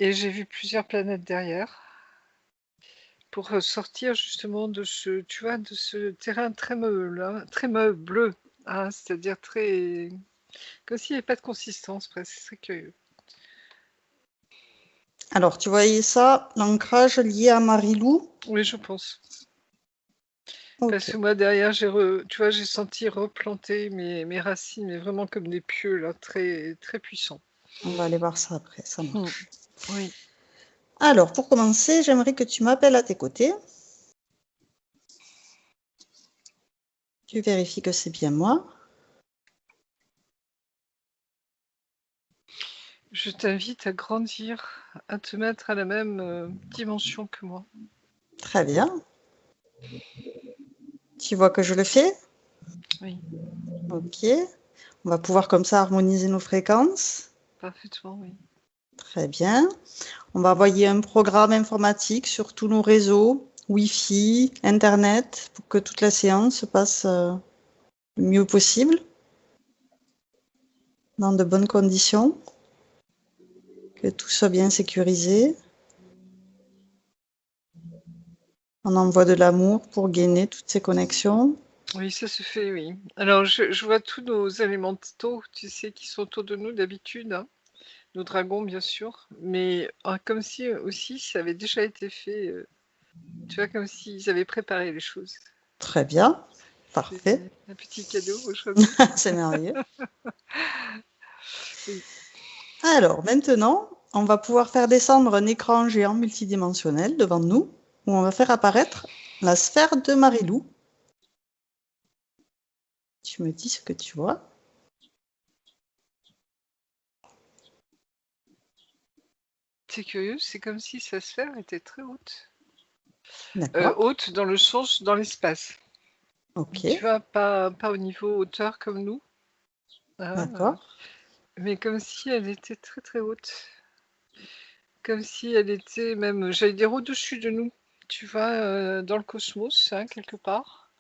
et j'ai vu plusieurs planètes derrière pour sortir justement de ce, tu vois, de ce terrain très bleu, hein, c'est-à-dire très, comme s'il n'y avait pas de consistance, presque. C'est très curieux. Alors, tu voyais ça, l'ancrage lié à Marilou? Oui, je pense. Parce Ok, que moi, derrière, tu vois, j'ai senti replanter mes racines, mais vraiment comme des pieux, là, très, très puissants. on va aller voir ça après, ça Hmm. marche. Oui. Alors, pour commencer, j'aimerais que tu m'appelles à tes côtés. Tu vérifies que c'est bien moi. Je t'invite à grandir, à te mettre à la même dimension que moi. Très bien. Tu vois que je le fais? Oui, Ok. On va pouvoir comme ça harmoniser nos fréquences. parfaitement, oui. Très bien. On va envoyer un programme informatique sur tous nos réseaux, Wi-Fi, Internet, pour que toute la séance se passe le mieux possible, dans de bonnes conditions, que tout soit bien sécurisé. On envoie de l'amour pour gainer toutes ces connexions. Oui, ça se fait, oui. Alors, je vois tous nos élémentaux, tu sais, qui sont autour de nous d'habitude, hein. Nos dragons, bien sûr, mais comme si aussi ça avait déjà été fait, tu vois, comme s'ils avaient préparé les choses. Très bien. C'est Parfait. un petit cadeau aujourd'hui. C'est merveilleux. Oui. Alors, maintenant, on va pouvoir faire descendre un écran géant multidimensionnel devant nous, où on va faire apparaître la sphère de Marilou. Tu me dis ce que tu vois. C'est curieux, c'est comme si sa sphère était très haute. D'accord. Haute dans le sens, dans l'espace. Ok. Tu vois, pas au niveau hauteur comme nous, hein, D'accord. mais comme si elle était très très haute. Comme si elle était même, j'allais dire, au-dessus de nous, tu vois, dans le cosmos, hein, quelque part.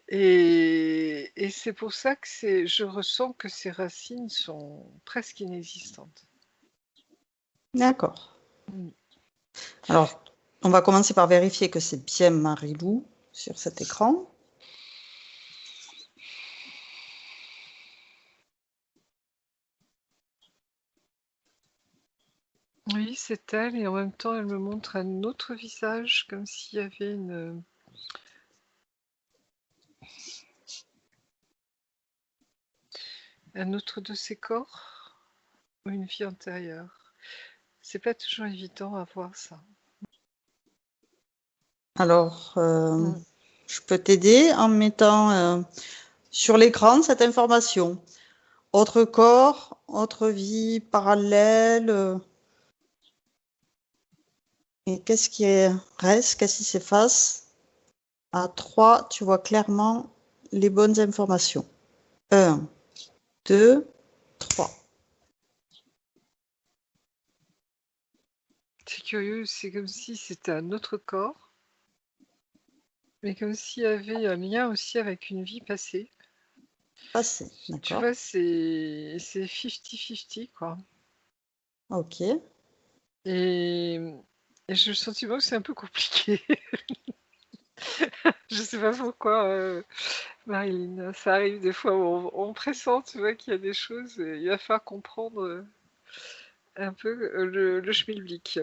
Et c'est pour ça que je ressens que ses racines sont presque inexistantes. D'accord. Mm. Alors, on va commencer par vérifier que c'est bien Marilou sur cet écran. Oui, c'est elle, et en même temps, elle me montre un autre visage, comme s'il y avait un autre de ses corps, ou une vie antérieure. C'est pas toujours évident à voir ça. Alors, Mm. je peux t'aider en mettant sur l'écran cette information. Autre corps, autre vie parallèle. Et qu'est-ce qui reste? Qu'est-ce qui s'efface? À 3, tu vois clairement les bonnes informations. 1, 2, 3. C'est curieux, c'est comme si c'était un autre corps, mais comme s'il y avait un lien aussi avec une vie passée. Passé, Tu d'accord. vois, c'est 50-50, quoi. Ok. Et, et j'ai le sentiment que c'est un peu compliqué. Je sais pas pourquoi, Marilyn. Ça arrive des fois où on pressent, tu vois, qu'il y a des choses, et il va falloir comprendre un peu le schmilblick.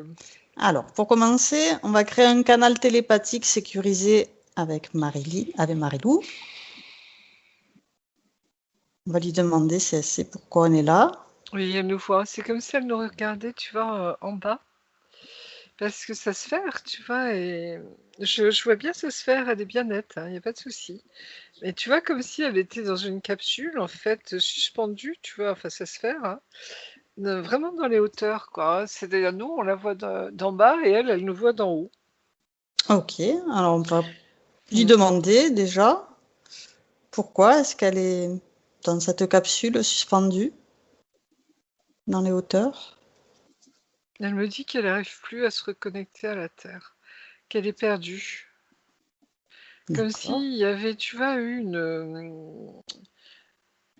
Alors, pour commencer, on va créer un canal télépathique sécurisé avec Marilou. On va lui demander si elle sait pourquoi on est là. Oui, elle nous voit. C'est comme si elle nous regardait, tu vois, en bas. Parce que sa sphère, tu vois, et je vois bien sa sphère, elle est bien nette, il n'y a pas de souci. Mais tu vois, comme si elle était dans une capsule, en fait, suspendue, tu vois, enfin sa sphère, hein, vraiment dans les hauteurs, quoi. C'est-à-dire, nous, on la voit d'en bas et elle nous voit d'en haut. Ok, alors on va lui Mm. demander déjà pourquoi est-ce qu'elle est dans cette capsule suspendue dans les hauteurs. Elle me dit qu'elle n'arrive plus à se reconnecter à la Terre, qu'elle est perdue. Comme D'accord. s'il y avait, tu vois, eu une...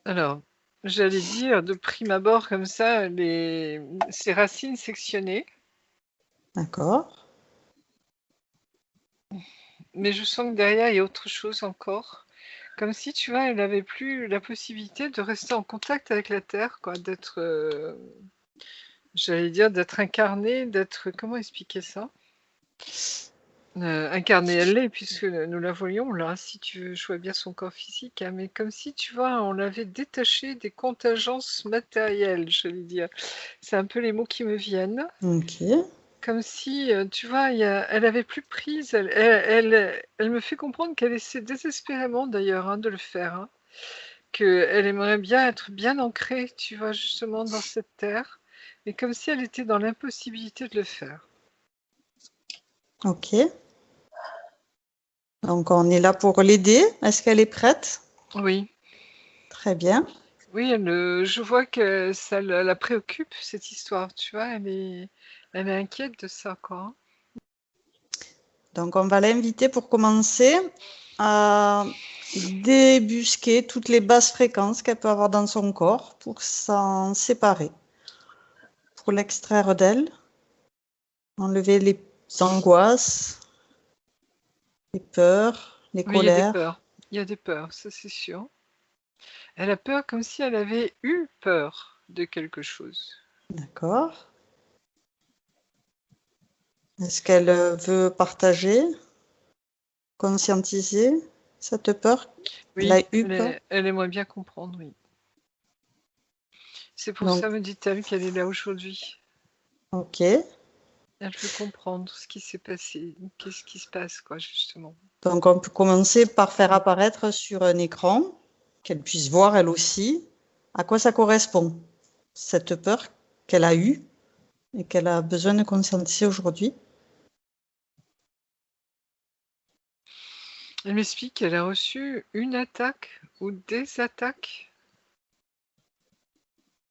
alors, j'allais dire, de prime abord, comme ça, ses racines sectionnées. D'accord. Mais je sens que derrière, il y a autre chose encore. Comme si, tu vois, elle n'avait plus la possibilité de rester en contact avec la Terre, quoi, d'être, j'allais dire, d'être incarnée, d'être, comment expliquer ça? Incarnée, elle l'est, puisque nous la voyons là, si tu veux, je vois bien son corps physique, hein, mais comme si, tu vois, on l'avait détachée des contingences matérielles, j'allais dire. C'est un peu les mots qui me viennent. Ok. Comme si, tu vois, elle avait plus prise, elle me fait comprendre qu'elle essaie désespérément d'ailleurs, hein, de le faire, hein, qu'elle aimerait bien être bien ancrée, tu vois, justement dans cette terre, mais comme si elle était dans l'impossibilité de le faire. Ok. Donc, on est là pour l'aider. Est-ce qu'elle est prête? Oui, Très bien. oui, je vois que ça la préoccupe cette histoire, tu vois, elle est inquiète de ça, quoi, hein. Donc, on va l'inviter pour commencer à débusquer toutes les basses fréquences qu'elle peut avoir dans son corps pour s'en séparer, pour l'extraire d'elle, enlever les angoisses, les peurs, les Oui, il y a des colères. peurs, il y a des peurs, ça c'est sûr. Elle a peur comme si elle avait eu peur de quelque chose. D'accord. Est-ce qu'elle veut partager, conscientiser cette peur? Elle a Oui, eu peur? elle aimerait bien comprendre, oui. C'est pour Donc, ça, me dit-elle, qu'elle est là aujourd'hui. ok. Elle veut comprendre ce qui s'est passé, qu'est-ce qui se passe, quoi, justement. Donc, on peut commencer par faire apparaître sur un écran, qu'elle puisse voir elle aussi, à quoi ça correspond, cette peur qu'elle a eue et qu'elle a besoin de conscientiser aujourd'hui. Elle m'explique qu'elle a reçu une attaque ou des attaques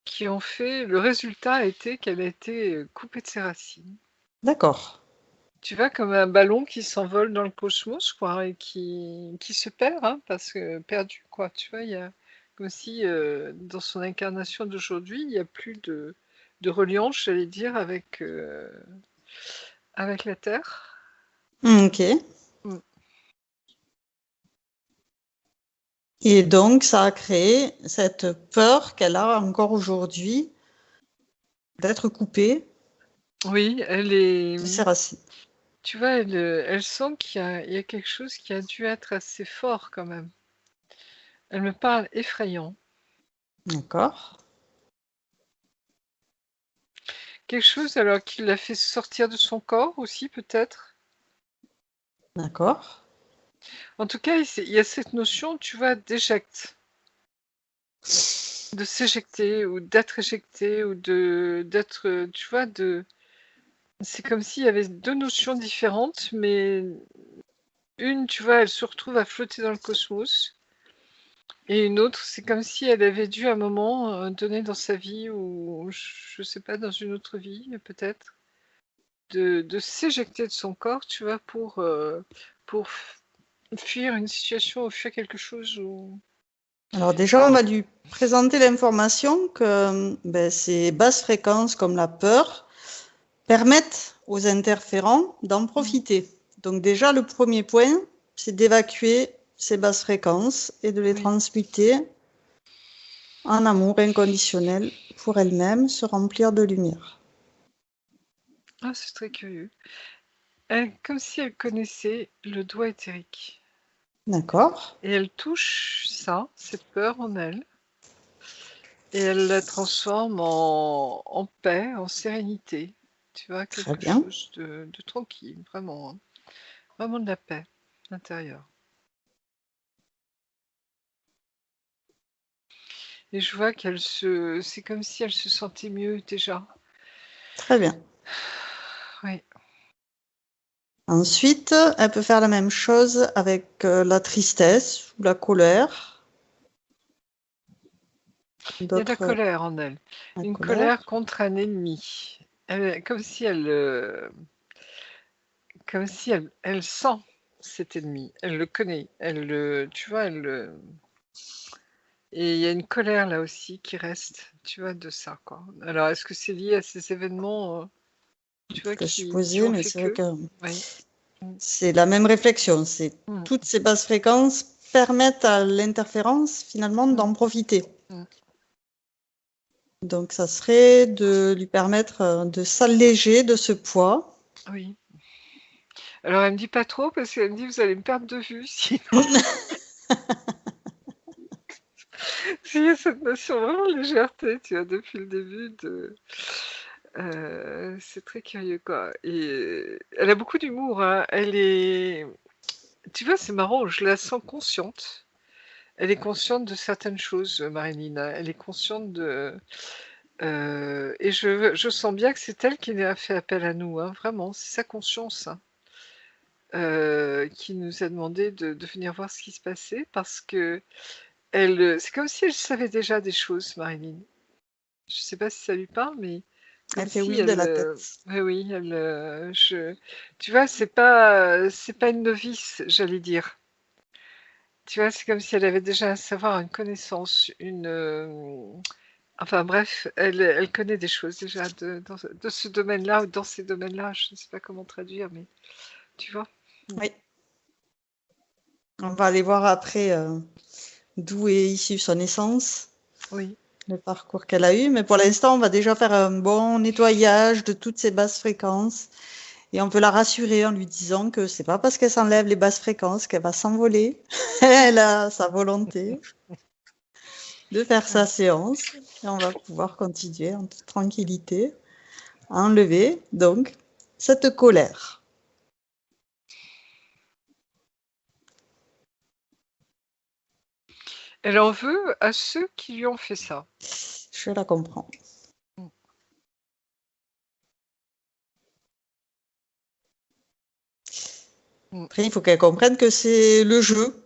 qui ont fait... Le résultat a été qu'elle a été coupée de ses racines. D'accord. Tu vois, comme un ballon qui s'envole dans le cosmos, quoi, et qui se perd, hein, parce que perdu, quoi. Tu vois, il y a comme si dans son incarnation d'aujourd'hui, il n'y a plus de reliance, j'allais dire, avec la Terre. Ok. Mm. Et donc, ça a créé cette peur qu'elle a encore aujourd'hui d'être coupée Oui, elle est. de ses racines. Tu vois, elle sent il y a quelque chose qui a dû être assez fort quand même. Elle me parle effrayant. D'accord. Quelque chose alors qui l'a fait sortir de son corps aussi, peut-être. D'accord. En tout cas, il y a cette notion, tu vois, d'éjecte. De s'éjecter ou d'être éjecté ou d'être, tu vois, c'est comme s'il y avait deux notions différentes, mais une, tu vois, elle se retrouve à flotter dans le cosmos, et une autre, c'est comme si elle avait dû à un moment donné dans sa vie, ou je sais pas, dans une autre vie peut-être, de s'éjecter de son corps, tu vois, pour fuir une situation ou fuir quelque chose. Alors déjà, on va lui présenter l'information que ces basses fréquences comme la peur permettent aux interférents d'en profiter. Donc déjà, le premier point, c'est d'évacuer ces basses fréquences et de les Oui. transmuter en amour inconditionnel pour elle-même, se remplir de lumière. Ah, c'est très curieux. Comme si elle connaissait le doigt éthérique. D'accord. Et elle touche ça, cette peur en elle, et elle la transforme en paix, en sérénité. Tu vois, Très quelque bien. chose de tranquille, vraiment, hein. Vraiment de la paix intérieure. Et je vois c'est comme si elle se sentait mieux déjà. Très bien. Oui. Ensuite, elle peut faire la même chose avec la tristesse ou la colère, Il y a de la d'autres colère en elle. la Une colère. colère contre un ennemi. Comme si elle sent cet ennemi. Elle le connaît. Tu vois, et il y a une colère là aussi qui reste, tu vois, de ça, quoi. Alors, est-ce que c'est lié à ces événements tu vois, que qui supposer, ont mais fait c'est vrai que. que Oui. Mm, c'est la même réflexion. C'est mm, toutes ces basses fréquences permettent à l'interférence finalement mm, d'en profiter. mm. Donc ça serait de lui permettre de s'alléger de ce poids. Oui. Alors, elle me dit pas trop parce qu'elle me dit vous allez me perdre de vue sinon. Il y a cette notion vraiment de légèreté, tu vois, depuis le début de. C'est très curieux, quoi. Et elle a beaucoup d'humour, hein. Elle est. Tu vois, c'est marrant, je la sens consciente. Elle est consciente de certaines choses, Marilyn, hein. Elle est consciente de. Et je sens bien que c'est elle qui a fait appel à nous, hein, vraiment, c'est sa conscience, hein, qui nous a demandé de venir voir ce qui se passait parce que c'est comme si elle savait déjà des choses, Marilyn. Je sais pas si ça lui parle, mais comme Elle fait si oui de elle, la tête. oui, oui, tu vois, c'est pas une novice, j'allais dire. Tu vois, c'est comme si elle avait déjà un savoir, une connaissance, enfin bref, elle connaît des choses déjà de ce domaine-là ou dans ces domaines-là. Je ne sais pas comment traduire, mais tu vois. Oui. On va aller voir après d'où est issue son essence, Oui, le parcours qu'elle a eu. Mais pour l'instant, on va déjà faire un bon nettoyage de toutes ces basses fréquences. Et on peut la rassurer en lui disant que c'est pas parce qu'elle s'enlève les basses fréquences qu'elle va s'envoler. Elle a sa volonté de faire sa séance. Et on va pouvoir continuer en toute tranquillité à enlever donc cette colère. elle en veut à ceux qui lui ont fait ça. Je la comprends. Mm. Après, il faut qu'elle comprenne que c'est le jeu,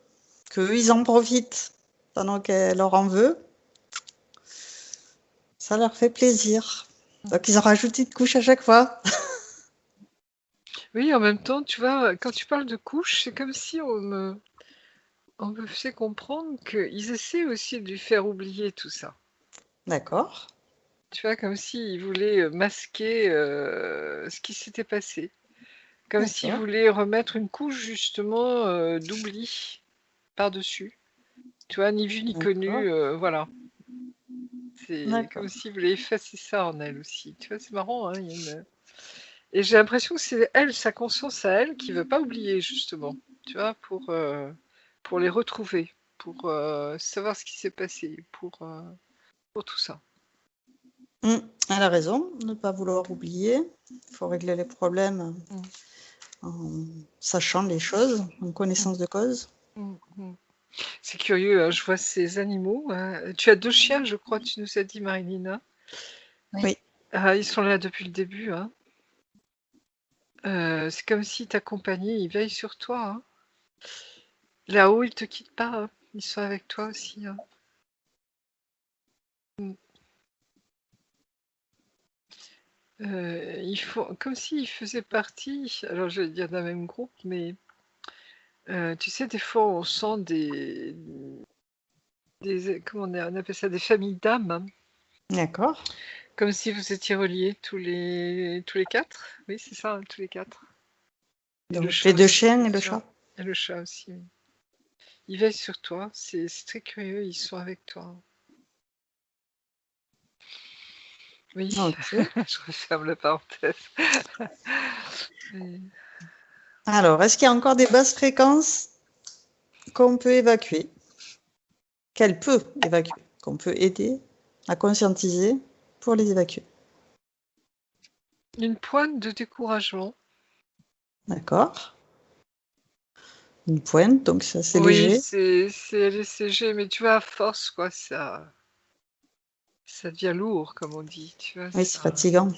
qu'eux, ils en profitent pendant qu'elle leur en veut. Ça leur fait plaisir. Donc, ils en rajoutent une couche à chaque fois. Oui, en même temps, tu vois, quand tu parles de couches, c'est comme si on me faisait comprendre qu'ils essaient aussi de lui faire oublier tout ça. D'accord. Tu vois, comme s'ils voulaient masquer ce qui s'était passé. Comme s'ils D'accord. voulaient remettre une couche justement d'oubli par-dessus. Tu vois, ni vu ni D'accord. connu, voilà. C'est comme D'accord. s'ils voulaient effacer ça en elle aussi. Tu vois, c'est marrant, hein, et j'ai l'impression que c'est elle, sa conscience à elle, qui veut pas oublier justement. Tu vois, pour les retrouver, pour savoir ce qui s'est passé, pour tout ça. Elle a raison, ne pas vouloir oublier. Il faut régler les problèmes Mm, en sachant les choses, en mm, connaissance de cause. mm, mm. C'est curieux, hein, je vois ces animaux, hein. Tu as 2 chiens, je crois, tu nous as dit, Marilyn. Oui. Ah, ils sont là depuis le début, hein. C'est comme s'ils t'accompagnaient, ils veillent sur toi, hein. Là-haut, ils te quittent pas, hein. Ils sont avec toi aussi, hein. Mm. Ils font comme s'ils faisaient partie, alors je vais dire d'un même groupe, mais tu sais, des fois, on sent comment on appelle ça, des familles d'âmes, hein. D'accord. Comme si vous étiez reliés tous les 4. Oui, c'est ça, hein, tous les 4. Et le Donc, chat les deux aussi, chiens bien et le sûr. chat. Et le chat aussi, oui. Ils veillent sur toi, c'est très curieux, ils sont avec toi. Oui, Ok. je referme la parenthèse. Et- Alors, est-ce qu'il y a encore des basses fréquences qu'on peut évacuer, qu'elle peut évacuer, qu'on peut aider à conscientiser pour les évacuer? Une pointe de découragement. D'accord. Une pointe, donc ça c'est Oui, léger. c'est LCG, mais tu vois, à force, quoi, ça devient lourd, comme on dit, tu vois, Oui, c'est ça. fatigant.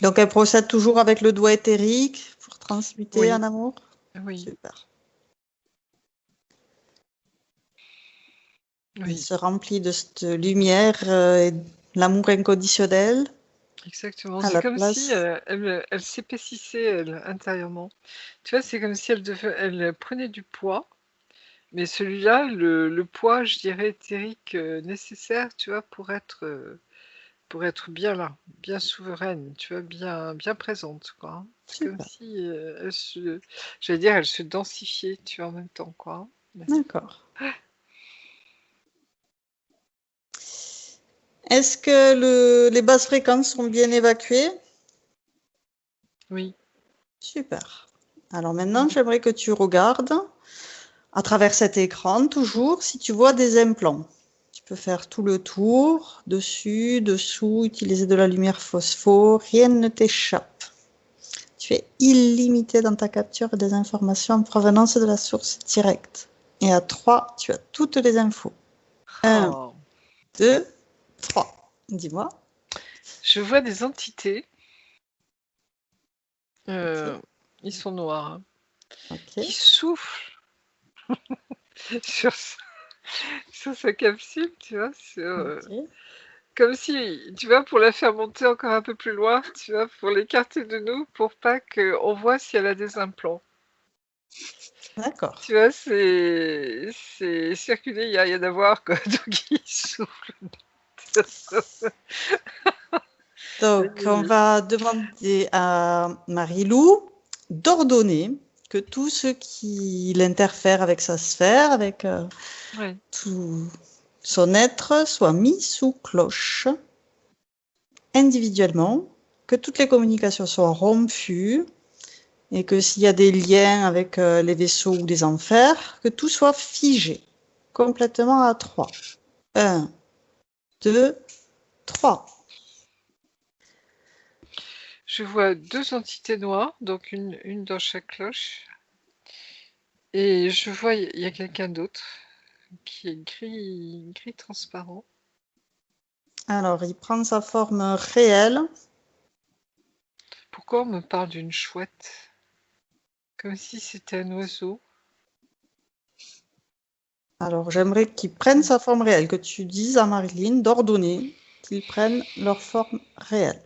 Donc elle procède toujours avec le doigt éthérique pour transmuter Oui, un amour. oui, Super. Il oui, se remplit de cette lumière et de l'amour inconditionnel exactement. à C'est la comme si place. elle s'épaississait, elle, intérieurement. Tu vois, c'est comme si elle prenait du poids, mais celui-là, le poids, je dirais, éthérique nécessaire, tu vois, pour être bien là, bien souveraine, tu vois, bien présente, quoi, hein. C'est comme Super, si, j'allais dire, elle se densifiait, tu vois, en même temps, quoi, hein. Mais d'accord. Est-ce que les basses fréquences sont bien évacuées? oui. Super. Alors maintenant, j'aimerais que tu regardes à travers cet écran, toujours, si tu vois des implants. Tu peux faire tout le tour, dessus, dessous, utiliser de la lumière phosphore, rien ne t'échappe. Tu es illimité dans ta capture des informations en provenance de la source directe. Et à 3, tu as toutes les infos. 1, Oh. 2, 3. Dis-moi. Je vois des entités, Ok, ils sont noirs, hein, ok, qui soufflent sur sur sa capsule, tu vois? ok. Comme si, tu vois, pour la faire monter encore un peu plus loin, tu vois, pour l'écarter de nous, pour pas qu'on voit si elle a des implants. D'accord. Tu vois, c'est circuler, il y a rien à voir, quoi, donc il souffle. Donc, on va demander à Marie-Lou d'ordonner que tout ce qui l'interfère avec sa sphère, avec Ouais. tout son être, soit mis sous cloche individuellement, que toutes les communications soient rompues et que s'il y a des liens avec les vaisseaux ou les enfers, que tout soit figé complètement à 3. 1, 2, 3. Je vois 2 entités noires, donc une dans chaque cloche et je vois il y a quelqu'un d'autre qui est gris transparent. Alors, il prend sa forme réelle. Pourquoi on me parle d'une chouette? Comme si c'était un oiseau. Alors, j'aimerais qu'ils prennent sa forme réelle, que tu dises à Marilyn d'ordonner qu'ils prennent leur forme réelle.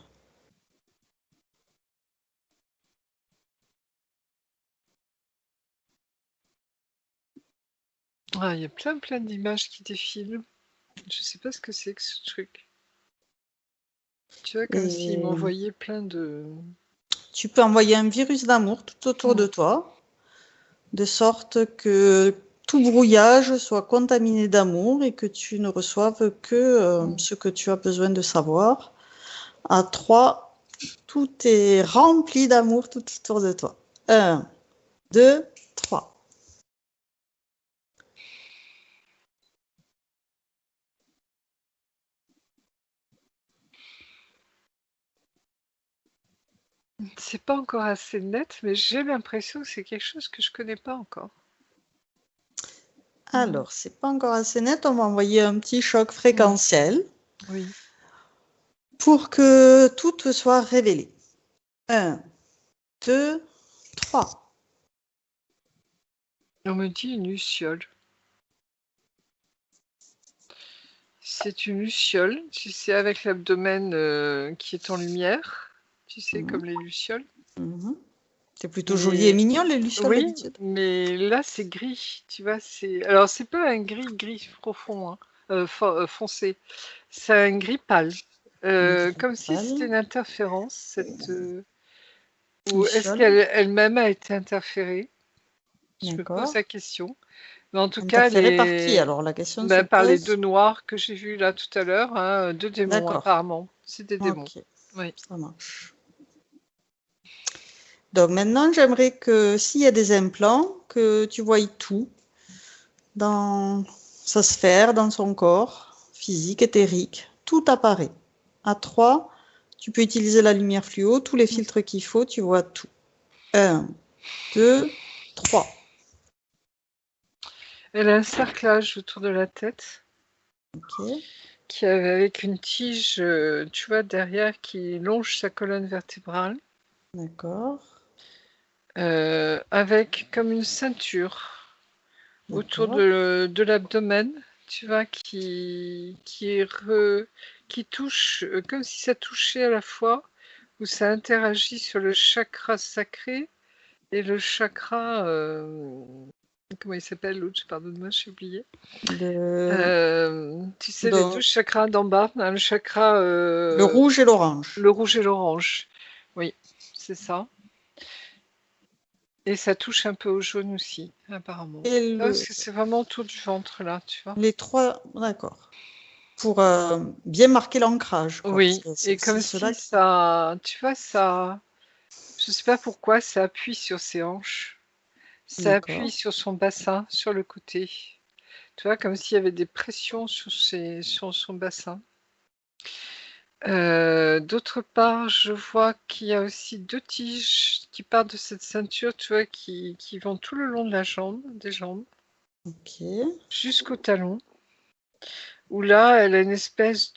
Ah, il y a plein d'images qui défilent. Je sais pas ce que c'est que ce truc. Tu vois, comme s'il Et m'envoyait plein de... tu peux envoyer un virus d'amour tout autour de toi, de sorte que tout brouillage soit contaminé d'amour et que tu ne reçoives que ce que tu as besoin de savoir. À 3, tout est rempli d'amour tout autour de toi. 1, 2, 3. C'est pas encore assez net, mais j'ai l'impression que c'est quelque chose que je connais pas encore. Alors, c'est pas encore assez net, on va envoyer un petit choc Mm. fréquentiel Oui. pour que tout te soit révélé. 1, 2, 3. On me dit une luciole. C'est une luciole, tu sais, avec l'abdomen qui est en lumière, tu sais, Mhm, comme les lucioles. mhm. C'est plutôt joli et Et mignon, les lucioles, oui, d'habitude. mais là c'est gris, tu vois. Alors c'est pas un gris profond, hein, foncé. C'est un gris pâle, Gris comme si c'était pâle, une interférence. Ou est-ce luciole, qu'elle elle-même a été interférée? Je me pose d'accord. la question. Mais en tout cas, Interféré par qui? Alors, la question se par les 2 pose. noirs que j'ai vus là tout à l'heure, hein, 2 démons D'accord, apparemment. C'est des démons. ok, Oui. ça marche. Donc maintenant, j'aimerais que s'il y a des implants, que tu voyes tout dans sa sphère, dans son corps, physique, éthérique, tout apparaît. À 3, tu peux utiliser la lumière fluo, tous les filtres qu'il faut, tu vois tout. 1, 2, 3. Elle a un cerclage autour de la tête Ok, qui est avec une tige, tu vois, derrière qui longe sa colonne vertébrale, d'accord, avec comme une ceinture autour d'accord. de l'abdomen, tu vois, qui touche, comme si ça touchait à la fois, où ça interagit sur le chakra sacré et le chakra Comment il s'appelle l'autre? Pardonne-moi, j'ai oublié. Le, Tu sais, les 2 le, chakras d'en bas, hein, le chakra, le rouge et l'orange. le rouge et l'orange. Oui, c'est ça. Et ça touche un peu au jaune aussi, apparemment. Et Parce que c'est vraiment autour du ventre, là, tu vois. les trois, d'accord. Pour bien marquer l'ancrage, quoi. Parce Oui, que et c'est comme cela si qui. ça, tu vois, ça, je sais pas pourquoi, ça appuie sur ses hanches, ça appuie D'accord. sur son bassin, sur le côté. Tu vois, comme s'il y avait des pressions sur son bassin. D'autre part, je vois qu'il y a aussi 2 tiges qui partent de cette ceinture, tu vois, qui vont tout le long de la jambe, des jambes, Ok. jusqu'au talon, où là, elle a une espèce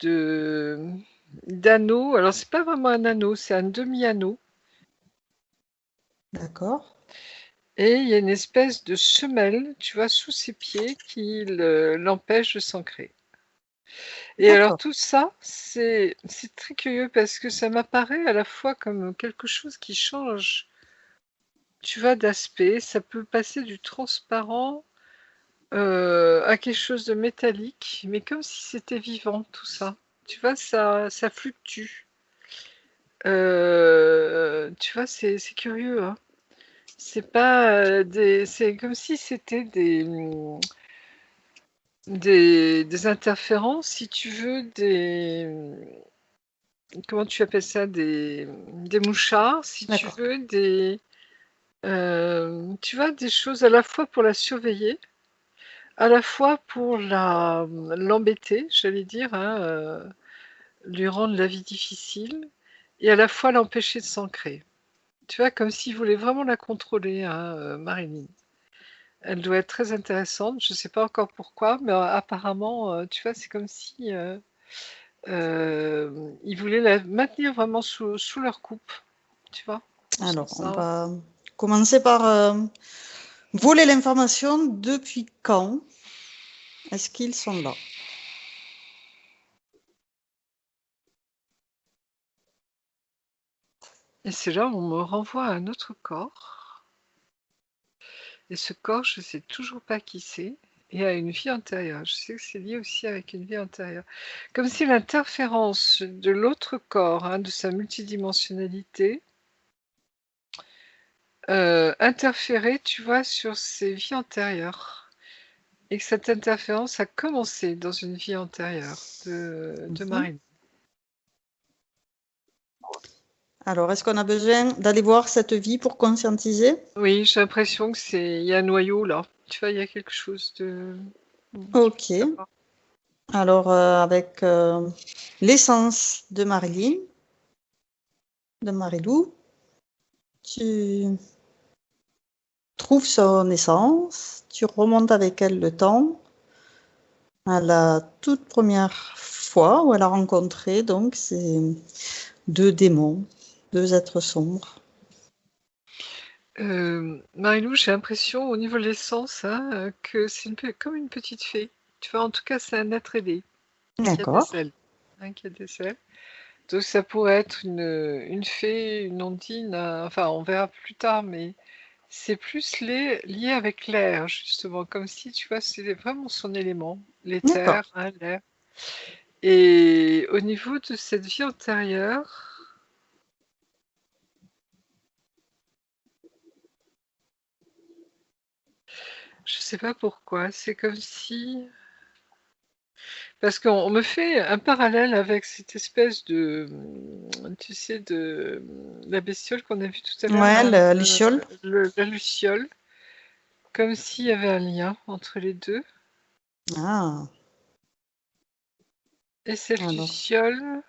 d'anneau. Alors, c'est pas vraiment un anneau, c'est un demi-anneau. D'accord. Et il y a une espèce de semelle, tu vois, sous ses pieds qui l'empêche de s'ancrer. Et alors D'accord. tout ça, c'est très curieux parce que ça m'apparaît à la fois comme quelque chose qui change, tu vois, d'aspect. Ça peut passer du transparent à quelque chose de métallique, mais comme si c'était vivant tout ça. Tu vois, ça fluctue. Tu vois, c'est curieux, hein. C'est pas c'est comme si c'était des interférences, si tu veux, comment tu appelles ça, des mouchards, si tu D'accord. veux, tu vois, des choses à la fois pour la surveiller, à la fois pour l'embêter, j'allais dire, hein, lui rendre la vie difficile, et à la fois l'empêcher de s'ancrer. Tu vois, comme s'il voulait vraiment la contrôler, hein, Marilyn. Elle doit être très intéressante, je sais pas encore pourquoi, mais apparemment, tu vois, c'est comme si ils voulaient la maintenir vraiment sous leur coupe, tu vois. Sur Alors, on ça. va commencer par voler l'information. Depuis quand est-ce qu'ils sont là? Et c'est là où on me renvoie à un autre corps. Et ce corps, je sais toujours pas qui c'est. Et à une vie antérieure. Je sais que c'est lié aussi avec une vie antérieure. Comme si l'interférence de l'autre corps, hein, de sa multidimensionnalité, interférait, tu vois, sur ses vies antérieures. Et que cette interférence a commencé dans une vie antérieure de Mhm. Marine. Alors, est-ce qu'on a besoin d'aller voir cette vie pour conscientiser? Oui, j'ai l'impression que il y a un noyau là. Tu vois, il y a quelque chose de. Je Ok. veux savoir. Alors, avec l'essence de Marilyn, de Marilou, tu trouves son essence, tu remontes avec elle le temps à la toute première fois où elle a rencontré donc ces deux démons, deux êtres sombres. Marilou, j'ai l'impression au niveau de l'essence, hein, que c'est comme une petite fée. Tu vois, en tout cas, c'est un être aidé qui a des D'accord. ailes. Hein, qui a des ailes. Donc ça pourrait être une fée, une ondine, enfin on verra plus tard, mais c'est plus lié avec l'air, justement, comme si, tu vois, c'était vraiment son élément, D'accord. l'éther, hein, l'air. Et au niveau de cette vie antérieure, je sais pas pourquoi, c'est comme si. Parce qu'on me fait un parallèle avec cette espèce tu sais, la bestiole qu'on a vue tout à l'heure, Ouais, là, l'ischiole. la luciole, comme s'il y avait un lien entre les deux. Ah, Et cette alors, luciole,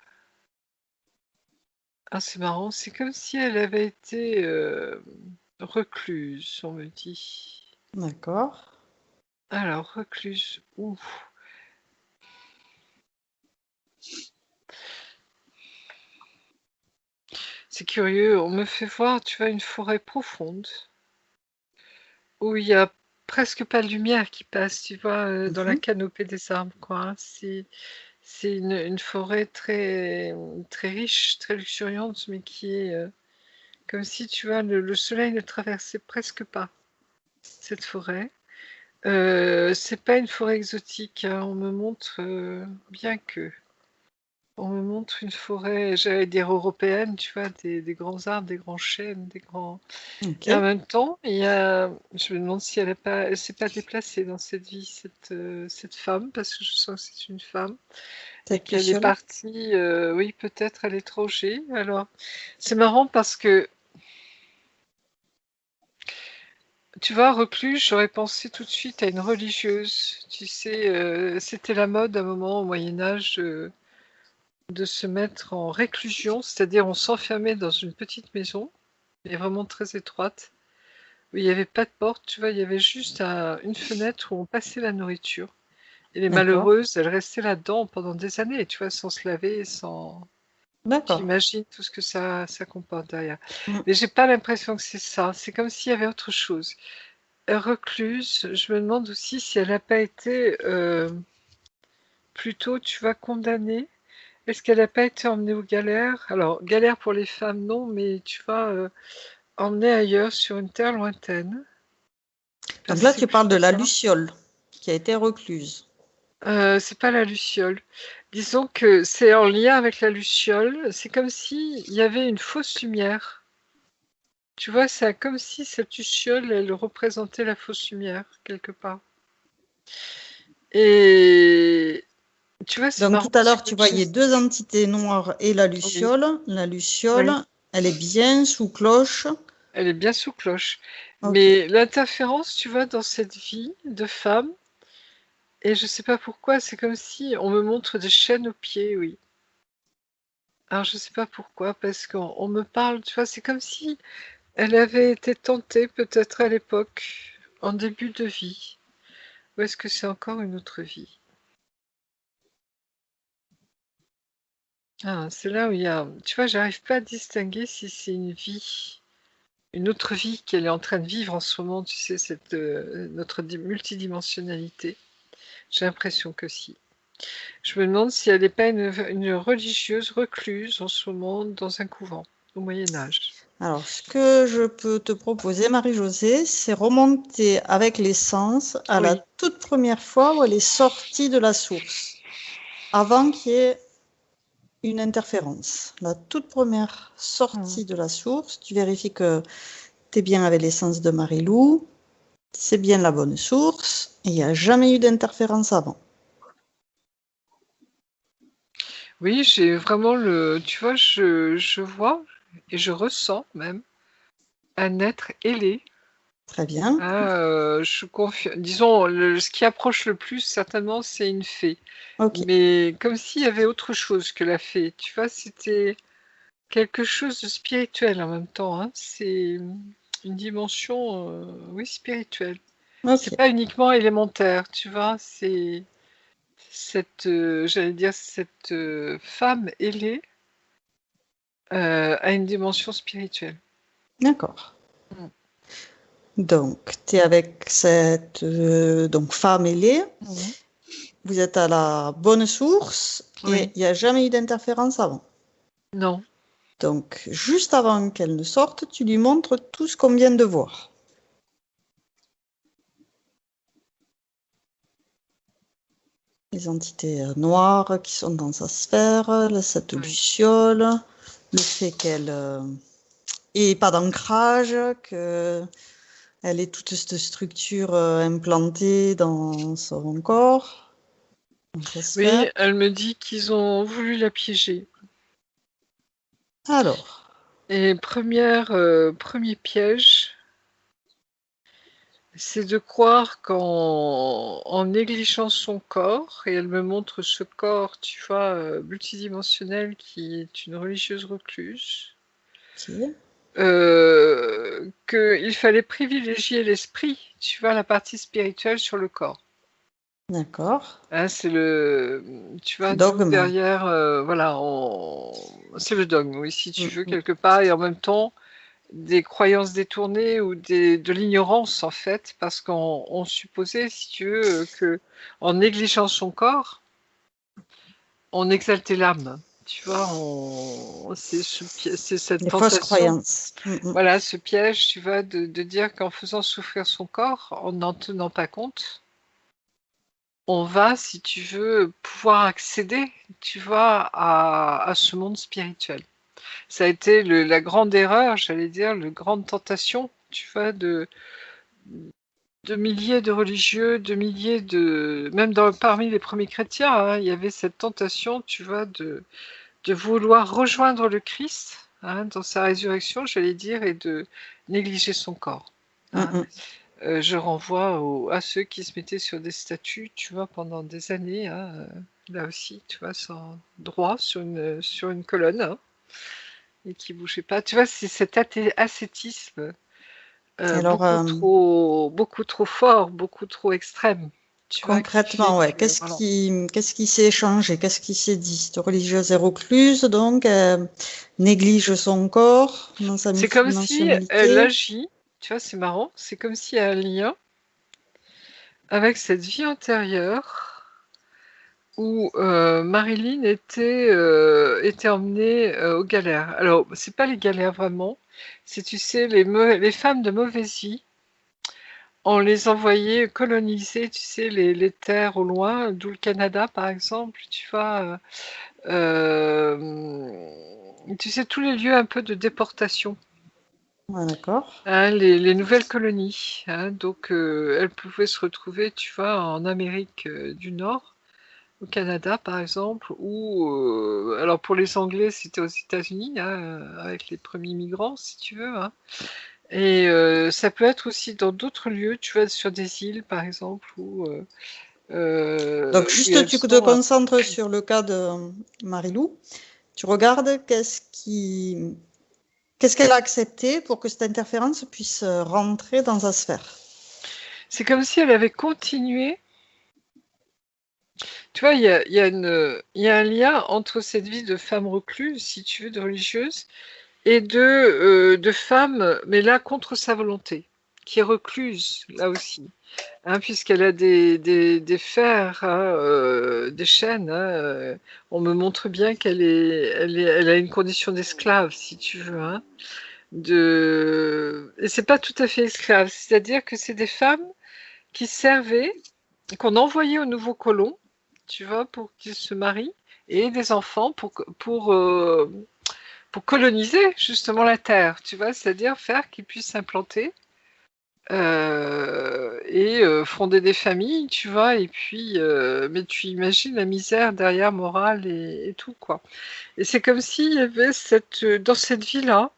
ah c'est marrant, c'est comme si elle avait été recluse, on me dit. d'accord. Alors, recluse, où? C'est curieux, on me fait voir, tu vois, une forêt profonde, où il y a presque pas de lumière qui passe, tu vois, dans la Mhm. canopée des arbres, quoi, hein. C'est une forêt très, très riche, très luxuriante, mais qui est comme si, tu vois, le soleil ne traversait presque pas cette forêt. C'est pas une forêt exotique, hein, on me montre, bien que. On me montre une forêt, j'allais dire européenne, tu vois, des grands arbres, des grands chênes, des grands Ok, et en même temps, il y a je me demande si elle s'est pas déplacée dans cette vie, cette femme, parce que je sens que c'est une femme et cette qu'elle est luciole. partie, oui, peut-être à l'étranger. Alors, c'est marrant parce que, tu vois, recluse, j'aurais pensé tout de suite à une religieuse. Tu sais, c'était la mode à un moment au Moyen Âge, de se mettre en réclusion, c'est-à-dire on s'enfermait dans une petite maison, mais vraiment très étroite, où il n'y avait pas de porte, tu vois, il y avait juste une fenêtre où on passait la nourriture. Et les D'accord, malheureuses, elles restaient là-dedans pendant des années, tu vois, sans se laver, sans... Tu d'accord. imagines tout ce que ça comporte derrière. Mm. Mais j'ai pas l'impression que c'est ça, c'est comme s'il y avait autre chose. Recluse, je me demande aussi si elle n'a pas été plutôt, tu vois, condamnée. Est-ce qu'elle n'a pas été emmenée aux galères? Alors, galère pour les femmes, non, mais tu vois, emmenée ailleurs, sur une terre lointaine, Donc là, tu parles de persécutée. la luciole qui a été recluse. C'est pas la luciole. Disons que c'est en lien avec la luciole. C'est comme si il y avait une fausse lumière. Tu vois, c'est comme si cette luciole, elle représentait la fausse lumière, quelque part. Et tu vois, c'est Donc tout marrant à ce l'heure, que tu je... voyais deux entités noires et la Oui, luciole. La luciole, oui. elle est bien sous cloche. Elle est bien sous cloche. Ok. Mais l'interférence, tu vois, dans cette vie de femme, et je sais pas pourquoi, c'est comme si on me montre des chaînes aux pieds, oui. Alors je sais pas pourquoi, parce qu'on me parle, tu vois, c'est comme si elle avait été tentée peut-être à l'époque, en début de vie. Ou est-ce que c'est encore une autre vie? Ah, c'est là où il y a, tu vois, j'arrive pas à distinguer si c'est une vie, une autre vie qu'elle est en train de vivre en ce moment, tu sais, notre multidimensionnalité. J'ai l'impression que si. Je me demande si elle n'est pas une religieuse recluse en ce moment dans un couvent, au Moyen Âge. Alors, ce que je peux te proposer, Marie-Josée, c'est remonter avec l'essence à la Oui, toute première fois où elle est sortie de la source, avant qu'il y ait une interférence. La toute première mmh. sortie de la source, tu vérifies que tu es bien avec l'essence de Marie-Lou, c'est bien la bonne source, et il n'y a jamais eu d'interférence avant. Oui, j'ai vraiment tu vois, je vois et je ressens même un être ailé. Très bien. Ah, disons, ce qui approche le plus, certainement, c'est une fée. Ok. Mais comme s'il y avait autre chose que la fée. Tu vois, c'était quelque chose de spirituel en même temps, hein. C'est une dimension, oui, spirituelle. Ok. C'est pas uniquement élémentaire, tu vois, c'est j'allais dire, cette femme ailée a une dimension spirituelle. D'accord. Mm. Donc, tu es avec cette donc femme ailée, Mhm. vous êtes à la bonne source et Oui, il n'y a jamais eu d'interférence avant. non. Donc, juste avant qu'elle ne sorte, tu lui montres tout ce qu'on vient de voir. Les entités noires qui sont dans sa sphère, cette Oui. luciole, le fait qu'elle ait pas d'ancrage, qu'elle ait toute cette structure implantée dans son corps, dans sa sphère. Oui, elle me dit qu'ils ont voulu la piéger. Alors, Et premier piège, c'est de croire qu'en négligeant son corps, et elle me montre ce corps, tu vois, multidimensionnel qui est une religieuse recluse, ok, qu'il fallait privilégier l'esprit, tu vois, la partie spirituelle sur le corps. d'accord. Hein, tu vois, d'où Dogme. derrière, voilà, c'est le dogme, oui, si tu Mm, veux, mm. quelque part, et en même temps, des croyances détournées ou de l'ignorance, en fait, parce qu'on supposait, si tu veux, que en négligeant son corps, on exaltait l'âme. Tu vois, c'est cette Les fausses tentation, croyances. voilà, ce piège, tu vois, de dire qu'en faisant souffrir son corps, en n'en tenant pas compte, on va, si tu veux, pouvoir accéder, tu vois, à ce monde spirituel. Ça a été la grande erreur, j'allais dire, la grande tentation, tu vois, de milliers de religieux, de milliers même parmi les premiers chrétiens, hein, il y avait cette tentation, tu vois, de vouloir rejoindre le Christ, hein, dans sa résurrection, j'allais dire, et de négliger son corps. Hein. Je renvoie à ceux qui se mettaient sur des statues, tu vois, pendant des années, hein, là aussi, tu vois, sans droit sur une colonne, hein, et qui bougeaient pas. Tu vois, c'est cet ascétisme Alors, beaucoup trop fort, beaucoup trop extrême, tu vois, qui fait concrètement, ouais. que, voilà. Qu'est-ce qui s'est échangé? Qu'est-ce qui s'est dit? Cette religieuse est recluse, donc, néglige son corps dans sa C'est comme si elle multidimensionnalité. agit, tu vois, c'est marrant, c'est comme s'il y a un lien avec cette vie antérieure où Marilyn était emmenée aux galères. Alors, c'est pas les galères vraiment, c'est, tu sais, les femmes de mauvaise vie, on les envoyait coloniser, tu sais, les terres au loin, d'où le Canada par exemple, tu vois, tu sais, tous les lieux un peu de déportation. Ouais, d'accord. Hein, les nouvelles colonies, hein, donc elles pouvaient se retrouver, tu vois, en Amérique du Nord, au Canada par exemple, ou alors pour les Anglais c'était aux États-Unis, hein, avec les premiers migrants si tu veux, hein. Et ça peut être aussi dans d'autres lieux, tu vois, sur des îles par exemple, Donc, où elles juste, tu te sont. concentres sur le cas de Marilou. Tu regardes qu'est-ce qu'elle a accepté pour que cette interférence puisse rentrer dans sa sphère. C'est comme si elle avait continué. Tu vois, il y a un lien entre cette vie de femme recluse, si tu veux, de religieuse, et de femme, mais là contre sa volonté, qui est recluse, là aussi, hein, puisqu'elle a des fers, hein, des chaînes. Hein, on me montre bien elle a une condition d'esclave, si tu veux. Hein, et c'est pas tout à fait esclave, c'est-à-dire que c'est des femmes qui servaient, qu'on envoyait aux nouveaux colons, tu vois, pour qu'ils se marient, et des enfants pour coloniser justement la terre, tu vois, c'est-à-dire faire qu'ils puissent s'implanter et fonder des familles, tu vois, et puis, mais tu imagines la misère derrière morale et tout, quoi. Et c'est comme s'il y avait dans cette vie-là,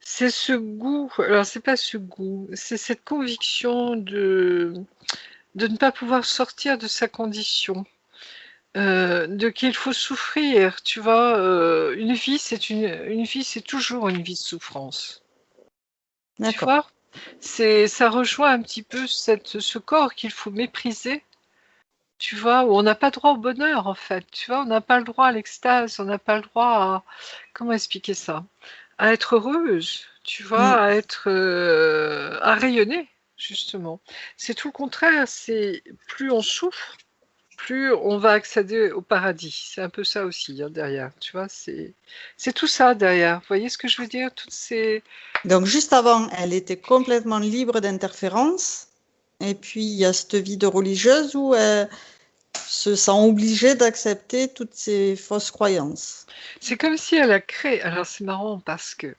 c'est ce goût, alors c'est pas ce goût, c'est cette conviction de ne pas pouvoir sortir de sa condition, de qu'il faut souffrir, tu vois, une vie, c'est toujours une vie de souffrance. Tu D'accord. vois? Ça rejoint un petit peu ce corps qu'il faut mépriser, tu vois? Où on n'a pas droit au bonheur, en fait, tu vois? On n'a pas le droit à l'extase, on n'a pas le droit à comment expliquer ça? À être heureuse, tu vois? Mm. À rayonner, justement. C'est tout le contraire, c'est plus on souffre, plus on va accéder au paradis. C'est un peu ça aussi, hein, derrière, tu vois? C'est tout ça derrière. Vous voyez ce que je veux dire? Toutes ces Donc, juste avant, elle était complètement libre d'interférence. Et puis, il y a cette vie de religieuse où elle se sent obligée d'accepter toutes ces fausses croyances. c'est comme si elle a créé, alors c'est marrant parce que,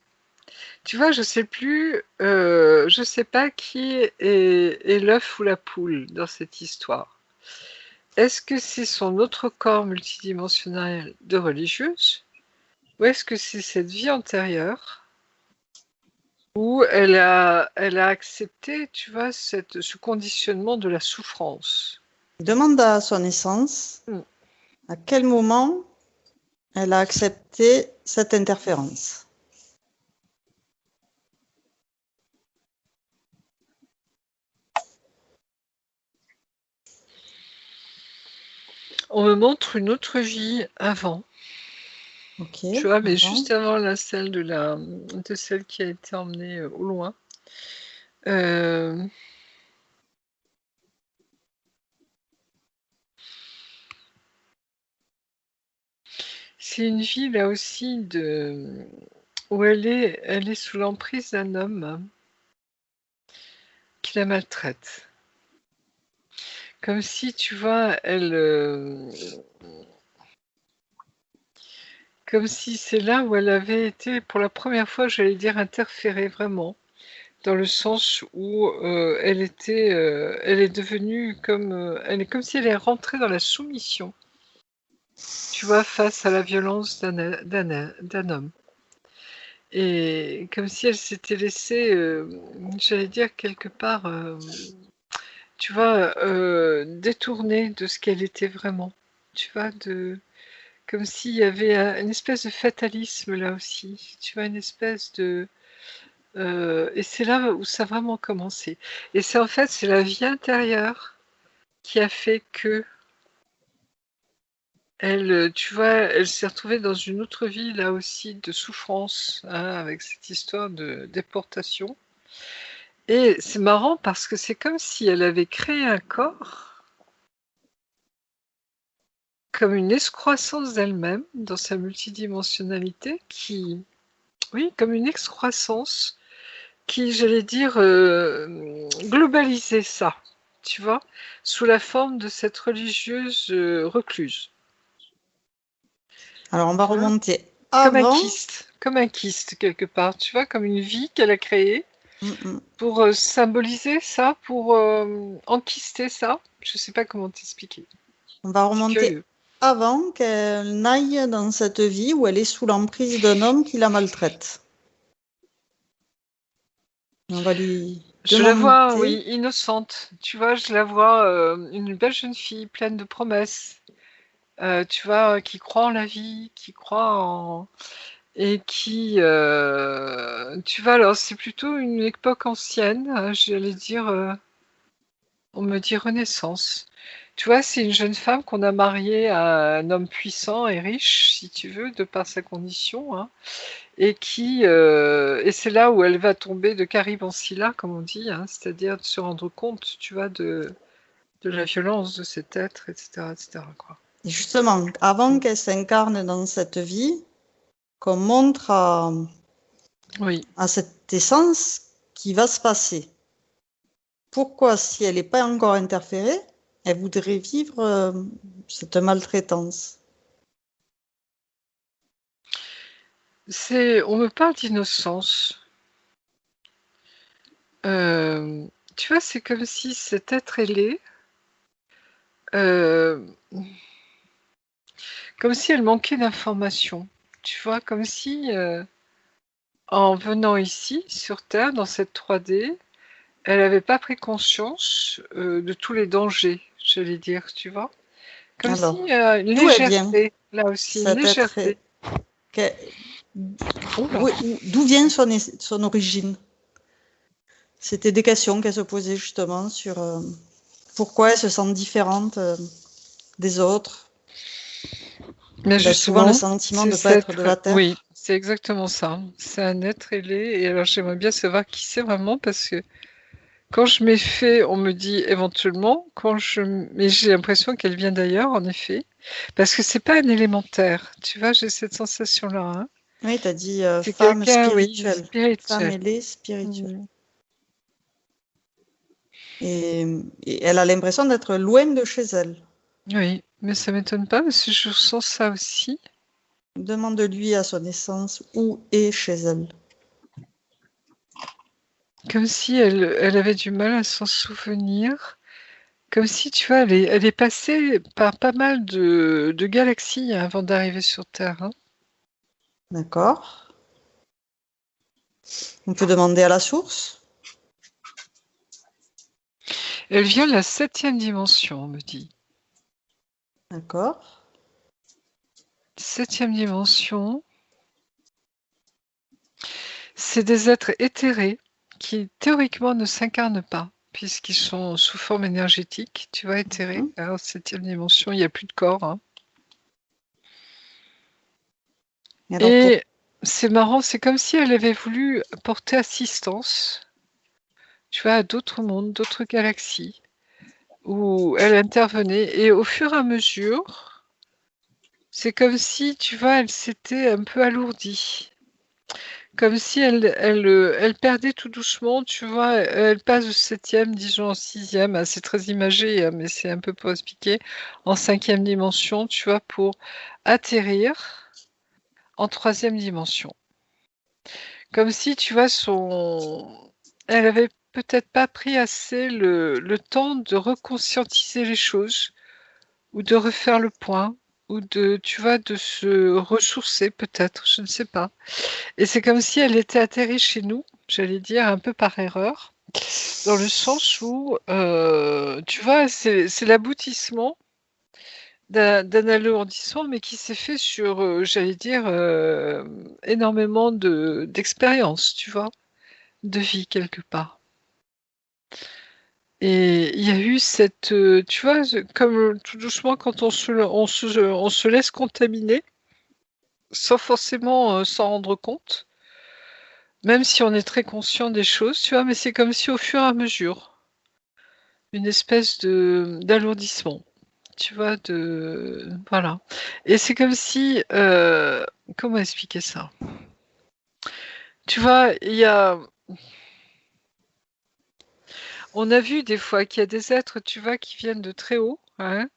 tu vois, je sais plus, je sais pas qui est l'œuf ou la poule dans cette histoire. Est-ce que c'est son autre corps multidimensionnel de religieuse? Ou est-ce que c'est cette vie antérieure où elle a accepté, tu vois, ce conditionnement de la souffrance? Demande à son essence Hmm. à quel moment elle a accepté cette interférence. On me montre une autre vie avant, Ok, tu vois, mais avant. juste avant de celle qui a été emmenée au loin. Euh, C'est une vie là aussi où elle est sous l'emprise d'un homme qui la maltraite. Comme si, tu vois, comme si c'est là où elle avait été pour la première fois, j'allais dire, interférée vraiment, dans le sens où elle est devenue comme, elle est comme si elle est rentrée dans la soumission, tu vois, face à la violence d'un homme. Et comme si elle s'était laissée, j'allais dire quelque part, tu vois, détourner de ce qu'elle était vraiment. Tu vois, comme s'il y avait une espèce de fatalisme là aussi. Tu vois, une espèce de. Et c'est là où ça a vraiment commencé. Et c'est en fait, c'est la vie intérieure qui a fait que elle, tu vois, elle s'est retrouvée dans une autre vie là aussi de souffrance, hein, avec cette histoire de déportation. Et c'est marrant parce que c'est comme si elle avait créé un corps comme une excroissance d'elle-même dans sa multidimensionnalité qui, oui, comme une excroissance qui, j'allais dire, globalisait ça, tu vois, sous la forme de cette religieuse recluse. Alors, on va Tu vois, remonter avant. comme un kyste quelque part, tu vois, comme une vie qu'elle a créée Mm, mm. pour symboliser ça, pour enquister ça. Je sais pas comment t'expliquer. On va C'est remonter curieux. avant qu'elle n'aille dans cette vie où elle est sous l'emprise d'un homme qui la maltraite. On va lui Je la vois, demander. oui, innocente. Tu vois, je la vois, une belle jeune fille pleine de promesses. Tu vois, qui croit en la vie, qui croit en et qui, tu vois, alors c'est plutôt une époque ancienne, j'allais dire, on me dit Renaissance. Tu vois, c'est une jeune femme qu'on a mariée à un homme puissant et riche, si tu veux, de par sa condition, hein, et c'est là où elle va tomber de Caribe en Scylla, comme on dit, hein, c'est-à-dire de se rendre compte, tu vois, de la violence de cet être, etc., etc., quoi. Et justement, avant qu'elle s'incarne dans cette vie, qu'on montre Oui. à cette essence qui va se passer. Pourquoi, si elle n'est pas encore interférée, elle voudrait vivre cette maltraitance? On me parle d'innocence. Euh, Tu vois, c'est comme si cet être ailé, euh, comme si elle manquait d'informations. Tu vois, comme si en venant ici, sur Terre, dans cette 3D, elle n'avait pas pris conscience de tous les dangers, j'allais dire, tu vois. Comme si Alors, une d'où elle vient, légèreté, là aussi, une cet être? légèreté. Oula. D'où vient son origine? C'était des questions qu'elle se posait justement sur pourquoi elle se sent différente des autres. Mais Elle a souvent le justement, sentiment c'est de ne pas être cet de la oui, Terre. c'est exactement ça. C'est un être ailé et alors j'aimerais bien savoir qui c'est vraiment parce que quand je m'ai fait, on me dit éventuellement, mais j'ai l'impression qu'elle vient d'ailleurs, en effet, parce que c'est pas un élémentaire, tu vois, j'ai cette sensation-là, hein. Oui, tu as dit C'est femme quelqu'un, oui, de spirituelle. Femme spirituel. ailée spirituelle. Mm. Et, et elle a l'impression d'être loin de chez elle. Oui, mais ça m'étonne pas parce que je ressens ça aussi. Demande-lui à son essence où est chez elle. Comme si elle avait du mal à s'en souvenir. Comme si, tu vois, elle est passée par pas mal de galaxies hein, avant d'arriver sur Terre, hein. D'accord? On peut demander à la source. Elle vient de la 7e dimension, on me dit. D'accord? 7e dimension, c'est des êtres éthérés qui théoriquement ne s'incarnent pas, puisqu'ils sont sous forme énergétique, tu vois, éthérés. Mhm. Alors, 7e dimension, il n'y a plus de corps, hein. Et alors pour... Et c'est marrant, c'est comme si elle avait voulu porter assistance, tu vois, à d'autres mondes, d'autres galaxies, où elle intervenait. Et au fur et à mesure, C'est comme si, tu vois, elle s'était un peu alourdie. Comme si elle perdait tout doucement, tu vois, elle passe de 7e, disons en 6e, c'est très imagé, mais c'est un peu pour expliquer, en 5e dimension, tu vois, pour atterrir en 3e dimension. Comme si, tu vois, elle avait peut-être pas pris assez le temps de reconscientiser les choses, ou de refaire le point, ou tu vois, de se ressourcer peut-être, je ne sais pas. Et c'est comme si elle était atterrie chez nous, j'allais dire un peu par erreur, dans le sens où, tu vois, c'est l'aboutissement d'un alourdissement, mais qui s'est fait sur, j'allais dire, énormément d'expérience, tu vois, de vie quelque part. Et il y a eu cette, tu vois, comme tout doucement quand on se laisse contaminer, sans forcément s'en rendre compte. Même si on est très conscient des choses, tu vois, mais c'est comme si au fur et à mesure, une espèce d'alourdissement, tu vois, voilà. Et c'est comme si, comment expliquer ça? Tu vois, on a vu des fois qu'il y a des êtres, tu vois, qui viennent de très haut, hein,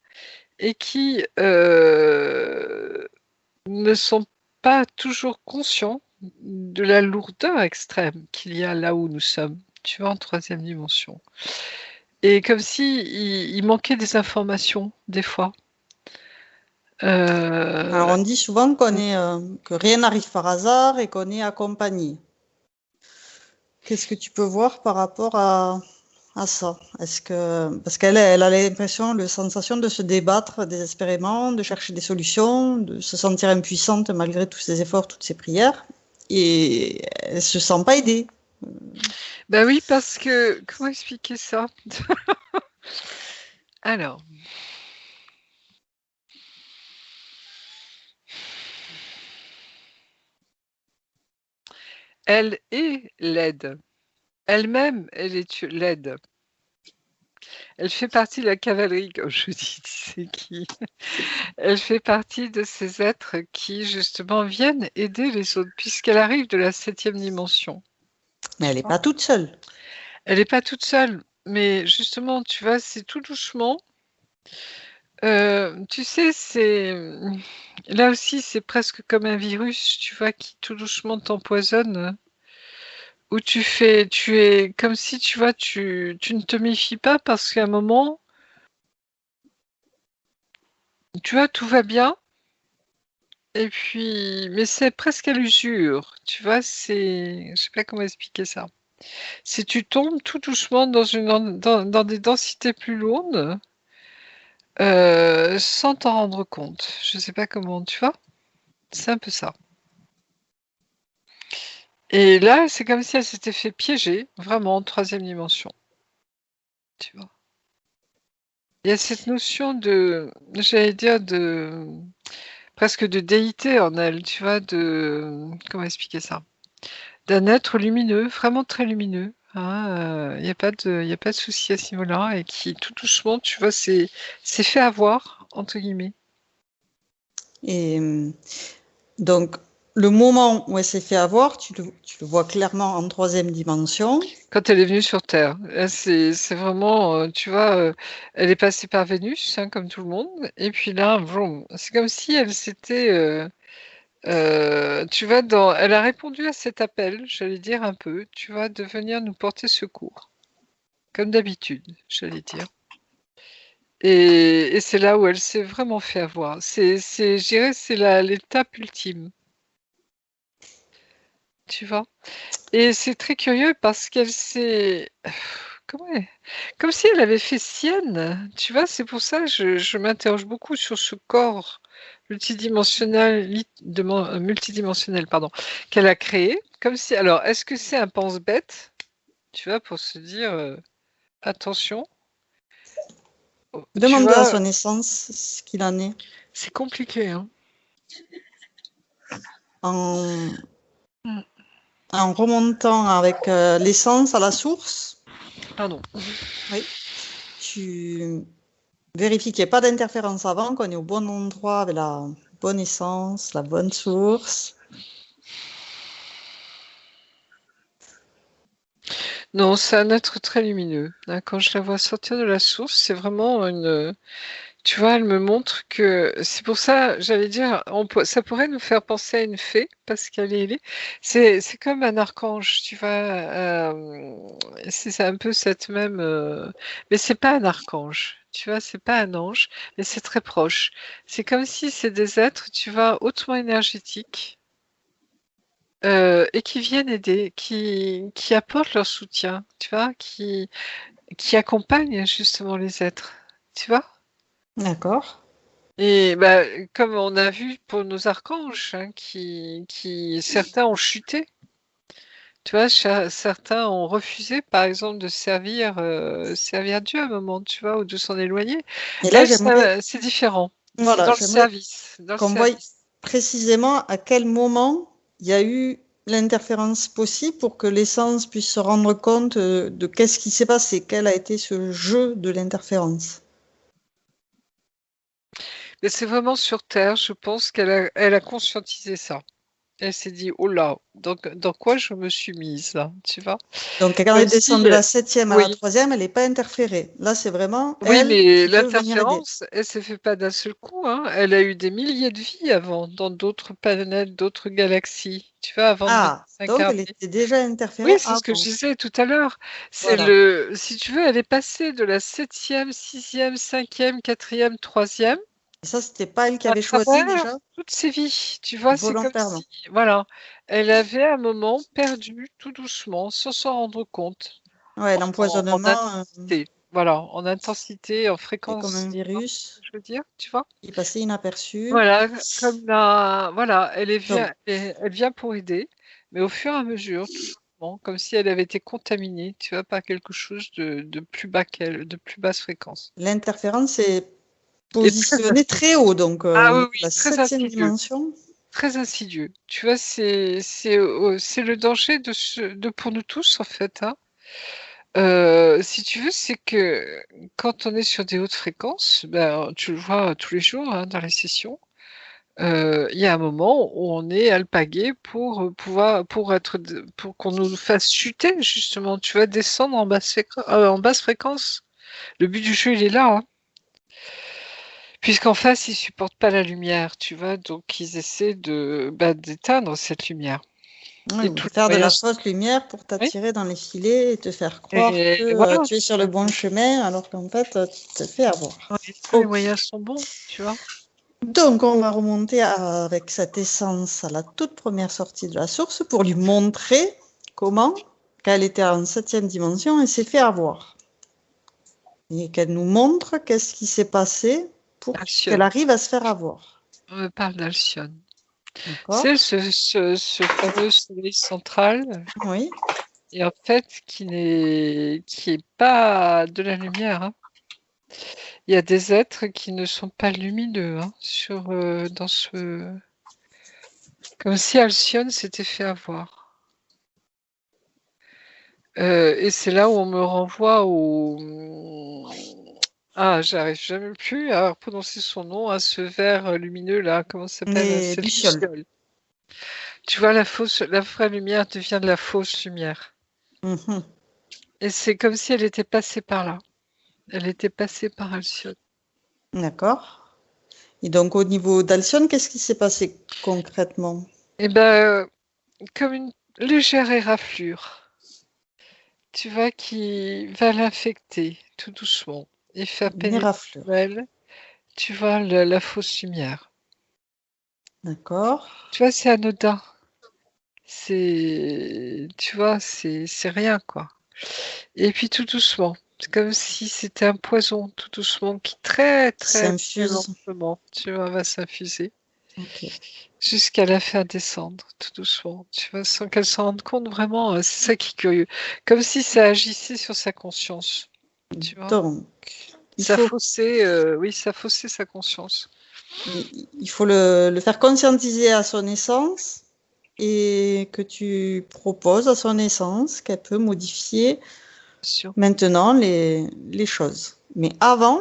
et qui ne sont pas toujours conscients de la lourdeur extrême qu'il y a là où nous sommes, tu vois, en 3e dimension. Et comme si il manquait des informations, des fois. Alors, on dit souvent que rien n'arrive par hasard et qu'on est accompagné. Qu'est-ce que tu peux voir par rapport à ça? Parce qu'elle a l'impression, la sensation de se débattre désespérément, de chercher des solutions, de se sentir impuissante malgré tous ses efforts, toutes ses prières, et elle se sent pas aidée. Ben oui, parce que, comment expliquer ça? Alors, elle est laide. Elle-même, elle est laide. Elle fait partie de la cavalerie, comme je dis, tu sais qui. Elle fait partie de ces êtres qui, justement, viennent aider les autres, puisqu'elle arrive de la 7e dimension. Mais elle n'est pas toute seule. Elle n'est pas toute seule, mais justement, tu vois, c'est tout doucement. Tu sais, là aussi, c'est presque comme un virus, tu vois, qui tout doucement t'empoisonne, où tu es comme si, tu vois, tu ne te méfies pas parce qu'à un moment, tu vois, tout va bien, et puis, mais c'est presque à l'usure, tu vois, je sais pas comment expliquer ça. Si tu tombes tout doucement dans des densités plus lourdes, sans t'en rendre compte. Je sais pas comment, tu vois? C'est un peu ça. Et là, c'est comme si elle s'était fait piéger, vraiment en 3e dimension, tu vois? Il y a cette notion j'allais dire presque de déité en elle, tu vois? Comment expliquer ça? D'un être lumineux, vraiment très lumineux, hein, il y a pas de souci à ce niveau-là et qui tout doucement, tu vois, s'est fait «avoir» entre guillemets. Et donc, le moment où elle s'est fait avoir, tu le vois clairement en 3e dimension. Quand elle est venue sur Terre. Là, c'est vraiment, tu vois, elle est passée par Vénus, hein, comme tout le monde et puis là, vroom, c'est comme si elle s'était, tu vois, elle a répondu à cet appel, j'allais dire un peu, tu vois, de venir nous porter secours, comme d'habitude, j'allais dire. Et c'est là où elle s'est vraiment fait avoir. Je dirais, c'est l'étape ultime, tu vois? Et c'est très curieux parce qu'elle s'est comment elle comme si elle avait fait sienne, tu vois? C'est pour ça que je m'interroge beaucoup sur ce corps multidimensionnel, pardon, qu'elle a créé, comme si alors est-ce que c'est un pense-bête, tu vois? Pour se dire, «Attention», tu Demande à vois? son essence ce qu'il en est. C'est compliqué, hein. En, Mmh. en remontant avec l'essence à la source, Pardon. oui, tu vérifies qu'il n'y ait pas d'interférence avant, qu'on est au bon endroit avec bonne essence, la bonne source. Non, c'est un être très lumineux. Hein. Quand je la vois sortir de la source, c'est vraiment une. Tu vois, elle me montre que c'est pour ça, j'allais dire, ça pourrait nous faire penser à une fée parce c'est comme un archange, tu vois. C'est un peu cette même, mais c'est pas un archange, tu vois, c'est pas un ange, mais c'est très proche. C'est comme si c'est des êtres, tu vois, hautement énergétiques. Et qui viennent aider, qui apportent leur soutien, tu vois, qui accompagnent justement les êtres, tu vois. D'accord. Et bah, comme on a vu pour nos archanges, hein, certains ont chuté, tu vois, certains ont refusé, par exemple, de servir Dieu à un moment, tu vois, ou de s'en éloigner. Et là, Elle, j'aimerais c'est différent. C'est voilà, dans le j'aimerais service, dans le qu'on voie service. précisément à quel moment il y a eu l'interférence possible pour que l'essence puisse se rendre compte de qu'est-ce qui s'est passé, quel a été ce jeu de l'interférence. Mais c'est vraiment sur Terre, je pense elle a conscientisé ça. Elle s'est dit, oh là, dans quoi je me suis mise là, tu vois? Donc, quand Comme elle descend si, de la 7e à la oui, 3e, elle n'est pas interférée. Là, c'est vraiment oui, elle mais qui peut venir aider. l'interférence, elle s'est fait pas d'un seul coup, hein. Elle a eu des milliers de vies avant, dans d'autres planètes, d'autres galaxies, tu vois, avant de venir Ah, donc elle s'incarner. était déjà Oui, interférée c'est ce que je avant. disais tout à l'heure. Voilà. Si tu veux, elle est passée de la 7e, 6e, 5e, 4e, 3e, Et ça, c'était pas elle qui à avait choisi travers déjà, toutes ses vies. Tu vois, c'est comme volontairement. si, voilà, elle avait un moment perdu tout doucement, sans s'en rendre compte, Ouais, en l'empoisonnement, intensité. Voilà, en intensité, en c'est comme un fréquence, virus je veux dire, tu vois? qui passait inaperçu. Voilà, voilà, Donc, elle vient pour aider, mais au fur et à mesure, tout doucement, comme si elle avait été contaminée, tu vois, par quelque chose de plus bas qu'elle, de plus basse fréquence. l'interférence est Et très positionnée très haut, donc ah au oui, niveau de oui, la 7e dimension. très insidieux. Tu vois, c'est le danger de pour nous tous en fait, hein. Si tu veux, c'est que quand on est sur des hautes fréquences, ben, tu le vois tous les jours, hein, dans les sessions. Il y a un moment où on est alpagué pour qu'on nous fasse chuter justement, tu vas descendre en basse fréquence. Le but du jeu, il est là, hein. Puisqu'en face, ils supportent pas la lumière, tu vois, donc ils essaient d'éteindre cette lumière. Oui, Et ou tout de le faire de la voyage, fausse lumière pour oui. t'attirer dans les filets et te faire croire que Et voilà, tu es sur le bon chemin alors qu'en fait, tu te fais avoir. oui, tous les Ok. moyens sont bons, tu vois. Donc, on va remonter avec cette essence à la toute première sortie de la source pour lui montrer comment, quand elle était en 7e dimension, elle s'est fait avoir. Et qu'elle nous montre qu'est-ce qui s'est passé pour qu'elle Alcyone, arrive à se faire avoir. on me parle d'Alcyone. C'est D'accord? ce fameux soleil central. Oui. Et en fait, qui est pas de la lumière, hein. Il y a des êtres qui ne sont pas lumineux, hein, comme si Alcyone s'était fait avoir. Et c'est là où on me renvoie j'arrive jamais plus à prononcer son nom, à ce ver lumineux là, comment ça s'appelle? Les Cette lucioles. luciole. Tu vois, la vraie lumière devient de la fausse lumière. Mhm. Et c'est comme si elle était passée par là. Elle était passée par Alcyone. D'accord. Et donc, au niveau d'Alcyone, qu'est-ce qui s'est passé concrètement? Et ben, comme une légère éraflure, tu vois, qui va l'infecter tout doucement et faire Une pénétrer en éraflure. elle, tu vois, la fausse lumière. D'accord. Tu vois, c'est anodin. Tu vois, c'est rien, quoi. Et puis tout doucement, c'est comme si c'était un poison, tout doucement, qui très, Qui très, très s'infuse. lentement, tu vois, va s'infuser Ok. jusqu'à la faire descendre, tout doucement, tu vois, sans qu'elle s'en rende compte vraiment. C'est ça qui est curieux. Comme si ça agissait sur sa conscience, tu vois. Donc, il faut, Ça faussait sa conscience. il faut le faire conscientiser à son essence et que tu proposes à son essence qu'elle peut modifier Sûr. maintenant les choses. Mais avant,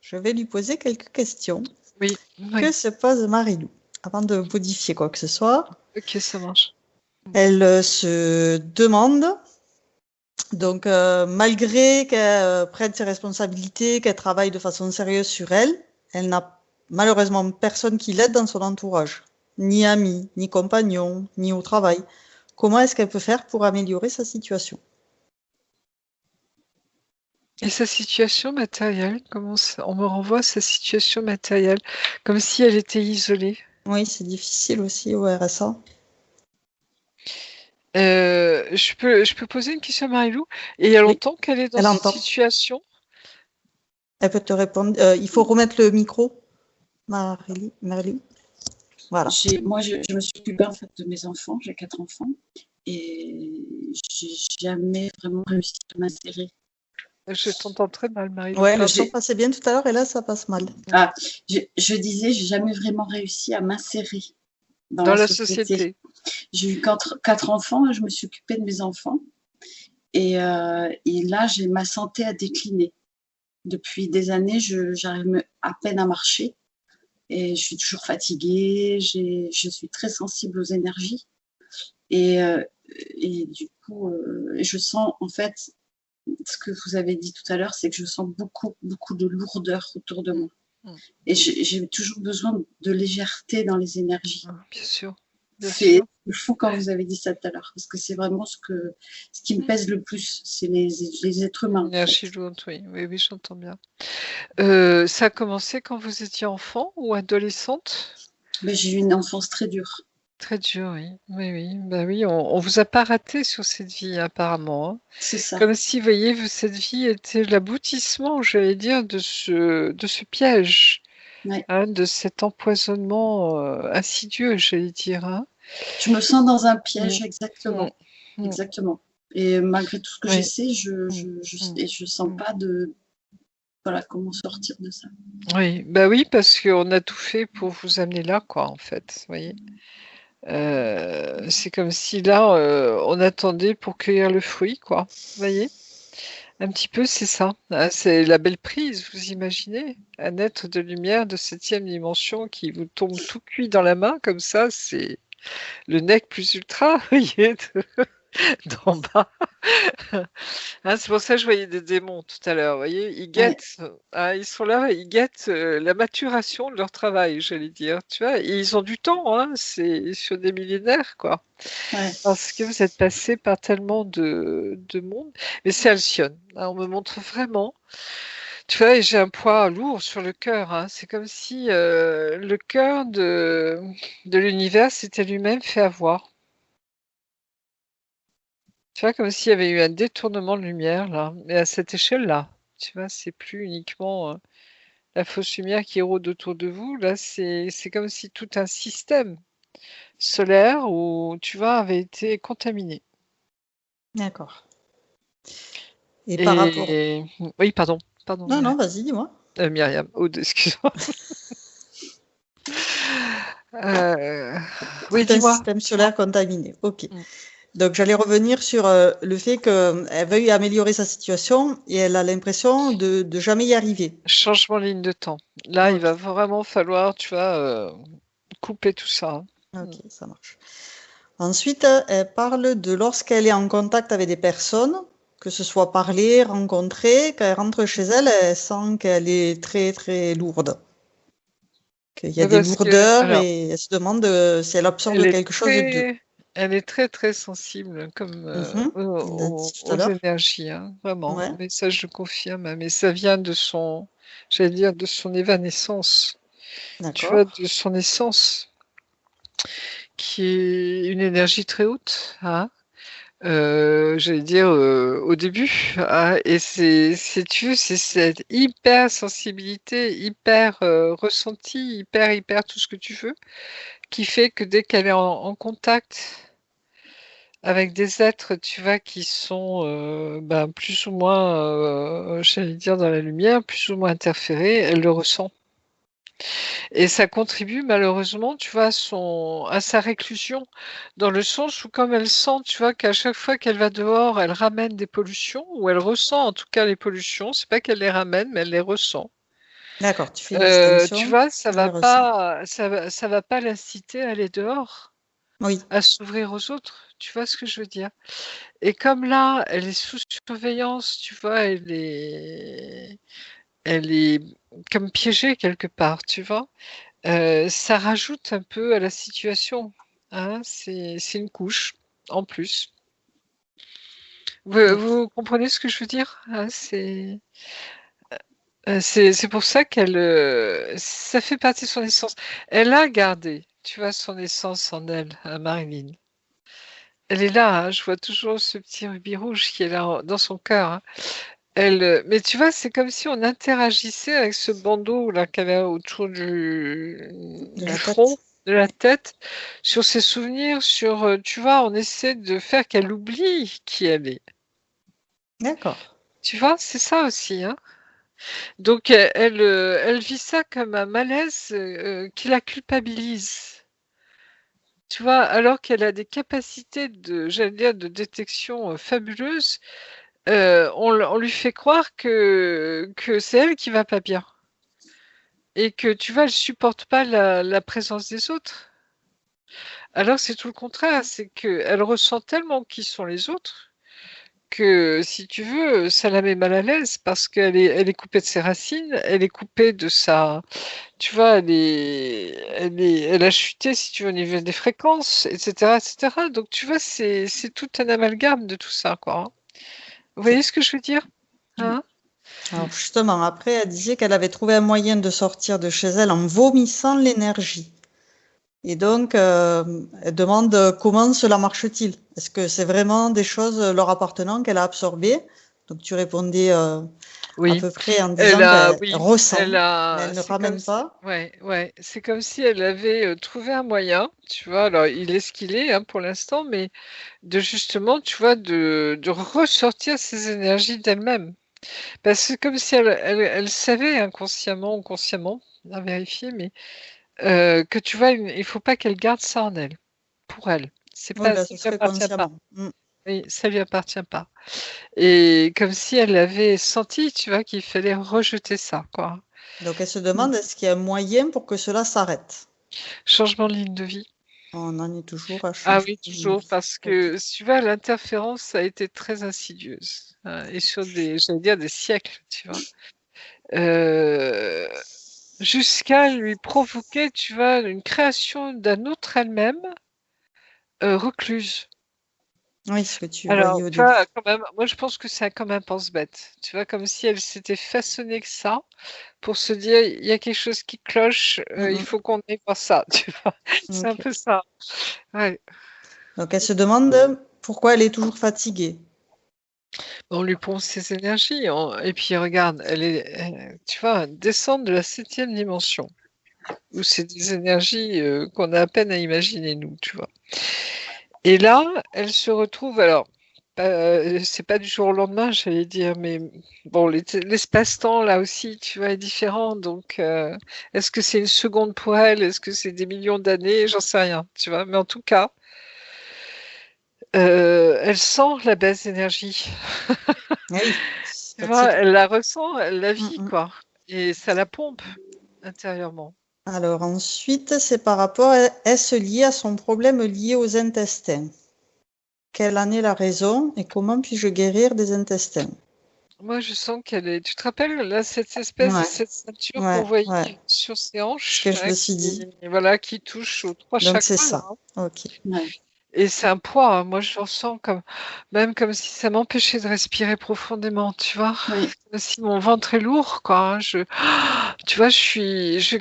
je vais lui poser quelques questions. Oui, Que oui. se pose Marilou? Avant de modifier quoi que ce soit, Ok, ça marche. elle se demande, donc malgré qu'elle prenne ses responsabilités, qu'elle travaille de façon sérieuse sur elle, elle n'a malheureusement personne qui l'aide dans son entourage, ni amis, ni compagnons, ni au travail. Comment est-ce qu'elle peut faire pour améliorer sa situation? Et sa situation matérielle, on me renvoie à sa situation matérielle, comme si elle était isolée. Oui, c'est difficile aussi au RSA. Je peux poser une question à Marilou? Et il y a Oui, longtemps qu'elle est dans elle cette entend. situation? Elle peut te répondre. Il faut remettre le micro, Marilou. Voilà. Moi, je me suis occupée en fait de mes enfants. J'ai 4 enfants et j'ai jamais vraiment réussi à m'insérer. Je t'entends très mal, Marilou. Ouais, le Pardon. son passait bien tout à l'heure et là, ça passe mal. Je disais, j'ai jamais vraiment réussi à m'insérer dans Dans la la société. société. J'ai eu 4 enfants, je me suis occupée de mes enfants et là, j'ai ma santé a décliné. Depuis des années, j'arrive à peine à marcher et je suis toujours fatiguée. Je suis très sensible aux énergies et, du coup, je sens en fait ce que vous avez dit tout à l'heure, c'est que je sens beaucoup, beaucoup de lourdeur autour de moi. Et j'ai toujours besoin de légèreté dans les énergies. Bien sûr. Bien C'est sûr. fou quand vous avez dit ça tout à l'heure, parce que c'est vraiment ce qui me pèse le plus, c'est les êtres humains. En Énergie fait. lourde, oui. Oui, oui, j'entends bien. Ça a commencé quand vous étiez enfant ou adolescente? Mais j'ai eu une enfance très dure. Très dur, oui. Oui, oui. Bah oui, on vous a pas raté sur cette vie, apparemment, hein. C'est ça. Comme si, vous voyez, cette vie était l'aboutissement, j'allais dire, de ce piège, Ouais. hein, de cet empoisonnement insidieux, j'allais dire, hein. Je me sens dans un piège, Mm. exactement. Mm. Exactement. Et malgré tout ce que Oui. j'essaie, je sens pas voilà, comment sortir de ça. Oui, bah oui, parce qu'on a tout fait pour vous amener là, quoi, en fait, vous voyez. C'est comme si là, on attendait pour cueillir le fruit, quoi. Vous voyez? Un petit peu, c'est ça. Ah, c'est la belle prise, vous imaginez? Un être de lumière de 7e dimension qui vous tombe tout cuit dans la main, comme ça, c'est le nec plus ultra, vous voyez, d'en bas. Hein, c'est pour ça que je voyais des démons tout à l'heure, vous voyez? Ils guettent, hein, ils sont là, ils guettent la maturation de leur travail, j'allais dire, tu vois? Et ils ont du temps, hein, c'est sur des millénaires, quoi. Ouais. Parce que vous êtes passé par tellement de monde. Mais c'est Alcyone, hein, on me montre vraiment, tu vois, et j'ai un poids lourd sur le cœur, hein. C'est comme si le cœur de l'univers s'était lui-même fait avoir. Tu vois, comme s'il y avait eu un détournement de lumière, là, mais à cette échelle-là. Tu vois, c'est plus uniquement la fausse lumière qui rôde autour de vous. Là, c'est comme si tout un système solaire, où tu vois, avait été contaminé. D'accord. Et par rapport. Oui, pardon. Pardon, Non, non, Myriam. vas-y, dis-moi. Myriam, Aude, excuse-moi. Oui, Tout un dis-moi. système solaire contaminé. Ok. Mm. Donc, j'allais revenir sur le fait qu'elle veuille améliorer sa situation et elle a l'impression de jamais y arriver. Changement de ligne de temps. Là, il Ok, va vraiment falloir, tu vois, couper tout ça, hein. ok, ça marche. Ensuite, elle parle de lorsqu'elle est en contact avec des personnes, que ce soit parler, rencontrer, quand elle rentre chez elle, elle sent qu'elle est très, très lourde. Qu'il y a Mais des parce que, lourdeurs alors, et elle se demande si elle elle absorbe est quelque chose d'eux. très, elle est très, très sensible comme Mhm. On l'a dit tout à aux l'heure. énergies, hein, vraiment. Ouais, Mais ça, je confirme, hein. Mais ça vient j'allais dire, de son évanescence. Tu vois, d'accord. de son essence, qui est une énergie très haute, hein. J'allais dire au début, hein, et tu veux, c'est cette hyper sensibilité, hyper ressenti, hyper tout ce que tu veux, qui fait que dès qu'elle est en contact avec des êtres, tu vois, qui sont ben, plus ou moins, j'allais dire, dans la lumière, plus ou moins interférés, elle le ressent. Et ça contribue malheureusement, tu vois, à sa réclusion, dans le sens où comme elle sent, tu vois, qu'à chaque fois qu'elle va dehors, elle ramène des pollutions, ou elle ressent en tout cas les pollutions, c'est pas qu'elle les ramène, mais elle les ressent. D'accord, tu fais une Tu distinction vois, dans les ressentis. ça va pas l'inciter à aller dehors, Oui, à s'ouvrir aux autres. Tu vois ce que je veux dire? Et comme là, elle est sous surveillance, tu vois, elle est comme piégée quelque part, tu vois. Ça rajoute un peu à la situation, hein. C'est une couche en plus. d'accord. Vous comprenez ce que je veux dire? Hein, c'est pour ça ça fait partie de son essence. Elle a gardé, tu vois, son essence en elle, à Marilyn. Elle est là, hein, je vois toujours ce petit rubis rouge qui est là dans son cœur, hein. Mais tu vois, c'est comme si on interagissait avec ce bandeau là qu'elle a autour De du la front, tête. de la Oui, tête, sur ses souvenirs, tu vois, on essaie de faire qu'elle oublie qui elle est. d'accord. Tu vois, c'est ça aussi, hein. Donc, elle vit ça comme un malaise qui la culpabilise. Tu vois, alors qu'elle a des capacités j'allais dire, de détection fabuleuses, on lui fait croire que c'est elle qui va pas bien. Et que, tu vois, elle supporte pas la présence des autres. Alors, c'est tout le contraire, c'est qu'elle ressent tellement qui sont les autres que, si tu veux, ça la met mal à l'aise parce elle est coupée de ses racines, elle est coupée de sa, tu vois, elle a chuté, si tu veux, au niveau des fréquences, etc., etc. Donc, tu vois, c'est tout un amalgame de tout ça, quoi, hein. Vous Ok. voyez ce que je veux dire? Hein? Alors justement, après, elle disait qu'elle avait trouvé un moyen de sortir de chez elle en vomissant l'énergie. Et donc, elle demande comment cela marche-t-il? Est-ce que c'est vraiment des choses leur appartenant qu'elle a absorbées? Donc tu répondais à Oui. peu près en disant qu'elle Oui, ressent, mais elle ne c'est comme ramène si, pas. ouais, ouais, c'est comme si elle avait trouvé un moyen, tu vois. Alors, il est ce qu'il est, hein, pour l'instant, mais de justement, tu vois, de ressortir ses énergies d'elle-même. Parce que c'est comme si elle savait inconsciemment ou consciemment, à vérifier, mais que tu vois, il faut pas qu'elle garde ça en elle, pour elle. Oui, là, Ça ce lui serait appartient pas. consciemment. Mm. Oui, ça lui appartient pas. Et comme si elle avait senti, tu vois, qu'il fallait rejeter ça, quoi. Donc elle se Mm. demande est-ce qu'il y a un moyen pour que cela s'arrête? Changement de ligne de vie. On en est toujours à Ah changer oui, de ligne de toujours, vie. parce Ok. que, tu vois, l'interférence a été très insidieuse, hein, et sur j'allais dire, des siècles, tu vois. Euh, Jusqu'à lui provoquer, tu vois, une création d'un autre elle-même recluse. Oui, ce que tu voyais Alors, au tu vois, début. quand même, moi je pense que c'est comme un pense-bête. Tu vois, comme si elle s'était façonnée que ça pour se dire, il y a quelque chose qui cloche, il Mm, faut qu'on aille voir ça, tu vois. mm. C'est un Ok. peu ça. Ouais. Donc elle se demande pourquoi elle est toujours fatiguée. On lui pompe ses énergies. Et puis regarde, tu vois, descendre de la 7e dimension, où c'est des énergies qu'on a à peine à imaginer, nous, tu vois. Et là, elle se retrouve, alors, c'est pas du jour au lendemain, j'allais dire, mais bon, l'espace-temps, là aussi, tu vois, est différent. Donc, est-ce que c'est une seconde pour elle? Est-ce que c'est des millions d'années? J'en sais rien, tu vois. Mais en tout cas, elle sent la baisse d'énergie. Ah oui, Tu vois, fatigue. elle la ressent, elle la Mm, vit, mm. quoi. Et ça la pompe intérieurement. Alors ensuite, c'est par rapport est-ce lié à son problème lié aux intestins? Quelle en est la raison et comment puis-je guérir des intestins? Moi, je sens qu'elle est. Tu te rappelles, là, cette espèce de Ouais, cette ceinture qu'on ouais, ouais. voyait sur ses Ce que hanches, je hein, me suis dit. voilà, qui touche aux 3 Donc c'est chakras, là, ça. hein. Ok. Ouais. Et c'est un poids, hein. Moi, je ressens même comme si ça m'empêchait de respirer profondément, tu vois. Oui. Comme si mon ventre est lourd, quoi, hein. Tu vois,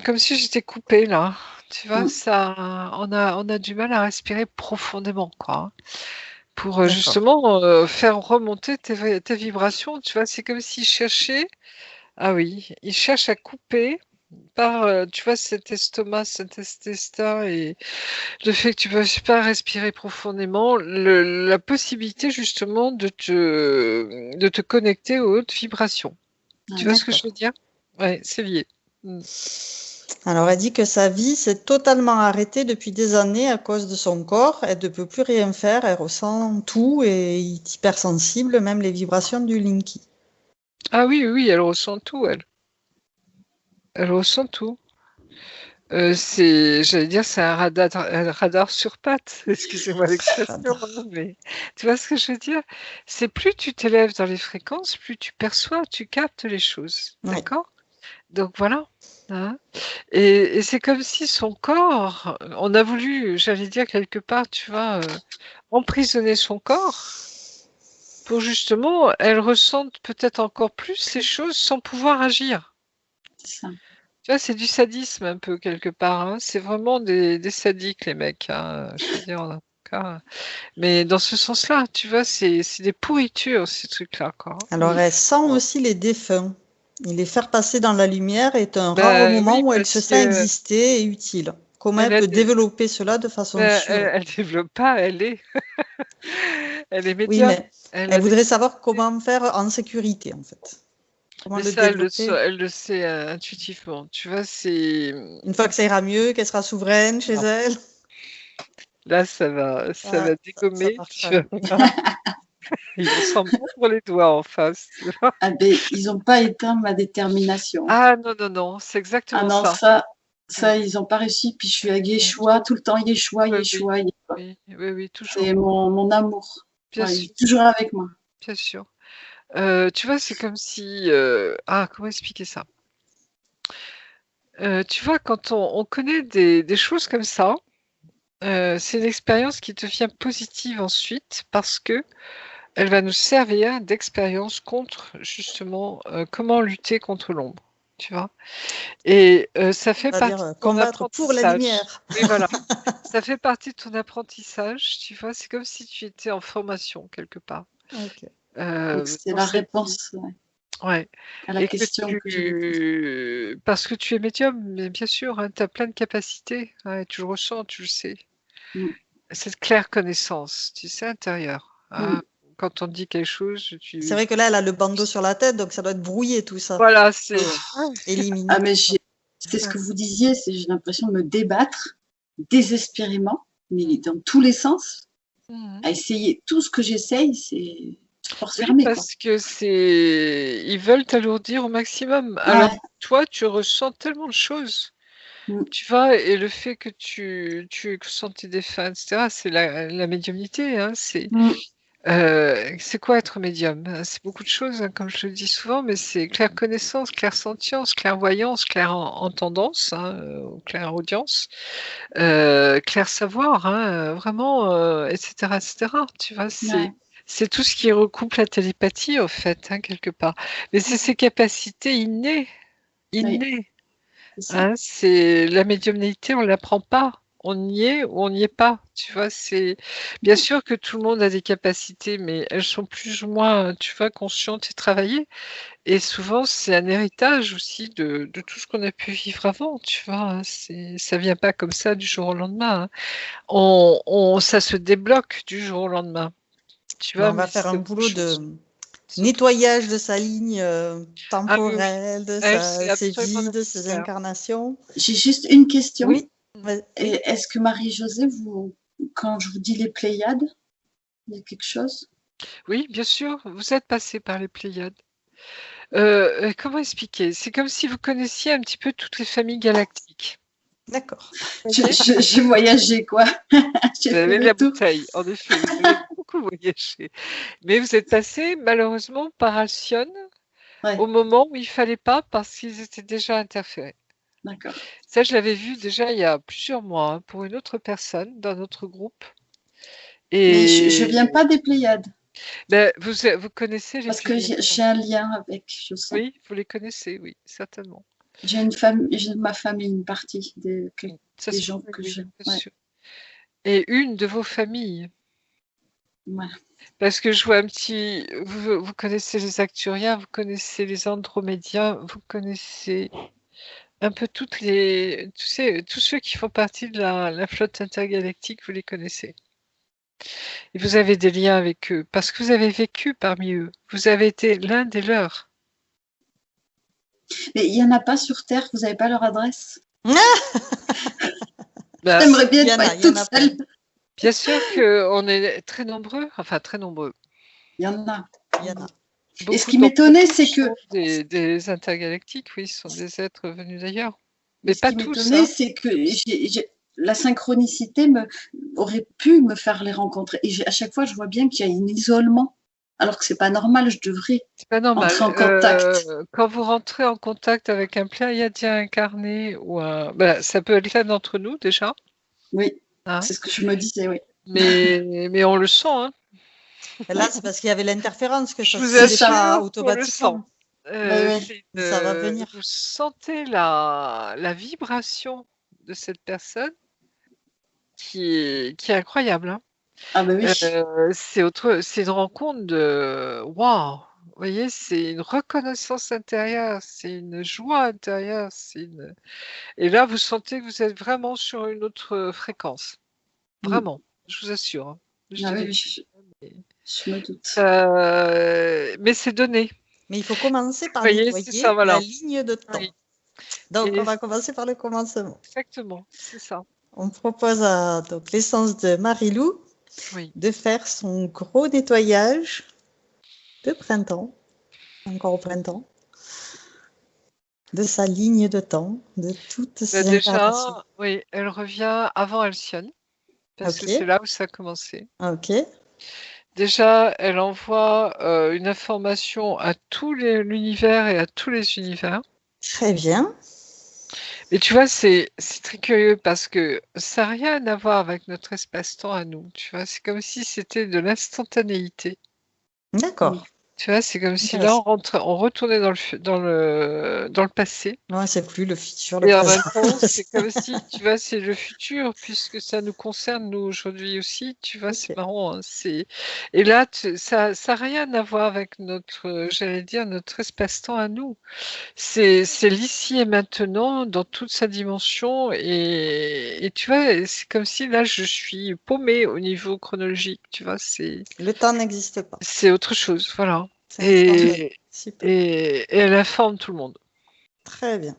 comme si j'étais coupée, là. Tu vois, Mm. on a du mal à respirer profondément, quoi, hein. Pour D'accord. justement faire remonter tes vibrations, tu vois, c'est comme s'il cherchait, ah oui, il cherche à couper par, tu vois, cet estomac, cet intestin et le fait que tu ne peux pas respirer profondément, la possibilité justement de te connecter aux hautes vibrations. Ah Tu vois oui. ce que je veux D'accord. dire? Ouais, c'est lié. Mm. Alors elle dit que sa vie s'est totalement arrêtée depuis des années à cause de son corps. Elle ne peut plus rien faire. Elle ressent tout et est hypersensible, même les vibrations du Linky. Ah oui, oui, oui, elle ressent tout, elle. Elle ressent tout. J'allais dire, c'est un radar sur pattes. Excusez-moi l'expression, J'adore. mais tu vois ce que je veux dire? C'est plus tu t'élèves dans les fréquences, plus tu perçois, tu captes les choses. Oui. D'accord? Donc voilà. Hein. Et c'est comme si son corps, on a voulu, j'allais dire quelque part, tu vois, emprisonner son corps pour justement, elle ressente peut-être encore plus les choses sans pouvoir agir. C'est ça. Tu vois, c'est du sadisme un peu quelque part. Hein. C'est vraiment des sadiques, les mecs. Hein. Je veux dire, en tout cas. Mais dans ce sens-là, tu vois, c'est des pourritures, ces trucs-là. Quoi. Alors, elle sent aussi les défunts. Et les faire passer dans la lumière est un rare Bah, moment oui, où elle se parce sent que exister et utile. Comment elle elle a peut des- développer cela de façon sûre? elle développe pas, elle est. Elle est Oui, médium. mais Elle elle a des voudrait savoir capacités. comment faire en sécurité, en fait. Comment Mais le ça, développer elle le sait intuitivement. Tu vois, c'est. une fois que ça ira mieux, qu'elle sera souveraine chez Non. elle. Là, ça va Ça dégommer. marchera Tu mieux. vois. Ils vont s'en mordre les doigts en face. Tu vois. Ah ben, ils n'ont pas éteint ma détermination. Ah non, non, non, c'est Ah exactement non, ça. ça, ils n'ont pas réussi. Puis je suis à Mm. Yeshua, tout le temps Yeshua, Oui, oui, Yeshua, Yeshua. oui, oui, oui, toujours. C'est mon amour. Bien Ouais, il sûr, est toujours avec moi. bien sûr. Tu vois, c'est comme si. Ah, comment expliquer ça? Tu vois, quand on connaît des choses comme ça, c'est une expérience qui devient positive ensuite parce que elle va nous servir d'expérience contre justement comment lutter contre l'ombre. Tu vois? Et ça fait C'est-à-dire partie de ton combattre pour la apprentissage. lumière. Oui, voilà. Ça fait partie de ton apprentissage, tu vois? C'est comme si tu étais en formation quelque part. Ok. Donc c'est Dans la cette vie. réponse Ouais. à la Et que question que je me pose. parce que tu es médium, mais bien sûr, hein, tu as plein de capacités, ouais, tu le ressens, tu le sais. Mm, Cette claire connaissance, tu sais, intérieure. mm. Hein. Quand on te dit quelque chose, C'est vrai que là, elle a le bandeau sur la tête, donc ça doit être brouillé tout ça voilà, pour éliminer Ah tout mais ça. c'est ce que vous disiez, j'ai l'impression de me débattre désespérément, mais dans tous les sens, Mhm. à essayer tout ce que j'essaye, c'est porte Oui, fermée, quoi. parce que ils veulent t'alourdir au maximum. Alors, Ouais. toi, tu ressens tellement de choses, Mm, tu vois, et le fait que tu ressens tes défunts, etc., c'est la médiumnité, hein, mm. c'est quoi être médium? C'est beaucoup de choses, hein, comme je le dis souvent, mais c'est claire connaissance, claire sentience, clairvoyance, claire entendance, hein, ou claire audience, clair savoir, hein, vraiment, etc., etc. Tu vois, Ouais, c'est tout ce qui recoupe la télépathie, au fait, hein, quelque part. Mais c'est ses capacités innées, oui, innées. c'est ça. Hein, c'est la médiumnité, on l'apprend pas. On y est ou on n'y est pas. Tu vois, c'est bien sûr que tout le monde a des capacités, mais elles sont plus ou moins, tu vois, conscientes et travaillées. Et souvent, c'est un héritage aussi de tout ce qu'on a pu vivre avant. Tu vois, hein, ça vient pas comme ça du jour au lendemain. Hein. Ça se débloque du jour au lendemain. Tu Mais vois, on va mais faire un c'est autre boulot de chose. C'est autre chose. nettoyage de sa ligne Ah oui, oui. temporelle, de C'est ses absolument vies, de ses nécessaire. incarnations. J'ai juste une question. Oui, Et oui. est-ce que Marie-Josée, quand je vous dis les Pléiades, il y a quelque chose? Oui, bien sûr, vous êtes passé par les Pléiades. Comment expliquer? C'est comme si vous connaissiez un petit peu toutes les familles galactiques. D'accord. Vous voyez? J'ai voyagé, quoi. J'ai Vous fait avez de le la tour. bouteille, en effet, vous avez beaucoup voyagé. Mais vous êtes passé malheureusement par Alcyone Ouais, au moment où il fallait pas parce qu'ils étaient déjà interférés. d'accord. Ça, je l'avais vu déjà il y a plusieurs mois, hein, pour une autre personne dans notre groupe. Mais je Et viens pas des Pléiades, ben, vous connaissez les parce que Pléiades. j'ai un lien avec, je sens. Oui, vous les connaissez, oui, certainement. J'ai une famille, ma famille, une partie Ça des se gens pourrait, que oui, j'aime. bien Ouais, sûr. Et une de vos familles. voilà. Parce que je vois un petit. Vous connaissez les Acturiens, vous connaissez les Andromédiens, vous connaissez un peu toutes les. Tous ceux qui font partie de la flotte intergalactique, vous les connaissez. Et vous avez des liens avec eux, parce que vous avez vécu parmi eux. Vous avez été l'un des leurs. Mais il y en a pas sur Terre, vous n'avez pas leur adresse? Bah, J'aimerais bien Il y en pas a, être il y en toute a plein. seule. bien sûr qu'on est très nombreux, enfin très nombreux. Il y en a. Il y en a. Et ce Beaucoup qui d'entre m'étonnait, nous c'est que sont des intergalactiques, oui, ce sont des êtres venus d'ailleurs. Mais Mais ce pas qui tous, m'étonnait, hein. c'est que la synchronicité aurait pu me faire les rencontrer. Et à chaque fois, je vois bien qu'il y a un isolement, alors que c'est pas normal. Je devrais C'est pas normal. entrer en contact. Quand vous rentrez en contact avec un pléiadien incarné ou bah, ça peut être l'un d'entre nous déjà, Oui, hein, c'est ce que je me disais, oui. mais on le sent, hein. Là, c'est parce qu'il y avait l'interférence que ça Je ne vous se C'est faisait ça. pas assure qu'on le sent. automatiquement. Oui, oui, ça va venir. Vous sentez la vibration de cette personne qui est incroyable, hein. Ah ben oui. C'est une rencontre de waouh! Vous voyez, c'est une reconnaissance intérieure, c'est une joie intérieure, et là, vous sentez que vous êtes vraiment sur une autre fréquence. Mm. Vraiment, je vous assure, hein. Je Ah dis oui, des oui, mais je me doute. mais c'est donné. Mais il faut commencer Vous par voyez, c'est ça, nettoyer la voilà. ligne de temps. Oui, Donc, on et va commencer par le commencement. exactement, c'est ça. On propose à donc, l'essence de Marilou Oui. de faire son gros nettoyage de printemps, encore au printemps, de sa ligne de temps, de toutes Bah, ses incarnations. déjà, oui, elle revient avant Alcyone, parce que Ok, c'est là où ça a commencé. ok, Déjà, elle envoie une information à l'univers et à tous les univers. très bien. Et tu vois, c'est très curieux parce que ça n'a rien à voir avec notre espace-temps à nous. Tu vois, c'est comme si c'était de l'instantanéité. Mm. D'accord, Tu vois, c'est comme si là, intéressant. on retournait dans le passé. Non, c'est plus le futur, le Et en présent. même temps, c'est comme si, tu vois, c'est le futur, puisque ça nous concerne, nous, aujourd'hui aussi. Tu vois, c'est Ok. marrant, hein, Et là, ça n'a rien à voir avec j'allais dire, notre espace-temps à nous. C'est l'ici et maintenant, dans toute sa dimension. Et tu vois, c'est comme si là, je suis paumée au niveau chronologique. Tu vois, Le temps n'existe pas. c'est autre chose. Voilà. C'est instantané. Et, Super. et elle informe tout le monde. Très bien.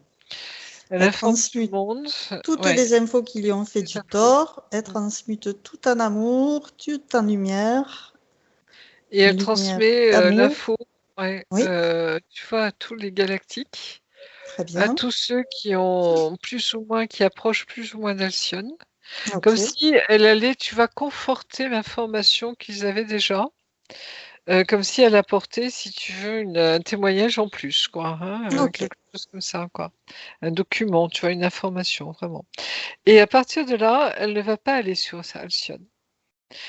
Elle Elle informe tout le transmute monde. toutes Ouais, les infos qui lui ont fait les du infos. tort. Elle transmute tout en amour, tout en lumière. Et elle Lumière transmet d'amour. l'info, ouais, Oui, tu vois, à tous les galactiques, très à bien. tous ceux qui ont plus ou moins, qui approchent plus ou moins d'Alcyone. Comme Ok. si elle allait, tu vas conforter l'information qu'ils avaient déjà. Comme si elle apportait, si tu veux, un témoignage en plus, quoi, hein, Ok. quelque chose comme ça, quoi. Un document, tu vois, une information, vraiment. Et à partir de là, elle ne va pas aller sur Alcyone.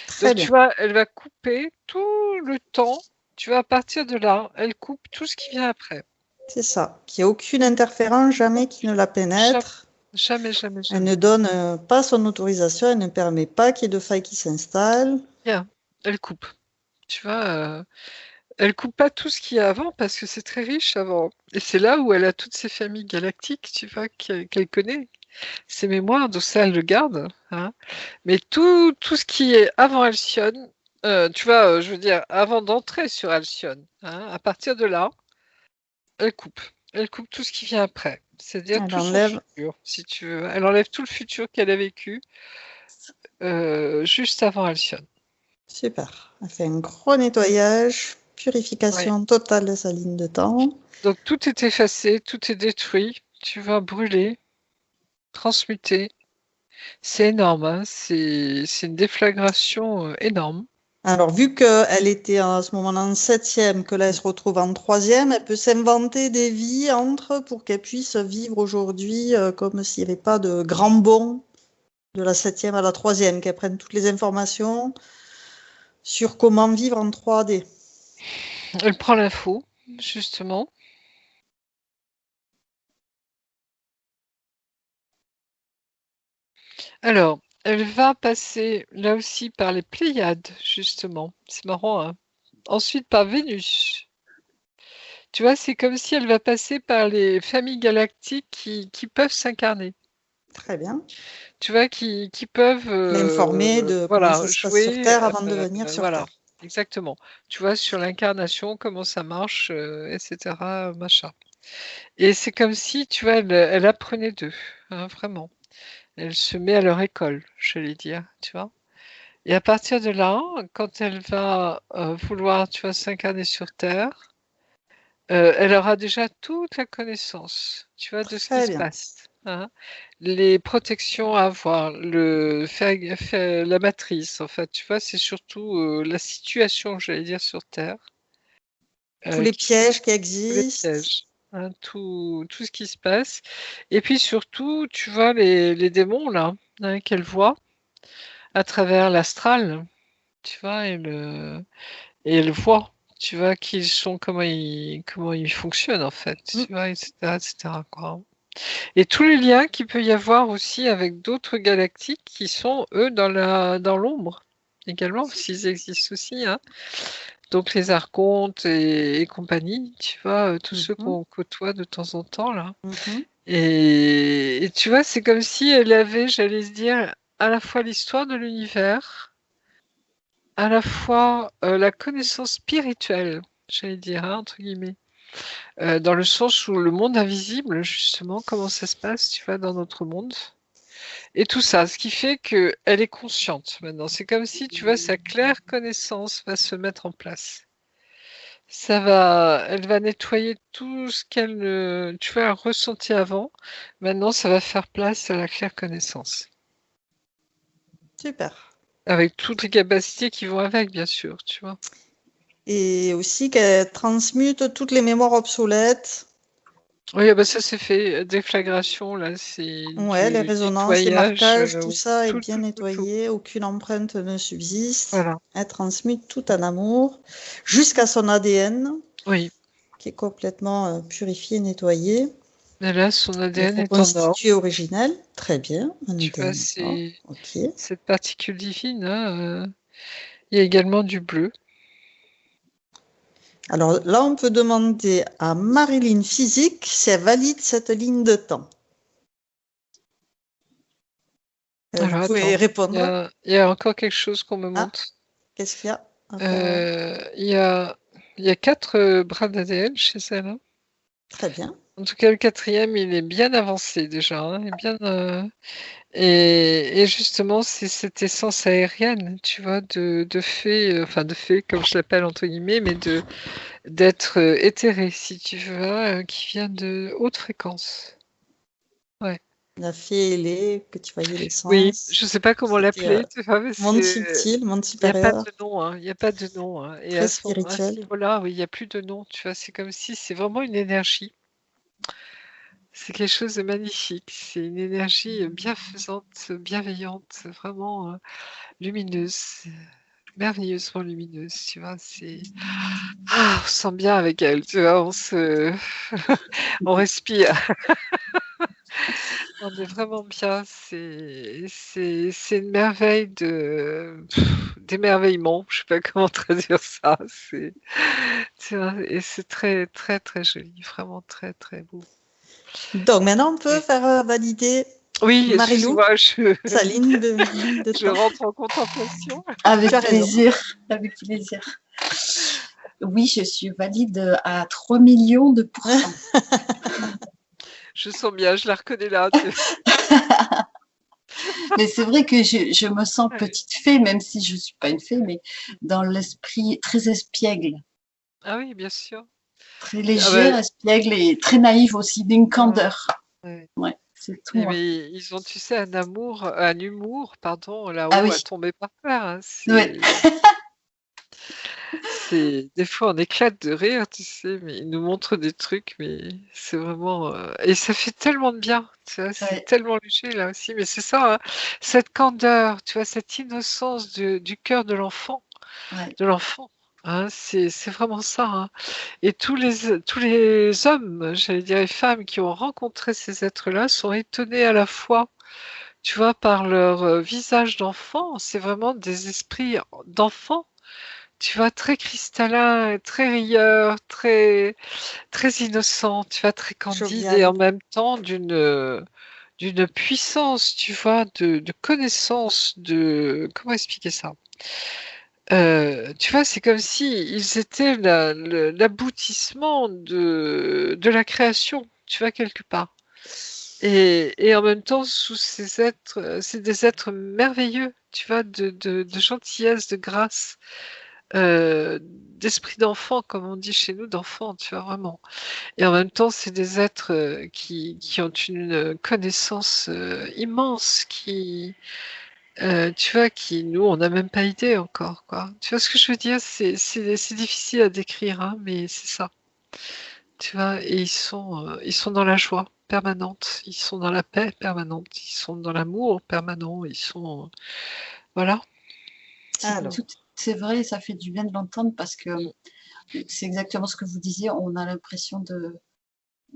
Très Donc, tu bien. vois, elle va couper tout le temps. Tu vois, à partir de là, elle coupe tout ce qui vient après. C'est ça. Qu'il n'y ait aucune interférence, jamais qui ne la Jamais, pénètre. jamais, jamais, Elle ne jamais. donne pas son autorisation. Elle ne permet pas qu'il y ait de failles qui s'installent. Bien, elle coupe. Tu vois, elle coupe pas tout ce qu'il y a avant parce que c'est très riche avant. Et c'est là où elle a toutes ses familles galactiques, tu vois, qu'elle connaît. Ses mémoires, donc ça, elle le garde, hein. Mais tout ce qui est avant Alcyone, tu vois, je veux dire, avant d'entrer sur Alcyone, hein, à partir de là, elle coupe. Elle coupe tout ce qui vient après. C'est-à-dire Elle tout son enlève. futur, si tu veux. Elle enlève tout le futur qu'elle a vécu juste avant Alcyone. Super. Elle fait un gros nettoyage. Ouais. Purification totale de sa ligne de temps. Donc tout est effacé, tout est détruit. Tu vas brûler, transmuter. C'est énorme, hein. C'est une déflagration énorme. Alors, vu qu'elle était à ce moment-là en septième, que là, elle se retrouve en troisième, elle peut s'inventer des vies entre pour qu'elle puisse vivre aujourd'hui comme s'il n'y avait pas de grand bond de la septième à la troisième, qu'elle prenne toutes les informations sur comment vivre en 3D. Elle prend l'info, justement. Alors, elle va passer là aussi par les Pléiades, justement. C'est marrant, hein. Ensuite par Vénus. Tu vois, c'est comme si elle va passer par les familles galactiques qui peuvent s'incarner. Très bien. Tu vois, qui peuvent L'informer de comment ça voilà, se passe sur jouer. Terre avant de venir sur Voilà, Terre. exactement. Tu vois, sur l'incarnation, comment ça marche, etc. Machin. Et c'est comme si, tu vois, elle apprenait d'eux, hein, vraiment. Elle se met à leur école, j'allais dire, tu vois. Et à partir de là, quand elle va vouloir, tu vois, s'incarner sur Terre, Elle aura déjà toute la connaissance, tu vois, de ce qui Très se bien. passe, hein. Les protections à avoir, la matrice, en fait, tu vois, c'est surtout la situation, j'allais dire, sur Terre, Tous les qui pièges qui tous les existent. pièges, hein, tout ce qui se passe. Et puis surtout, tu vois, les démons, là, hein, qu'elle voit à travers l'astral, tu vois, et elle voit, tu vois, qui ils sont, comment ils fonctionnent, en fait, Mm. tu vois, etc., quoi. Et tous les liens qu'il peut y avoir aussi avec d'autres galactiques qui sont, eux, dans l'ombre également, s'ils existent aussi, hein. Donc les archontes et compagnie, tu vois, tous ceux Mhm. qu'on côtoie de temps en temps, là. Mhm. Et tu vois, c'est comme si elle avait, j'allais se dire, à la fois l'histoire de l'univers, à la fois la connaissance spirituelle, j'allais dire, hein, entre guillemets. Dans le sens où le monde invisible, justement, comment ça se passe, tu vois, dans notre monde. Et tout ça, ce qui fait qu'elle est consciente maintenant. C'est comme si, tu vois, sa claire connaissance va se mettre en place. Elle va nettoyer tout ce qu'elle, tu vois, a ressenti avant. Maintenant, ça va faire place à la claire connaissance. Super. Avec toutes les capacités qui vont avec, bien sûr, tu vois. Et aussi qu'elle transmute toutes les mémoires obsolètes. Oui, ah bah ça c'est fait. Déflagration, là, c'est Ouais, les du résonances, les nettoyage. marquages, tout Oui. ça est Tout, bien tout, tout, tout. nettoyé, aucune empreinte ne subsiste. Voilà. Elle transmute tout en amour jusqu'à son ADN Oui. qui est complètement purifié, nettoyé. Mais là, son Et ADN est en or. reconstitué originel. Très bien, un Tu vois, ADN en or. c'est Ok. cette particule divine, hein. Il y a également du bleu. Alors là, on peut demander à Marilyn Physique si elle valide cette ligne de temps. Vous Alors pouvez attends, répondre. il y a encore quelque chose qu'on me Ah, montre. qu'est-ce qu'il y a à faire Il y a, il y a 4 bras d'ADN chez elle, hein. Très bien. En tout cas, le quatrième, il est bien avancé déjà, hein, il est bien, et justement, c'est cette essence aérienne, tu vois, de fée, enfin de fée, comme je l'appelle entre guillemets, mais d'être éthéré, si tu veux, hein, qui vient de haute fréquence. Ouais. La fée ailée, que tu voyais Oui, l'essence. je sais pas comment C'était l'appeler, tu vois, mais monde c'est, subtil, monde il n'y a pas supérieur, de nom, hein, il n'y a pas de nom, hein. Et très à ce spirituel. niveau-là, oui, il n'y a plus de nom, tu vois, c'est comme si c'est vraiment une énergie. C'est quelque chose de magnifique. C'est une énergie bienfaisante, bienveillante, vraiment lumineuse, merveilleusement lumineuse, tu vois. On se sent bien avec elle, tu vois. On respire. On est vraiment bien. C'est une merveille d'émerveillement. Je sais pas comment traduire ça. Tu vois, et c'est très, très, très joli. Vraiment très, très beau. Donc maintenant, on peut Et- faire valider Oui, Marilou excuse-moi, sa ligne de je temps. rentre en contemplation. Avec Tu as raison. plaisir, avec plaisir. Oui, je suis valide à 3 millions de pourcents. Je sens bien, je la reconnais là. Mais c'est vrai que je me sens Ouais. petite fée, même si je suis pas une fée, mais dans l'esprit très espiègle, Ah oui, bien sûr. très Ah bah, légère, espiègle et très naïve aussi, d'une ah, candeur. ouais. Ouais, c'est tout Eh, moi. mais ils ont, tu sais, un humour, pardon, Ah là-haut, à oui, tomber par terre, hein. ouais, Des fois, on éclate de rire, tu sais, mais ils nous montrent des trucs, mais c'est vraiment, et ça fait tellement de bien, tu vois, c'est ouais, tellement léger là aussi, mais c'est ça, hein, cette candeur, tu vois, cette innocence du cœur ouais. de l'enfant, hein, c'est vraiment ça, hein. Et tous les hommes, j'allais dire les femmes qui ont rencontré ces êtres-là sont étonnés à la fois, tu vois, par leur visage d'enfant. C'est vraiment des esprits d'enfants, tu vois, très cristallins, très rieurs, très, très innocents, tu vois, très candides et Jovial. en même temps d'une puissance, tu vois, de connaissance, comment expliquer ça? Tu vois, c'est comme si ils étaient l'aboutissement de la création, tu vois, quelque part. Et en même temps, sous ces êtres, c'est des êtres merveilleux, tu vois, de gentillesse, de grâce. d'esprit d'enfant, comme on dit chez nous, d'enfant, tu vois, vraiment. Et en même temps, c'est des êtres qui ont une connaissance immense, tu vois, qui, nous, on n'a même pas idée encore, quoi. Tu vois ce que je veux dire? C'est difficile à décrire, hein, mais c'est ça. Tu vois, et ils sont dans la joie permanente, ils sont dans la paix permanente, ils sont dans l'amour permanent, ils sont, voilà. Alors, C'est vrai, ça fait du bien de l'entendre parce que Mm. c'est exactement ce que vous disiez. On a l'impression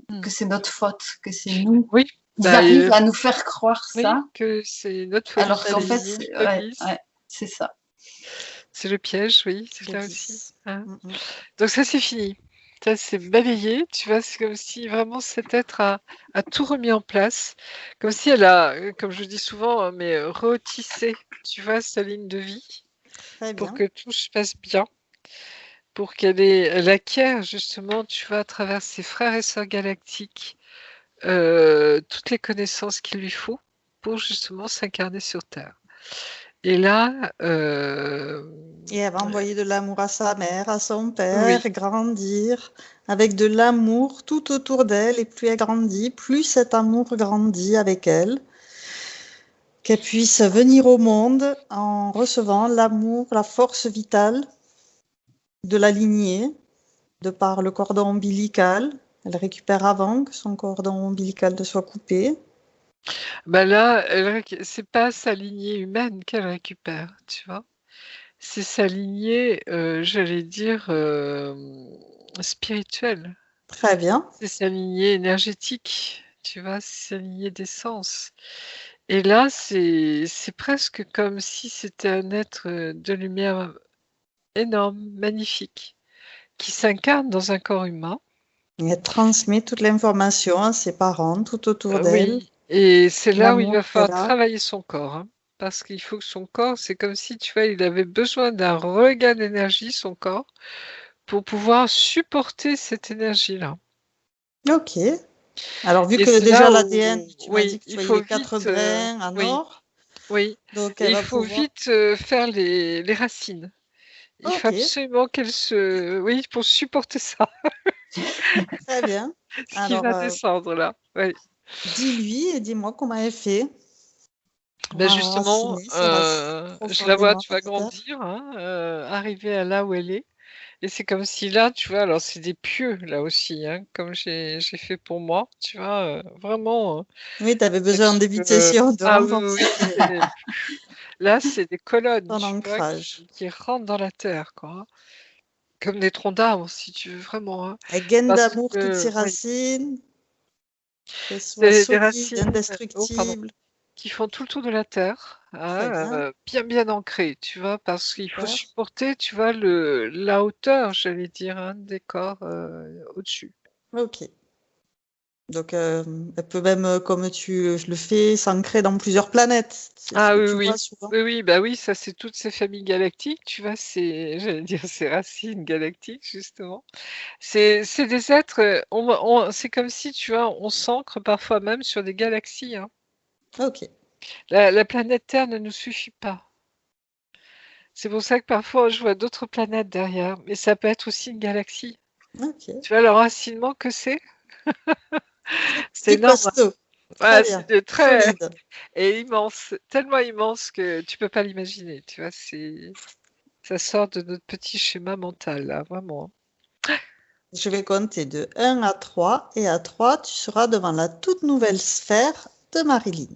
Mm. que c'est notre faute, que c'est nous. Oui, Ils bah, arrivent à nous faire croire oui, ça, que c'est notre faute, alors la qu'en c'est fait, lignée, une ouais, police, ouais, c'est ça. c'est le piège, oui, c'est là aussi. police. Hein. Mm, mm. Donc ça, c'est fini. Ça, c'est balayé, tu vois, c'est comme si vraiment cet être a tout remis en place, comme si elle a, comme je dis souvent, mais retissé, tu vois, sa ligne de vie Très pour bien. que tout se passe bien. Pour elle acquiert justement, tu vois, à travers ses frères et sœurs galactiques, toutes les connaissances qu'il lui faut pour justement s'incarner sur Terre. Et là, Et elle va envoyer de l'amour à sa mère, à son oui, père, grandir avec de l'amour tout autour d'elle. Et plus elle grandit, plus cet amour grandit avec elle. Qu'elle puisse venir au monde en recevant l'amour, la force vitale de la lignée, de par le cordon ombilical. Elle récupère avant que son cordon ombilical ne soit coupé. bah là, c'est pas sa lignée humaine qu'elle récupère, tu vois. C'est sa lignée, j'allais dire, spirituelle. Très bien. C'est sa lignée énergétique, tu vois, c'est sa lignée d'essence. Et là, c'est presque comme si c'était un être de lumière énorme, magnifique, qui s'incarne dans un corps humain. Et elle transmet toute l'information à ses parents tout autour d'elle, Oui, et c'est là où il va l'amour falloir qu'elle a. travailler son corps, hein, parce qu'il faut que son corps, c'est comme si, tu vois, il avait besoin d'un regain d'énergie, son corps, pour pouvoir supporter cette énergie-là. Ok. Alors, vu Et que c'est déjà là l'ADN, où, tu m'as oui, dit que tu il voyais faut les quatre vite, brins en oui, or, oui, donc et elle il va faut pouvoir. vite faire les racines. Il faut Ok, absolument qu'elle se, oui, pour supporter ça, très bien. ce qui Alors, va descendre là. Oui. dis-lui et dis-moi comment elle fait pour Ben justement, enraciner ses racines je la vois, profondément tu dans vas la terre. grandir, hein, arriver à là où elle est. Et c'est comme si là, tu vois, alors c'est des pieux là aussi, hein, comme j'ai fait pour moi, tu vois, vraiment. Oui, tu avais besoin en Parce début de que, session de ah oui, oui, renforcer oui, là, c'est des colonnes, ton tu vois, ancrage. qui rentrent dans la terre, quoi. Hein. Comme des troncs d'arbres, si tu veux, vraiment. Hein. Elle gaine Parce d'amour toutes ses que, oui, racines, qu'elles soient c'est des solides, racines, oh, pardon, indestructibles. qui font tout le tour de la terre, Très hein, bien, bien bien ancrées, tu vois, parce qu'il faut super. supporter, tu vois, la hauteur, j'allais dire, hein, des corps au-dessus. Ok. Donc, elle peut même, comme tu le fais, s'ancrer dans plusieurs planètes. C'est ce Ah que oui, tu vois oui. souvent. Oui, oui, bah oui, ça c'est toutes ces familles galactiques, tu vois, j'allais dire, ces racines galactiques, justement. C'est des êtres, c'est comme si, tu vois, on s'ancre parfois même sur des galaxies, hein. Ok, La planète Terre ne nous suffit pas. C'est pour ça que parfois je vois d'autres planètes derrière, mais ça peut être aussi une galaxie. ok. Tu vois, l'enracinement que c'est? C'est C'est énorme. costaud. Très Ouais, bien, c'est de très solide. et immense, tellement immense que tu peux pas l'imaginer, tu vois, ça sort de notre petit schéma mental, là, vraiment. Je vais compter de 1 à 3 et à 3, tu seras devant la toute nouvelle sphère de Marilyn.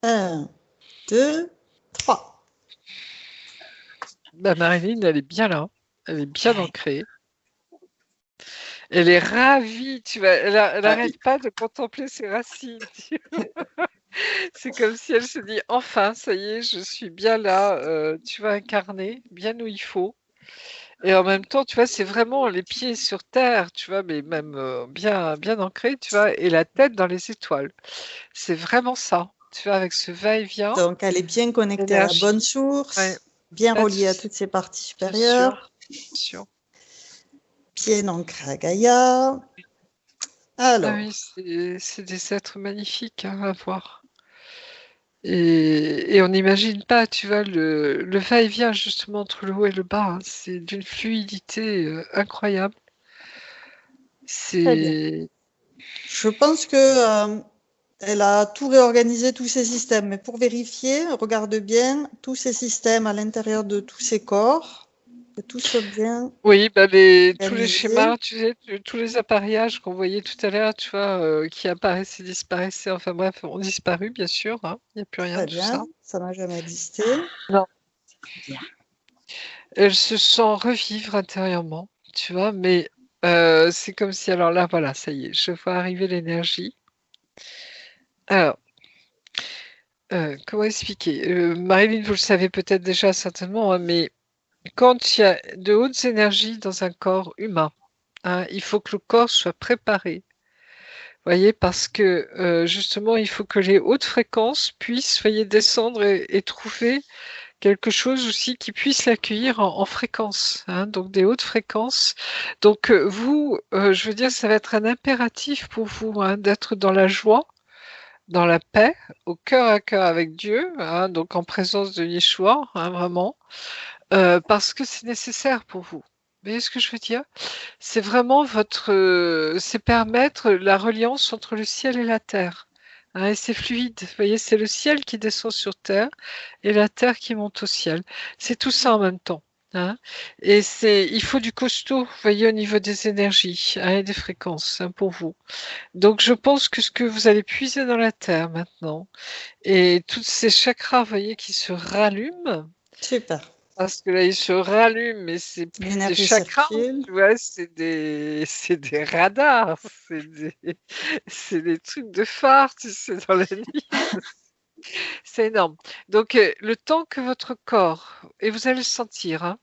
1, 2, 3. Bah, Marilyn, elle est bien là, elle est bien ancrée. Elle est ravie, tu vois, elle arrête pas de contempler ses racines. C'est comme si elle se dit: «Enfin, ça y est, je suis bien là, tu vois, incarnée, bien où il faut». Et en même temps, tu vois, c'est vraiment les pieds sur terre, tu vois, mais même, bien bien ancrés, tu vois? Et la tête dans les étoiles. C'est vraiment ça, tu vois? Avec ce va-et-vient Donc, elle est bien connectée à la bonne d'énergie. Ouais, source, bien pas de reliée à souci, toutes ses parties bien supérieures, sûr. bien ancrée à Gaïa. Ah oui, Alors, c'est des êtres magnifiques, hein, à voir. Et on n'imagine pas, tu vois, le va-et-vient justement entre le haut et le bas, hein. C'est d'une fluidité incroyable. Très bien. C'est Je pense que elle a tout réorganisé, tous ses systèmes. Mais pour vérifier, regarde bien tous ces systèmes à l'intérieur de tous ces corps, que tout soit bien Oui, bah tous les organisé. schémas, tu sais, tous les appareillages qu'on voyait tout à l'heure, tu vois, qui apparaissaient, disparaissaient, enfin bref, ont disparu, bien sûr, hein. Il n'y a plus rien Très de tout ça. bien, ça n'a jamais existé. Non. Bien. Elle se sent revivre intérieurement, tu vois, mais c'est comme si, alors là, voilà, ça y est, je vois arriver l'énergie. Alors, comment expliquer? Marilyn, vous le savez peut-être déjà certainement, hein, mais quand il y a de hautes énergies dans un corps humain, hein, il faut que le corps soit préparé. Voyez, parce que justement, il faut que les hautes fréquences puissent, voyez, descendre et trouver quelque chose aussi qui puisse l'accueillir en fréquence, hein, donc des hautes fréquences. Donc vous, je veux dire, ça va être un impératif pour vous, hein, d'être dans la joie, dans la paix, au cœur à cœur avec Dieu, hein, donc en présence de Yeshua, hein, vraiment, parce que c'est nécessaire pour vous. Vous voyez ce que je veux dire? C'est vraiment c'est permettre la reliance entre le ciel et la terre. Hein, et c'est fluide. Vous voyez, c'est le ciel qui descend sur terre et la terre qui monte au ciel. C'est tout ça en même temps. Hein. Et il faut du costaud, vous voyez, au niveau des énergies, hein, et des fréquences, hein, pour vous. Donc, je pense que ce que vous allez puiser dans la terre maintenant, et toutes ces chakras, vous voyez, qui se rallument, Super. parce que là, ils se rallument, mais c'est plus des L'énergie chakras, circule. tu vois, c'est des radars, c'est des trucs de phare, tu sais, dans la nuit. C'est énorme. Donc, le temps que votre corps, et vous allez le sentir, hein,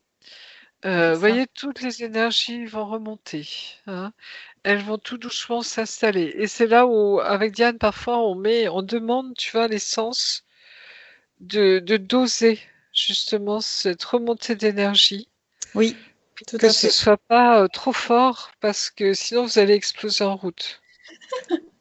D'accord. voyez, toutes les énergies vont remonter, hein. Elles vont tout doucement s'installer. Et c'est là où, avec Diane, parfois, on demande, tu vois, l'essence de doser justement cette remontée d'énergie. Oui, tout Que à ce fait. soit pas trop fort parce que sinon vous allez exploser en route.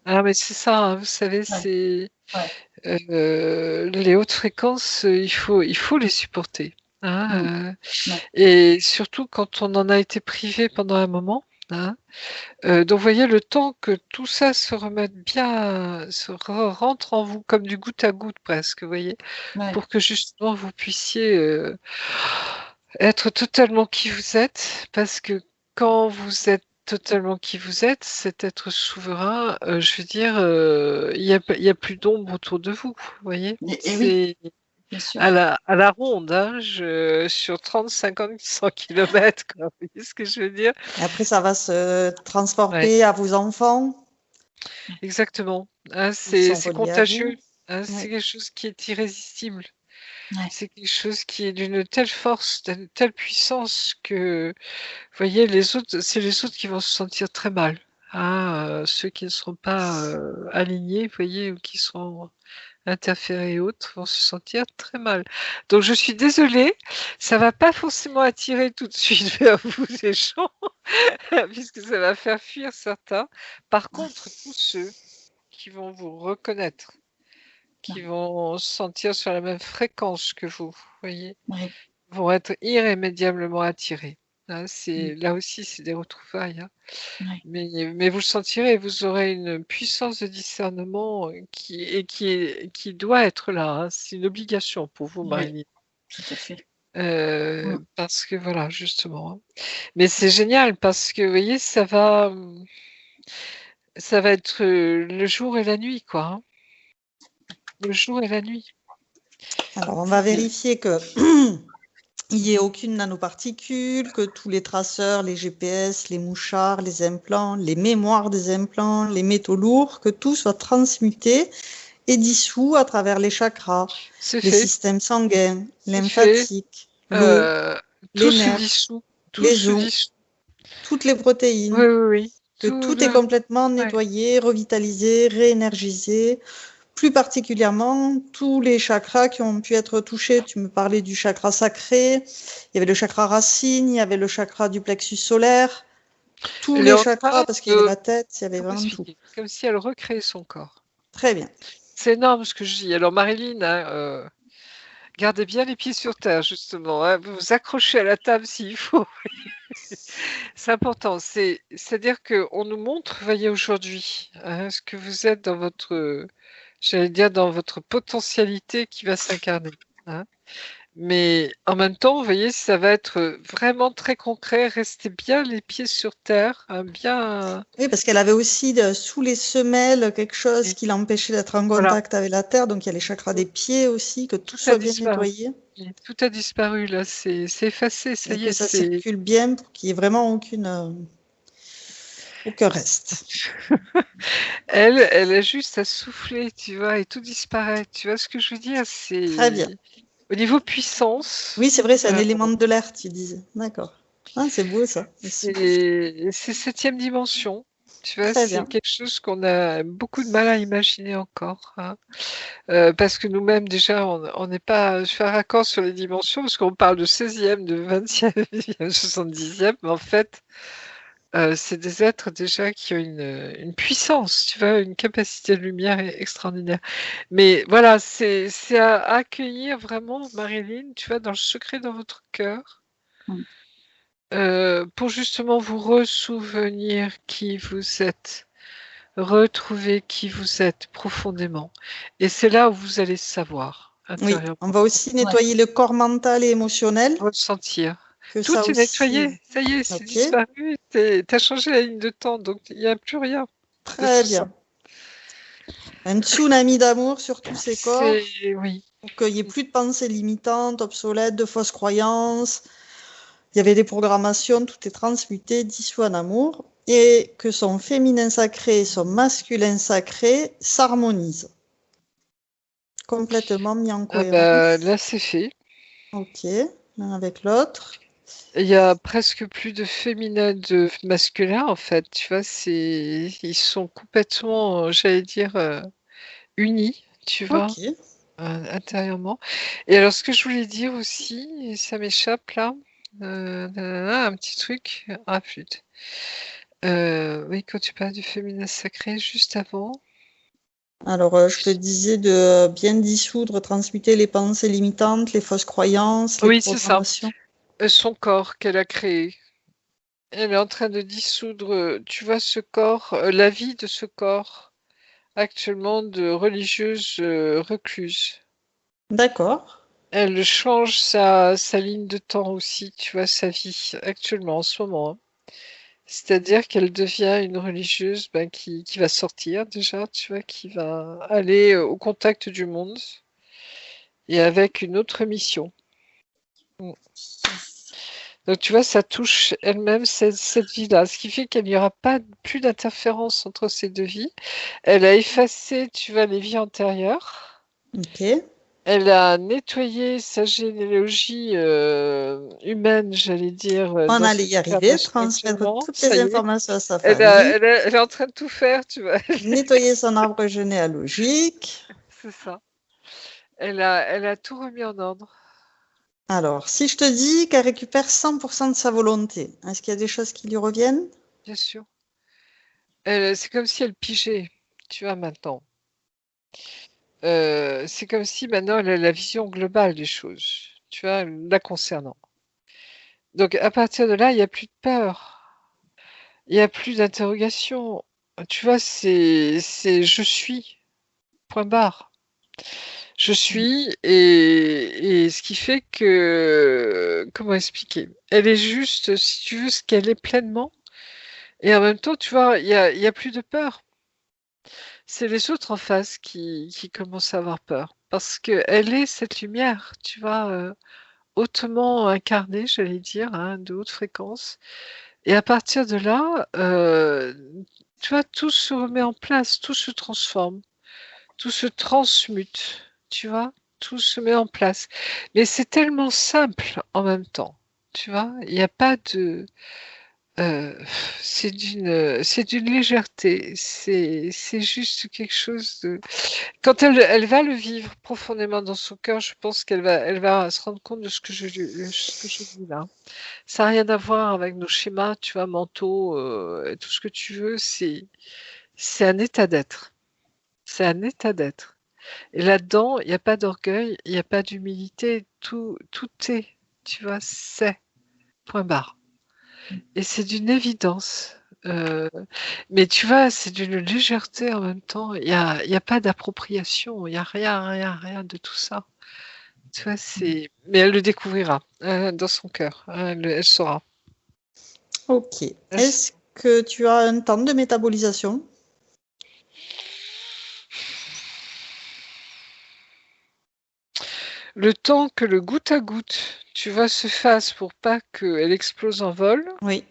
Ah, mais c'est ça, hein, vous savez, Ouais, c'est ouais. les hautes fréquences, il faut les supporter. Mm, Hein, ouais. et surtout quand on en a été privé pendant un moment. Hein, donc, vous voyez, le temps que tout ça se remette bien, rentre en vous comme du goutte à goutte presque, vous voyez, Ouais. pour que justement vous puissiez être totalement qui vous êtes, parce que quand vous êtes totalement qui vous êtes, cet être souverain, je veux dire, il y a plus d'ombre autour de vous, vous voyez? Et oui, C'est bien sûr. à la ronde, hein, sur 30, 50, 100 kilomètres, quoi. Vous voyez ce que je veux dire? Et après, ça va se Ouais, transformer à vos enfants. exactement. Hein, Ils sont c'est reliés à contagieux. vous. Hein, Oui, c'est quelque chose qui est irrésistible. Ouais. C'est quelque chose qui est d'une telle force, d'une telle puissance que, vous voyez, les autres, c'est les autres qui vont se sentir très mal. Hein, ceux qui ne seront pas alignés, vous voyez, ou qui seront interférés et autres, vont se sentir très mal. Donc, je suis désolée, ça va pas forcément attirer tout de suite vers vous des gens, puisque ça va faire fuir certains. Par contre, tous ceux qui vont vous reconnaître, qui Ouais. vont se sentir sur la même fréquence que vous, voyez, Ouais. vont être irrémédiablement attirés. Hein, Mm, là aussi, c'est des retrouvailles. Hein. ouais. Mais vous le sentirez, vous aurez une puissance de discernement qui doit être là. Hein. C'est une obligation pour vous, Oui, Marilyn. tout à fait. Mm. Parce que voilà, justement. Hein. Mais c'est génial parce que, vous voyez, ça va être le jour et la nuit, quoi. Hein. Le jour et la nuit. alors on va Mm. vérifier que il n'y ait aucune nanoparticule, que tous les traceurs, les GPS, les mouchards, les implants, les mémoires des implants, les métaux lourds, que tout soit transmuté et dissous à travers les chakras, C'est les fait, systèmes sanguins, c'est fait. lymphatiques, l'eau, Euh, les tout se nerfs, dissout, tout les se os, dissout. toutes les Oui, protéines, oui, oui. que Tout tout est le... complètement ouais. nettoyé, revitalisé, réénergisé, plus particulièrement tous les chakras qui ont pu être touchés. Tu me parlais du chakra sacré, il y avait le chakra racine, il y avait le chakra du plexus solaire, tous Elle est les en train chakras, parce qu'il y avait de... la tête, il y avait Comment vraiment tout. expliquer? Comme si elle recréait son corps. Très bien. C'est énorme ce que je dis. Alors Marilyn, hein, gardez bien les pieds sur terre justement, hein. Vous vous accrochez à la table s'il faut. C'est important. C'est-à-dire qu'on nous montre, voyez aujourd'hui, hein, ce que vous êtes dans votre, j'allais dire dans votre potentialité qui va s'incarner, hein. Mais en même temps, vous voyez, ça va être vraiment très concret. Restez bien les pieds sur terre, hein, bien. Oui, parce qu'elle avait aussi sous les semelles quelque chose qui l'empêchait d'être en Voilà, contact avec la terre. Donc il y a les chakras des pieds aussi, que tout tout a soit bien disparu. nettoyé Tout a disparu là. C'est effacé. Ça et y que est, ça c'est. circule bien pour qu'il n'y ait vraiment aucun reste. Elle a juste à souffler, tu vois, et tout disparaît. Tu vois ce que je veux dire? Très bien. C'est au niveau puissance. Oui, c'est vrai, c'est un euh, élément de l'air, tu disais. D'accord. Ah, c'est beau ça. c'est septième dimension. Tu vois, Très c'est bien. quelque chose qu'on a beaucoup de mal à imaginer encore, hein. Parce que nous-mêmes, déjà, on n'est pas. Je fais un raccord sur les dimensions, parce qu'on parle de 16e, de 20e, 70e, mais en fait, c'est des êtres déjà qui ont une puissance, tu vois, une capacité de lumière extraordinaire. Mais voilà, c'est à accueillir vraiment, Marilyn, tu vois, dans le secret dans votre cœur, Mm. pour justement vous ressouvenir qui vous êtes, retrouver qui vous êtes profondément. Et c'est là où vous allez savoir, Oui, on intérieurement, va aussi Ouais. nettoyer le corps mental et émotionnel, ressentir. que Tout ça est aussi. nettoyé, ça y est, c'est Ok, disparu, t'as changé la ligne de temps, donc il n'y a plus rien de très tout ça. bien. Un tsunami d'amour sur tous ces corps Oui, pour qu'il n'y ait plus de pensées limitantes, obsolètes, de fausses croyances. Il y avait des programmations, tout est transmuté, dissous en amour, et que son féminin sacré et son masculin sacré s'harmonisent, complètement mis en ah bah, cohérence. là c'est fait. Ok, l'un avec l'autre. Il y a presque plus de féminin de masculin en fait, tu vois, ils sont complètement, j'allais dire, unis, tu vois, Ok. intérieurement. Et alors ce que je voulais dire aussi, et ça m'échappe là, nanana, un petit truc, ah flûte. Oui, quand tu parles du féminin sacré, juste avant. Alors, je te disais de bien dissoudre, transmuter les pensées limitantes, les fausses croyances, les Oui, c'est ça. programmations. Son corps qu'elle a créé. Elle est en train de dissoudre, tu vois, ce corps, la vie de ce corps actuellement de religieuse recluse. D'accord. Elle change sa ligne de temps aussi, tu vois, sa vie actuellement, en ce moment, hein. C'est-à-dire qu'elle devient une religieuse ben, qui va sortir déjà, tu vois, qui va aller au contact du monde et avec une autre mission. Mm. Donc tu vois, ça touche elle-même cette vie-là, ce qui fait qu'il n'y aura pas plus d'interférence entre ces deux vies. Elle a effacé, tu vois, les vies antérieures. Ok. Elle a nettoyé sa généalogie humaine, j'allais dire, On dans allait cette y arriver, incarnation transmettre actuellement. toutes Ça les y est, informations à sa famille, elle est en train de tout faire, tu vois. nettoyer son arbre généalogique. C'est ça. Elle a tout remis en ordre, Alors, si je te dis qu'elle récupère 100% de sa volonté, est-ce qu'il y a des choses qui lui reviennent? bien sûr. C'est comme si elle pigeait, tu vois, maintenant. C'est comme si maintenant elle a la vision globale des choses, tu vois, la concernant. Donc à partir de là, il n'y a plus de peur, il n'y a plus d'interrogation. Tu vois, c'est je suis, point barre. Je suis, et ce qui fait que, comment expliquer? Elle est juste, si tu veux, ce qu'elle est pleinement, et en même temps, tu vois, il y a plus de peur. C'est les autres en face qui commencent à avoir peur, parce qu'elle est cette lumière, tu vois, hautement incarnée, j'allais dire, hein, de haute fréquence. Et à partir de là, tu vois, tout se remet en place, tout se transforme, tout se transmute, tu vois, tout se met en place. Mais c'est tellement simple en même temps, tu vois, il n'y a pas de... euh, c'est d'une légèreté, c'est juste quelque chose de... Quand elle va le vivre profondément dans son cœur, je pense elle va se rendre compte de ce que je dis là. Ça n'a rien à voir avec nos schémas, tu vois, mentaux, tout ce que tu veux, c'est un état d'être. C'est un état d'être. Et là-dedans, il n'y a pas d'orgueil, il n'y a pas d'humilité, tout est, tu vois, c'est, point barre. Et c'est d'une évidence. Mais tu vois, c'est d'une légèreté en même temps. Il y a pas d'appropriation, il n'y a rien de tout ça. Tu vois, mais elle le découvrira dans son cœur. Elle saura. Ok. Elle Est-ce que tu as un temps de métabolisation? Le temps que le goutte à goutte, tu vois, se fasse pour pas qu'elle explose en vol, Oui.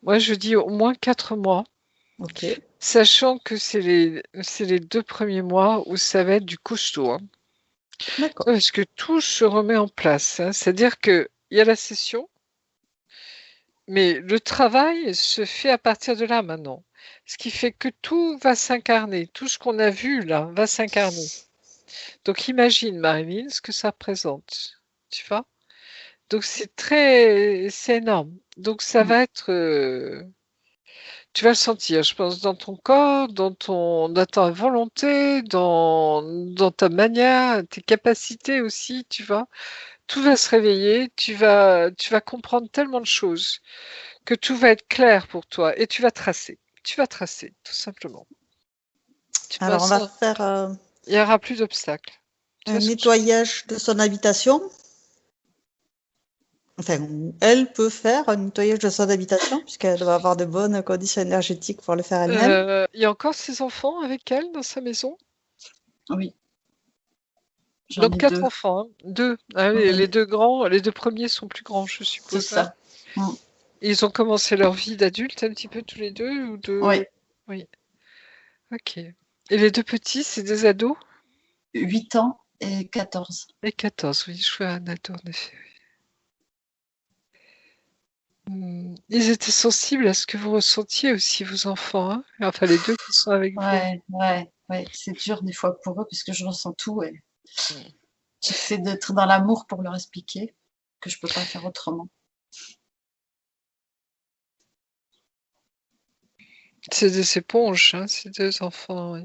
moi je dis au moins 4 mois, Ok. sachant que c'est les 2 premiers mois où ça va être du costaud, hein. D'accord. Parce que tout se remet en place, hein. C'est-à-dire qu'il y a la session, mais le travail se fait à partir de là maintenant. Ce qui fait que tout va s'incarner, tout ce qu'on a vu là va s'incarner. Donc imagine, Marilyn, ce que ça représente, tu vois? Donc c'est énorme. Donc ça Mm. va être, tu vas le sentir, je pense, dans ton corps, dans ta volonté, dans ta manière, tes capacités aussi, tu vois. Tout va se réveiller, tu vas comprendre tellement de choses que tout va être clair pour toi et tu vas tracer. Tu vas tracer, tout simplement. Tu vas Alors, on va sans- faire Il n'y aura plus d'obstacles. Tu un vois ce que je veux dire? nettoyage de son habitation. Enfin, elle peut faire un nettoyage de son habitation, puisqu'elle doit avoir de bonnes conditions énergétiques pour le faire elle-même. Il y a encore ses enfants avec elle dans sa maison? Oui, j'en Donc ai 4 deux. enfants, hein. 2. Ah oui, les Oui, 2 grands, les 2 premiers sont plus grands, je c'est suppose, hein? ça. Mm. Ils ont commencé leur vie d'adulte un petit peu tous les 2 ou Oui, de oui, OK. Et les 2 petits, c'est des ados? 8 ans et 14. Et 14, oui, je vois un ado en effet, oui. Ils étaient sensibles à ce que vous ressentiez aussi, vos enfants, hein? Enfin les 2 qui sont avec vous. Ouais, ouais, ouais. C'est dur des fois pour eux parce que je ressens tout et Mmh. j'essaie d'être dans l'amour pour leur expliquer que je peux pas faire autrement. C'est des éponges, hein, ces 2 enfants, oui.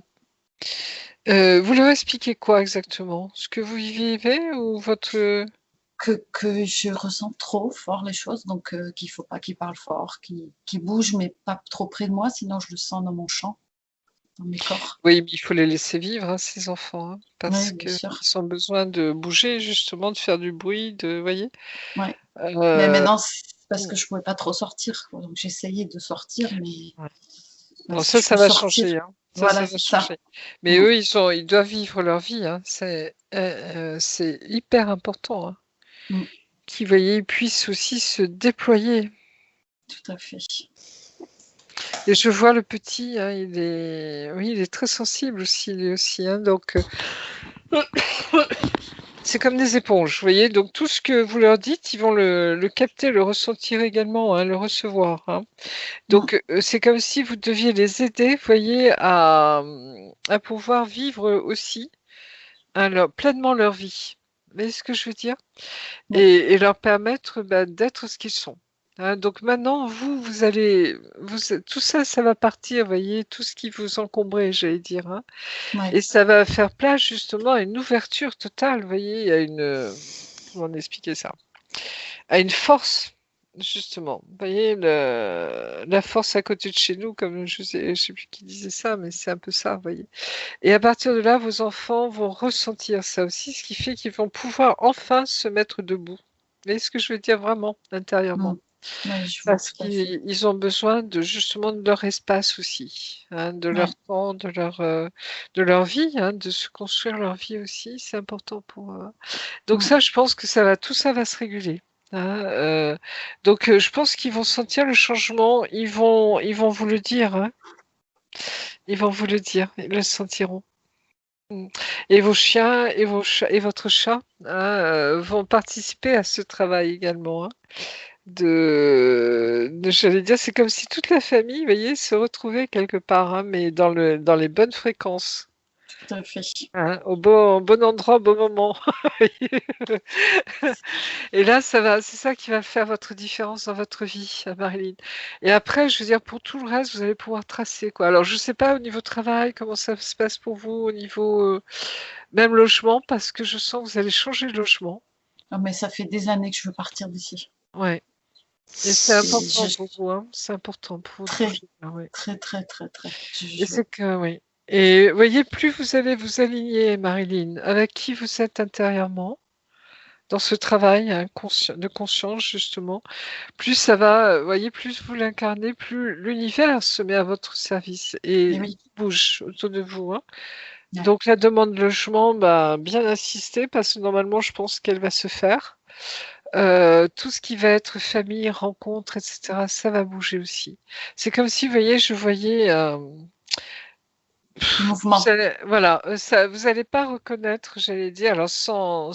Vous leur expliquez quoi exactement? Ce que vous vivez ou votre, Que je ressens trop fort les choses, donc qu'il faut pas qu'ils parlent fort, qu'ils bougent, mais pas trop près de moi, sinon je le sens dans mon champ, dans mes corps. Oui, mais il faut les laisser vivre, hein, ces enfants, hein, Oui, parce bien qu'ils sûr. ont besoin de bouger justement, de faire du bruit, de voyez? Ouais. Mais Heu, maintenant, c'est parce mmh, que je pouvais pas trop sortir, quoi, donc j'essayais de sortir, mais ouais. bah, Bon si ça, je ça peux va sortir, changer, hein. Ça voilà, va c'est ça. changer. Mais Mm, eux, ils doivent vivre leur vie, hein. C'est hyper important, hein, mm, qu'ils, voyez, puissent aussi se déployer. tout à fait. Et je vois le petit, hein, oui, il est très sensible aussi, lui aussi, hein, donc c'est comme des éponges, vous voyez? Donc tout ce que vous leur dites, ils vont le capter, le ressentir également, hein, le recevoir, hein. Mm, Donc c'est comme si vous deviez les aider, vous voyez, à pouvoir vivre aussi, hein, pleinement leur vie. Vous voyez ce que je veux dire? oui, Et leur permettre, bah, d'être ce qu'ils sont, hein. Donc maintenant, vous allez tout ça, ça va partir, vous voyez? Tout ce qui vous encombrait, j'allais dire, hein. ouais. Et ça va faire place justement à une ouverture totale, vous voyez? À une, comment expliquer ça? À une force, justement. Vous voyez, la force à côté de chez nous, comme je sais plus qui disait ça, mais c'est un peu ça, vous voyez. Et à partir de là, vos enfants vont ressentir ça aussi, ce qui fait qu'ils vont pouvoir enfin se mettre debout. Vous voyez ce que je veux dire vraiment, Mm. intérieurement? Ouais, je vois Parce tout à fait. qu'ils ont besoin justement de leur espace aussi, hein, de leur Ouais. temps, de leur vie, hein, de se construire leur vie aussi, c'est important pour eux, hein. Donc Mm, ça, je pense que tout ça va se réguler, hein, donc je pense qu'ils vont sentir le changement, ils vont vous le dire, hein, ils vont vous le dire, ils le sentiront. Mmh. Et vos chiens et vos chats et votre chat, hein, vont participer à ce travail également, hein, j'allais dire, c'est comme si toute la famille, vous voyez, se retrouvait quelque part, hein, mais dans les bonnes fréquences. tout à fait. Hein, au bon endroit, au bon moment. Et là, c'est ça qui va faire votre différence dans votre vie, Marilyn. Et après, je veux dire, pour tout le reste, vous allez pouvoir tracer, quoi. Alors, je sais pas au niveau travail, comment ça se passe pour vous, au niveau même logement, parce que je sens que vous allez changer de logement. Non, mais ça fait des années que je veux partir d'ici. Ouais. Et c'est Et important pour vous, hein. C'est important pour vous de très, bouger. Ah ouais. très, très, très, très. Et c'est que, oui. Et voyez, plus vous allez vous aligner, Marilyn, avec qui vous êtes intérieurement, dans ce travail hein, de conscience, justement, plus ça va, voyez, plus vous l'incarnez, plus l'univers se met à votre service Et et oui, bouge autour de vous. Hein. ouais. Donc la demande de logement, bah, bien insister, parce que normalement, je pense qu'elle va se faire. Tout ce qui va être famille, rencontre, etc., ça va bouger aussi. C'est comme si, vous voyez, je voyais... Mouvement. Voilà, ça, vous n'allez pas reconnaître, j'allais dire, alors sans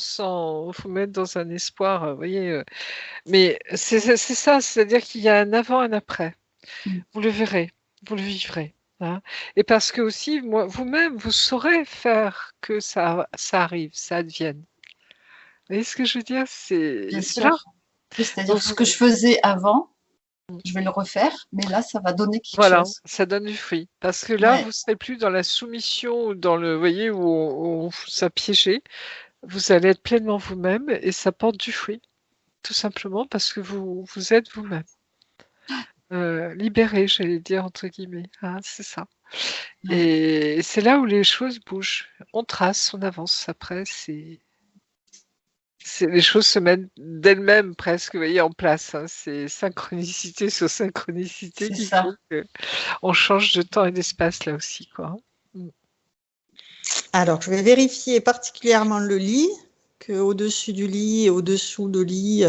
vous mettre dans un espoir, vous voyez, mais c'est ça, c'est-à-dire qu'il y a un avant, un après. Mm. Vous le verrez, vous le vivrez. Hein. Et parce que aussi, moi, vous-même, vous saurez faire que ça arrive, ça advienne. Vous voyez ce que je veux dire? Bien C'est là. sûr. Oui, c'est-à-dire Donc, ce que je faisais avant, je vais le refaire, mais là, ça va donner quelque voilà, chose. ça donne du fruit. Parce que là, Ouais. vous serez plus dans la soumission ou dans le, vous voyez, où on vous a piégé. Vous allez être pleinement vous-même et ça porte du fruit, tout simplement parce que vous êtes vous-même. Libéré, j'allais dire, entre guillemets. Hein, c'est ça. Ouais. Et c'est là où les choses bougent. On trace, on avance. Après, les choses se mettent d'elles-mêmes presque, vous voyez, en place. Hein. C'est synchronicité sur synchronicité C'est qu'il ça. faut qu'on change de temps et d'espace là aussi, quoi. Mm. Alors, je vais vérifier particulièrement le lit, qu'au-dessus du lit et au-dessous du lit,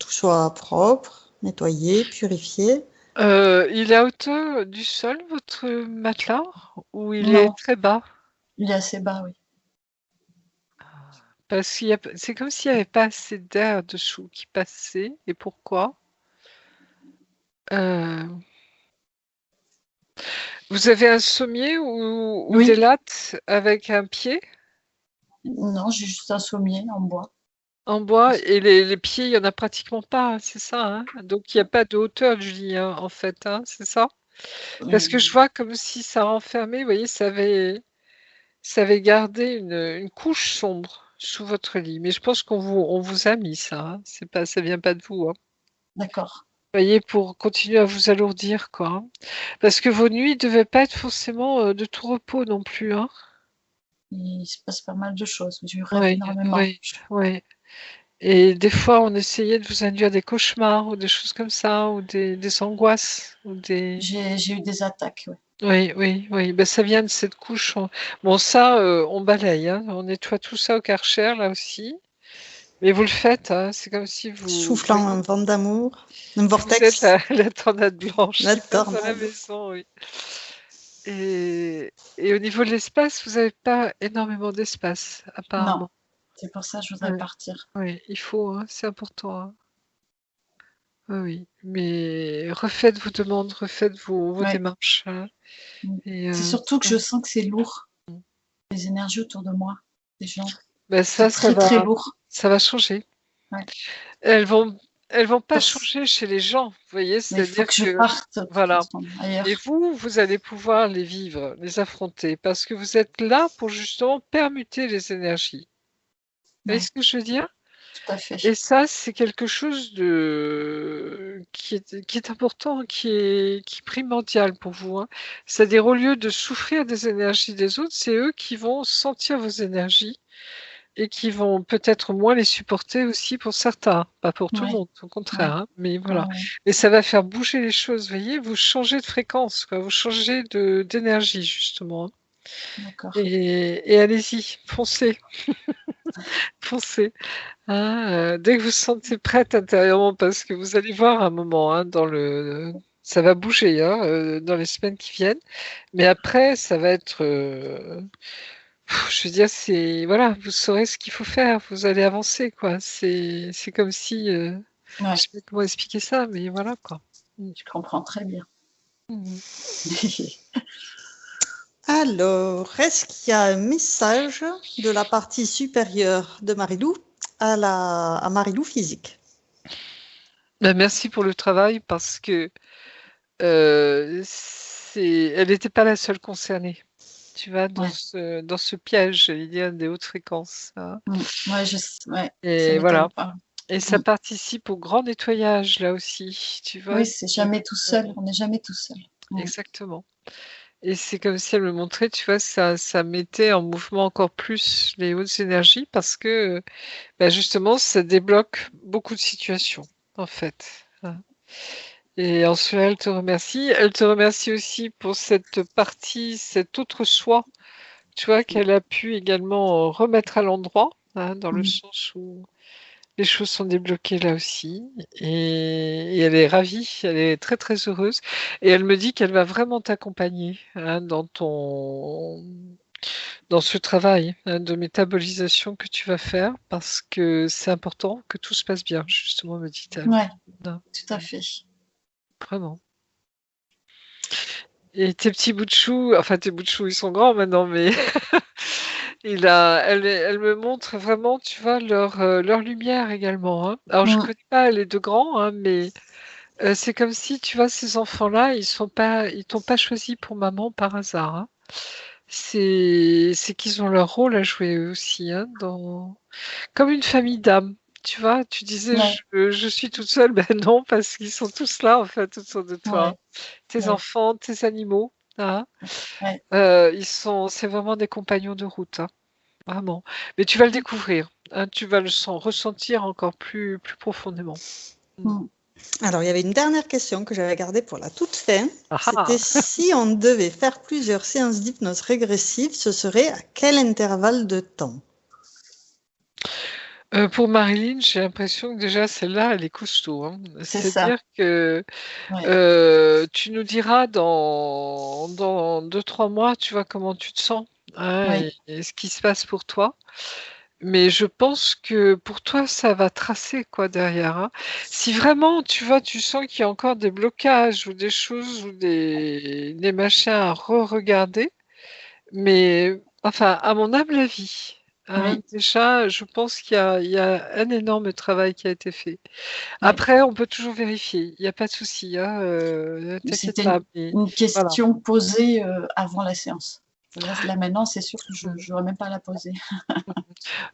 tout soit propre, nettoyé, purifié. Il est à hauteur du sol, votre matelas, ou il est Non, très bas? il est assez bas, oui. Parce c'est comme s'il n'y avait pas assez d'air dessous qui passait. Et pourquoi? Euh, Vous avez un sommier ou des Oui, lattes avec un pied non, j'ai juste un sommier en bois. en bois et les pieds, il n'y en a pratiquement pas, hein, c'est ça, hein. Donc il n'y a pas de hauteur du lit, hein, en fait, hein, c'est ça? Parce que je vois comme si ça renfermait, vous voyez, ça avait gardé une couche sombre sous votre lit. Mais je pense on vous a mis ça, hein. C'est pas, ça vient pas de vous, hein. D'accord. Vous voyez, pour continuer à vous alourdir, quoi. Hein. Parce que vos nuits ne devaient pas être forcément de tout repos non plus, hein. Il se passe pas mal de choses. Je rêve Oui, énormément. oui, oui. Et des fois, on essayait de vous induire des cauchemars ou des choses comme ça, ou des angoisses, ou des... J'ai eu des attaques, ouais. Oui, oui, oui. Ben, ça vient de cette couche. Bon, ça, on balaye, hein. On nettoie tout ça au Karcher, là aussi. Mais vous le faites, hein. C'est comme si vous, Soufflant un vent d'amour, un vous êtes vortex, la tornade blanche la qui passe dans la tornade. maison, oui. Et au niveau de l'espace, vous n'avez pas énormément d'espace, Non, apparemment. c'est pour ça que je voudrais Ouais, partir. ouais, il faut, hein, c'est important. Hein. Oui, oui. Mais refaites vos demandes, refaites vos Ouais. démarches. Hein. Et C'est surtout que ouais. je sens que c'est lourd, les énergies autour de moi, des gens. Ben ça, C'est ça très, très va, lourd. ça va changer. Ouais. Elles vont, elles vont pas Parce- changer chez les gens, vous voyez, Mais il faut c'est-à-dire que je que, parte de toute voilà. façon, Et ailleurs. vous allez pouvoir les vivre, les affronter, parce que vous êtes là pour justement permuter les énergies. Vous voyez Ouais, ce que je veux dire? tout à fait. Et ça, c'est quelque chose qui est important, qui est primordial pour vous. Hein. C'est-à-dire, au lieu de souffrir des énergies des autres, c'est eux qui vont sentir vos énergies et qui vont peut-être moins les supporter aussi pour certains. Pas pour tout le Ouais, monde, au ouais, contraire. Hein. Mais voilà. ouais, Mais ça va faire bouger les choses, vous voyez, vous changez de fréquence, quoi. Vous changez d'énergie, justement. Hein. d'accord. Et allez-y, foncez, foncez. Hein, dès que vous vous sentez prête intérieurement, parce que vous allez voir un moment, hein, ça va bouger hein, dans les semaines qui viennent, mais après, ça va être, je veux dire, voilà, vous saurez ce qu'il faut faire, vous allez avancer, quoi. C'est comme si, Ouais, je sais pas comment expliquer ça, mais voilà, quoi. Mm. je comprends très bien. Mhm. Alors, est-ce qu'il y a un message de la partie supérieure de Marilou à Marilou physique? Ben, merci pour le travail parce que elle n'était pas la seule concernée. Tu vas Ouais. dans ce piège, j'allais dire, des hautes fréquences, hein. Ouais, ça Et m'étonne voilà. pas. Et ça participe au grand nettoyage, là aussi, tu vois. Oui, c'est jamais tout seul. On n'est jamais tout seul. Exactement. Et c'est comme si elle me montrait, tu vois, ça mettait en mouvement encore plus les hautes énergies parce que, bah, justement, ça débloque beaucoup de situations, en fait, hein. Et en cela, elle te remercie. Elle te remercie aussi pour cette partie, cet autre soi, tu vois, qu'elle a pu également remettre à l'endroit, hein, dans le sens où les choses sont débloquées là aussi. Et elle est ravie, elle est très très heureuse. Et elle me dit qu'elle va vraiment t'accompagner, hein, dans ce travail, hein, de métabolisation que tu vas faire parce que c'est important que tout se passe bien, justement, me dit-elle. Ouais, Non, tout à fait. vraiment. Et tes petits bouts de chou, enfin tes bouts de chou, ils sont grands maintenant, mais elle me montre vraiment, tu vois, leur lumière également, hein. Alors je connais pas les deux grands, hein, mais c'est comme si, tu vois, ces enfants-là, ils t'ont pas choisi pour maman par hasard, hein. C'est qu'ils ont leur rôle à jouer eux aussi, hein, comme une famille d'âmes. Tu vois, tu disais, Ouais, je suis toute seule, ben non, parce qu'ils sont tous là, en fait, autour de toi. ouais, Tes ouais, enfants, tes animaux, hein. ouais. C'est vraiment des compagnons de route, hein, vraiment. Mais tu vas le découvrir, hein, tu vas ressentir encore plus profondément. Alors, il y avait une dernière question que j'avais gardée pour la toute fin. Ah C'était ah. si on devait faire plusieurs séances d'hypnose régressive, ce serait à quel intervalle de temps? Pour Marilyn, j'ai l'impression que déjà celle-là, elle est costaud, hein. C'est ça. C'est-à-dire que Ouais, tu nous diras dans 2-3 mois, tu vois comment tu te sens, hein, ouais, et ce qui se passe pour toi. Mais je pense que pour toi, ça va tracer quoi derrière, hein. Si vraiment, tu vois, tu sens qu'il y a encore des blocages ou des choses ou des machins à re-regarder, mais enfin, à mon humble avis, hein, oui. déjà, je pense il y a un énorme travail qui a été fait. Ouais. Après, on peut toujours vérifier, il n'y a pas de souci, hein, t'inquiète C'était pas, mais une voilà. question posée avant la séance. Là maintenant, c'est sûr que je n'aurais même pas à la poser.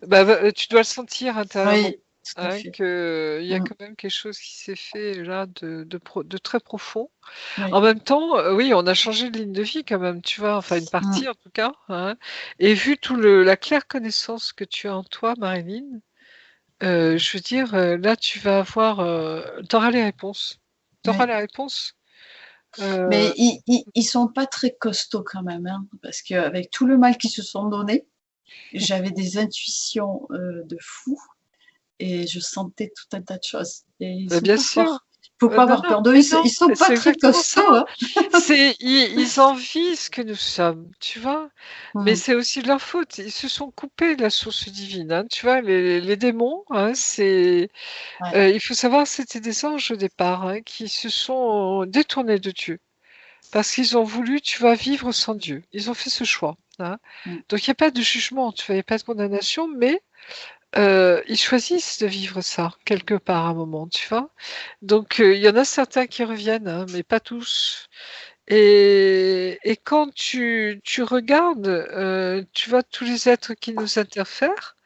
Bah, tu dois le sentir intérieurement, Oui, tout à hein, fait. qu'il y a Mm. quand même quelque chose qui s'est fait là de très profond. Oui. En même temps, oui, on a changé de ligne de vie quand même, tu vois, enfin une Mm. partie en tout cas, hein. Et vu la claire connaissance que tu as en toi, Marilyn, je veux dire, là, tu vas avoir, tu les réponses. Tu auras Oui. les réponses. Euh, Mais ils sont pas très costauds quand même, hein, parce qu'avec tout le mal qu'ils se sont donné, j'avais des intuitions de fou et je sentais tout un tas de choses. Et il Bah, faut bien pas sûr. pas Non, avoir non, peur d'eux. mais non, Ils sont pas c'est très exactement ça. costauds, hein. Ils envient ce que nous sommes, tu vois. Mais Mm. c'est aussi de leur faute. Ils se sont coupés de la source divine, hein. Tu vois, les démons, hein, Ouais. il faut savoir, c'était des anges au départ, hein, qui se sont détournés de Dieu. Parce qu'ils ont voulu, tu vois, vivre sans Dieu. Ils ont fait ce choix, hein. Mm. Donc il n'y a pas de jugement, tu vois, il n'y a pas de condamnation, mais ils choisissent de vivre ça quelque part à un moment, tu vois. Donc il y en a certains qui reviennent, hein, mais pas tous. Et quand tu regardes, tu vois tous les êtres qui nous interfèrent,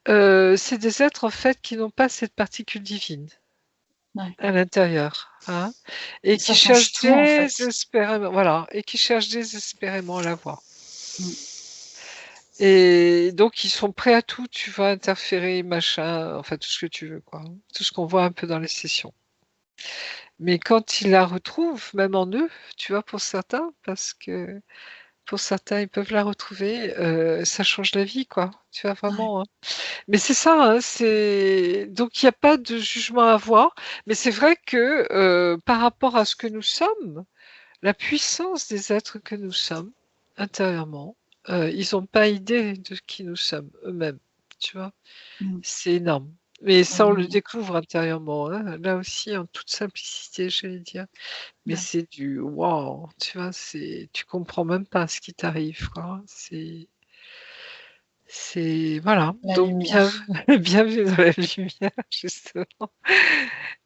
c'est des êtres en fait qui n'ont pas cette particule divine Ouais. à l'intérieur, hein, et qui Ça change cherchent tout en fait. désespérément, voilà, et qui cherchent désespérément à l'avoir. Mm. Et donc ils sont prêts à tout, tu vas interférer, machin, enfin tout ce que tu veux, quoi. Tout ce qu'on voit un peu dans les sessions. Mais quand ils la retrouvent, même en eux, tu vois, pour certains, parce que pour certains, ils peuvent la retrouver, ça change la vie, quoi. Tu vois, Ouais. vraiment, hein. Mais c'est ça, hein, donc il n'y a pas de jugement à avoir, mais c'est vrai que, par rapport à ce que nous sommes, la puissance des êtres que nous sommes, intérieurement, ils ont pas idée de qui nous sommes eux-mêmes, tu vois? Mm. C'est énorme. Mais ça, on le Mmh. découvre intérieurement, hein. Là aussi, en toute simplicité, j'allais dire. Mais Ouais. c'est du waouh, tu vois, tu comprends même pas ce qui t'arrive, quoi. Voilà. La Donc, lumière. bienvenue dans la lumière, justement.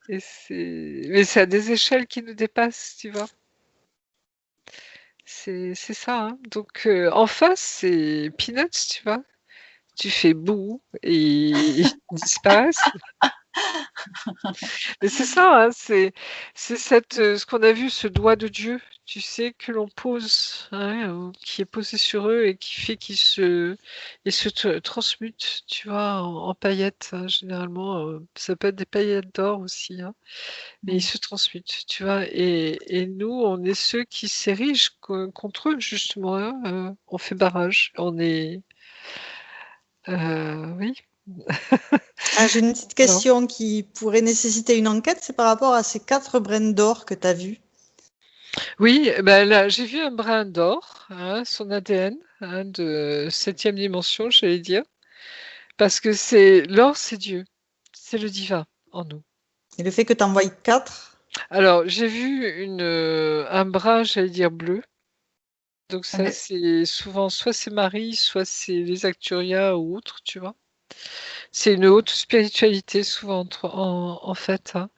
Mais c'est à des échelles qui nous dépassent, tu vois. C'est ça, hein. Donc, en face, c'est peanuts, tu vois. Tu fais bouh et ils disparaissent. Mais c'est ça, hein, c'est ce qu'on a vu, ce doigt de Dieu, tu sais, que l'on pose, hein, ou qui est posé sur eux et qui fait ils se transmutent, tu vois, en paillettes, hein, généralement. Ça peut être des paillettes d'or aussi, hein, mais ils Mmh. se transmutent, tu vois. Et nous, on est ceux qui s'érigent contre eux, justement, hein, on fait barrage. Oui. Ah, j'ai une petite Alors, question qui pourrait nécessiter une enquête, c'est par rapport à ces 4 brins d'or que tu as vus. oui, ben là, j'ai vu un brin d'or, hein, son ADN, hein, de septième dimension, j'allais dire, parce que l'or, c'est Dieu, c'est le divin en nous. Et le fait que tu en voies 4, Alors, j'ai vu un brin, j'allais dire bleu. Donc ça, Ouais. c'est souvent, soit c'est Marie, soit c'est les Acturias ou autres, tu vois. C'est une haute spiritualité, souvent, en fait, hein.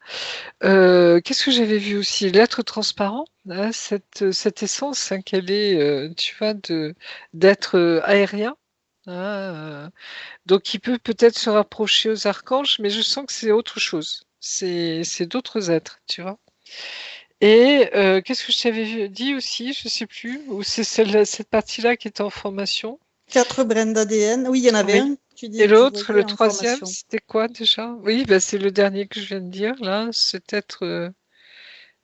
Qu'est-ce que j'avais vu aussi? L'être transparent, hein, cette essence, hein, qu'elle est, tu vois, d'être aérien, hein, donc qui peut peut-être se rapprocher aux archanges, mais je sens que c'est autre chose. C'est d'autres êtres, tu vois. Et qu'est-ce que je t'avais dit aussi? Je sais plus. Ou c'est cette partie-là qui était en formation? 4 brins d'ADN. Oui, il y en avait Oui. un, tu Et dis que tu l'autre, voyais le en troisième, formation. c'était quoi déjà? Oui, bah, c'est le dernier que je viens de dire, là. C'est être.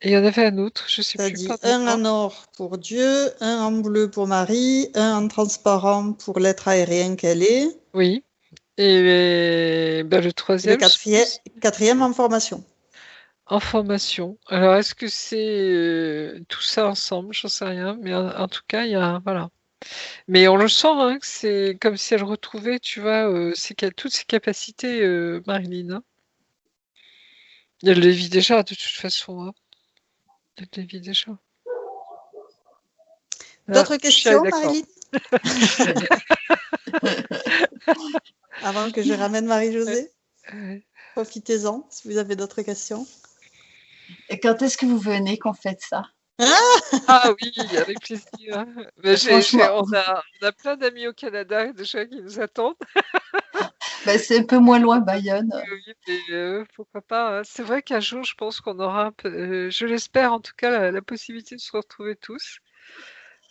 Et il y en avait un autre, je sais Tu as plus, dit pardon. un en or pour Dieu, un en bleu pour Marie, un en transparent pour l'être aérien qu'elle est, Oui. Et bah, le et le troisième, je sais quatrième, plus. quatrième en formation. Information. Alors, est-ce que c'est tout ça ensemble? J'en sais rien. Mais en tout cas, il y a. Voilà. Mais on le sent, hein, que c'est comme si elle retrouvait, tu vois, toutes ses capacités, Marilyn, hein. Elle les vit déjà, de toute façon, hein. Elle les vit déjà. Ah, D'autres Chia est questions, d'accord. Marilyn? Avant que je ramène Ouais, Marie-Josée, ouais. profitez-en si vous avez d'autres questions. Et quand est-ce que vous venez qu'on fête ça? Ah oui, avec plaisir, hein. Mais Franchement, on a plein d'amis au Canada déjà qui nous attendent. bah, c'est un peu moins loin Bayonne. Oui, mais pourquoi pas, hein. C'est vrai qu'un jour, je pense qu'on aura un peu, je l'espère en tout cas, la possibilité de se retrouver tous.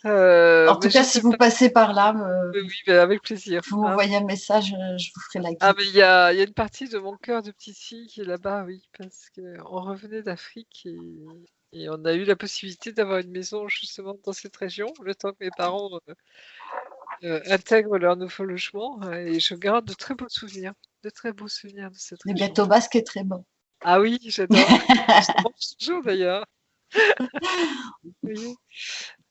En Mais tout je cas, si sais vous pas. passez par là, Oui, bah, avec plaisir, vous hein. m'envoyez un message, je vous ferai la Ah, guide. mais il y a une partie de mon cœur de petite fille qui est là-bas, oui, parce qu'on revenait d'Afrique et on a eu la possibilité d'avoir une maison justement dans cette région, le temps que mes parents intègrent leur nouveau logement, et je garde de très beaux souvenirs de cette Le région. gâteau basque est très bon. Ah oui, j'adore. Je le mange toujours d'ailleurs. Oui.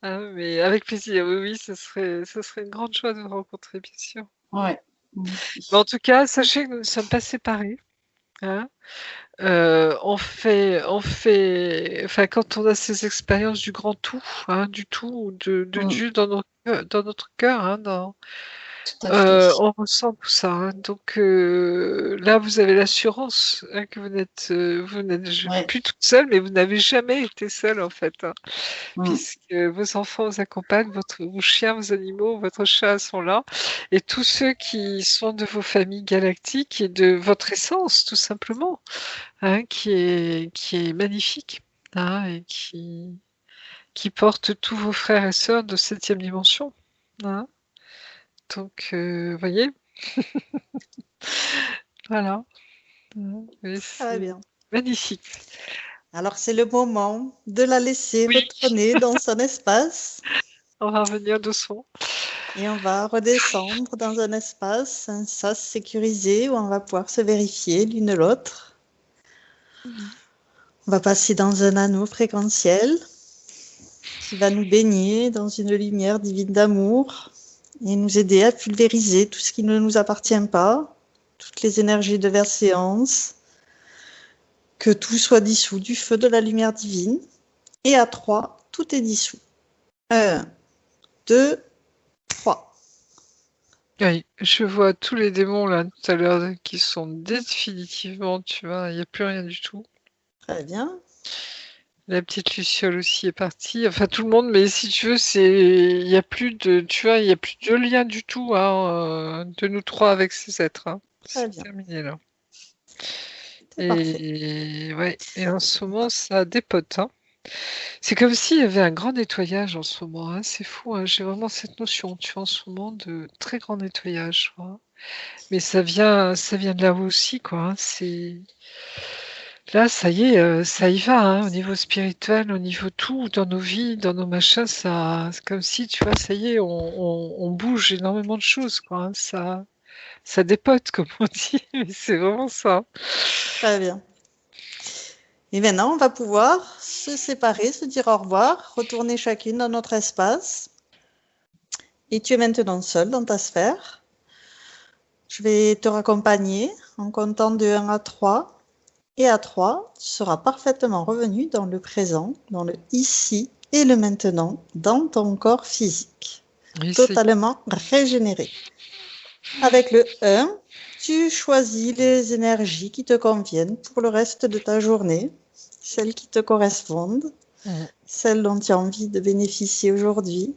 Ah, mais avec plaisir, oui, oui, ce serait une grande joie de vous rencontrer, bien sûr. Ouais, moi Mais aussi. en tout cas, sachez que nous ne sommes pas séparés, hein. Enfin, quand on a ces expériences du grand tout, hein, du tout, de Mm, Dieu dans notre cœur, hein, tout à fait. on ressent tout ça, hein. Donc là, vous avez l'assurance, hein, que vous n'êtes Ouais. plus toute seule, mais vous n'avez jamais été seule en fait, hein, Mm, puisque vos enfants vous accompagnent, vos chiens, vos animaux, votre chat sont là, et tous ceux qui sont de vos familles galactiques et de votre essence, tout simplement, hein, qui est magnifique, hein, et qui porte tous vos frères et sœurs de septième dimension, hein. Donc, voyez, voilà. Mais Très c'est bien. magnifique. Alors, c'est le moment de la laisser Oui, retourner dans son espace on va revenir doucement. et on va redescendre dans un sas sécurisé où on va pouvoir se vérifier l'une l'autre. On va passer dans un anneau fréquentiel qui va nous baigner dans une lumière divine d'amour et nous aider à pulvériser tout ce qui ne nous appartient pas toutes les énergies de la séance, que tout soit dissous du feu de la lumière divine. Et à 3, tout est dissous. 1, 2, 3. Oui, je vois tous les démons là tout à l'heure qui sont définitivement, tu vois, il n'y a plus rien du tout. Très bien. La petite Luciole aussi est partie. Enfin, tout le monde, mais si tu veux, il n'y a plus de, tu vois, il n'y a plus de lien du tout hein, de nous trois avec ces êtres. Hein. Très C'est bien. terminé là. C'est parfait. Et ouais, et en ce moment, ça dépote. Hein. C'est comme s'il y avait un grand nettoyage en ce moment. Hein. C'est fou. Hein. J'ai vraiment cette notion, tu vois, en ce moment de très grand nettoyage. Hein. Mais ça vient de là aussi, quoi. Hein. C'est là, ça y est, ça y va. Hein, au niveau spirituel, au niveau tout, dans nos vies, dans nos machins, ça, c'est comme si, tu vois, ça y est, on bouge énormément de choses, quoi. Hein. Ça dépote, comme on dit. Mais c'est vraiment ça. Très bien. Et maintenant, on va pouvoir se séparer, se dire au revoir, retourner chacune dans notre espace. Et tu es maintenant seule dans ta sphère. Je vais te raccompagner en comptant de 1 à 3. Et à 3, tu seras parfaitement revenu dans le présent, dans le ici et le maintenant, dans ton corps physique. Oui, Totalement régénéré. Avec le 1, tu choisis les énergies qui te conviennent pour le reste de ta journée, celles qui te correspondent, celles dont tu as envie de bénéficier aujourd'hui.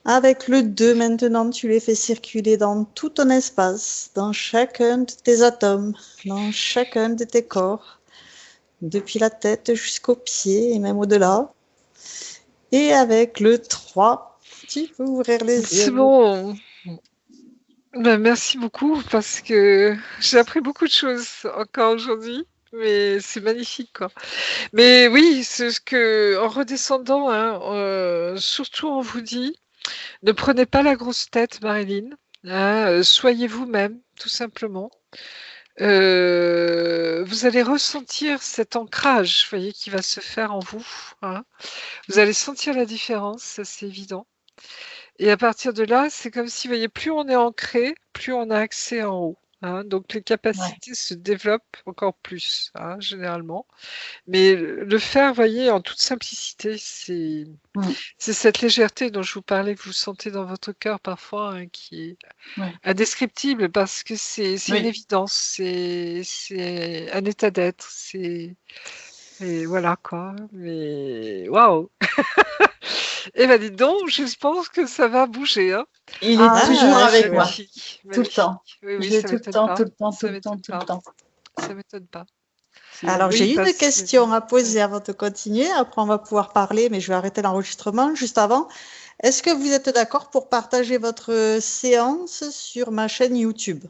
Avec le 2, maintenant, tu les fais circuler dans tout ton espace, dans chacun de tes atomes, dans chacun de tes corps, depuis la tête jusqu'aux pieds et même au-delà. Et avec le 3, tu peux ouvrir les yeux. C'est bon. Ben, merci beaucoup parce que j'ai appris beaucoup de choses encore aujourd'hui. Mais c'est magnifique, quoi. Mais oui, c'est ce que, en redescendant, hein, surtout on vous dit, ne prenez pas la grosse tête, Marilyn. Hein, soyez vous-même, tout simplement. Vous allez ressentir cet ancrage, vous voyez, qui va se faire en vous. Hein. Vous allez sentir la différence, ça c'est évident. Et à partir de là, c'est comme si, vous voyez, plus on est ancré, plus on a accès en haut. Hein. Donc les capacités se développent encore plus, hein, généralement. Mais le faire, vous voyez, en toute simplicité, c'est cette légèreté dont je vous parlais, que vous sentez dans votre cœur parfois, hein, qui est indescriptible parce que c'est une évidence, c'est un état d'être, et voilà quoi. Mais waouh! Eh ben dis donc, je pense que ça va bouger, hein. Il est toujours avec moi, Magnifique, tout le temps. Oui, Je oui, l'ai ça tout le m'étonne temps, pas. tout le temps, tout Ça le temps, m'étonne tout le pas. temps. Ça m'étonne pas. Alors, Oui, j'ai une parce que- question à poser avant de continuer. Après, on va pouvoir parler, mais je vais arrêter l'enregistrement juste avant. Est-ce que vous êtes d'accord pour partager votre séance sur ma chaîne YouTube?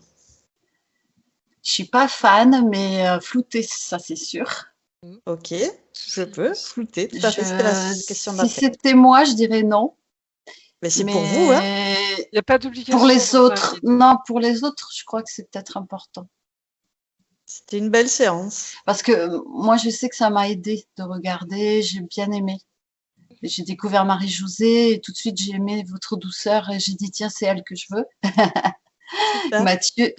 Je suis pas fan, mais flouter, ça c'est sûr. Ok, je peux flouter, tout à fait. C'était la question Si d'après. c'était moi, je dirais non. Mais c'est pour vous, hein? Il n'y a pas d'obligation. Pour les autres, non, pour les autres, je crois que c'est peut-être important. C'était une belle séance. Parce que moi, je sais que ça m'a aidé de regarder, j'ai bien aimé. J'ai découvert Marie-Josée et tout de suite, j'ai aimé votre douceur et j'ai dit, tiens, c'est elle que je veux.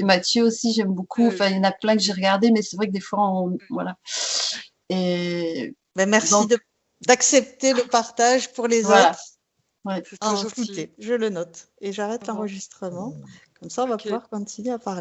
Mathieu aussi, j'aime beaucoup. Enfin, il y en a plein que j'ai regardé, mais c'est vrai que des fois, voilà. Et mais merci d'accepter le partage pour les autres. Ouais. Je le note et j'arrête l'enregistrement. Comme ça, on va pouvoir continuer à parler.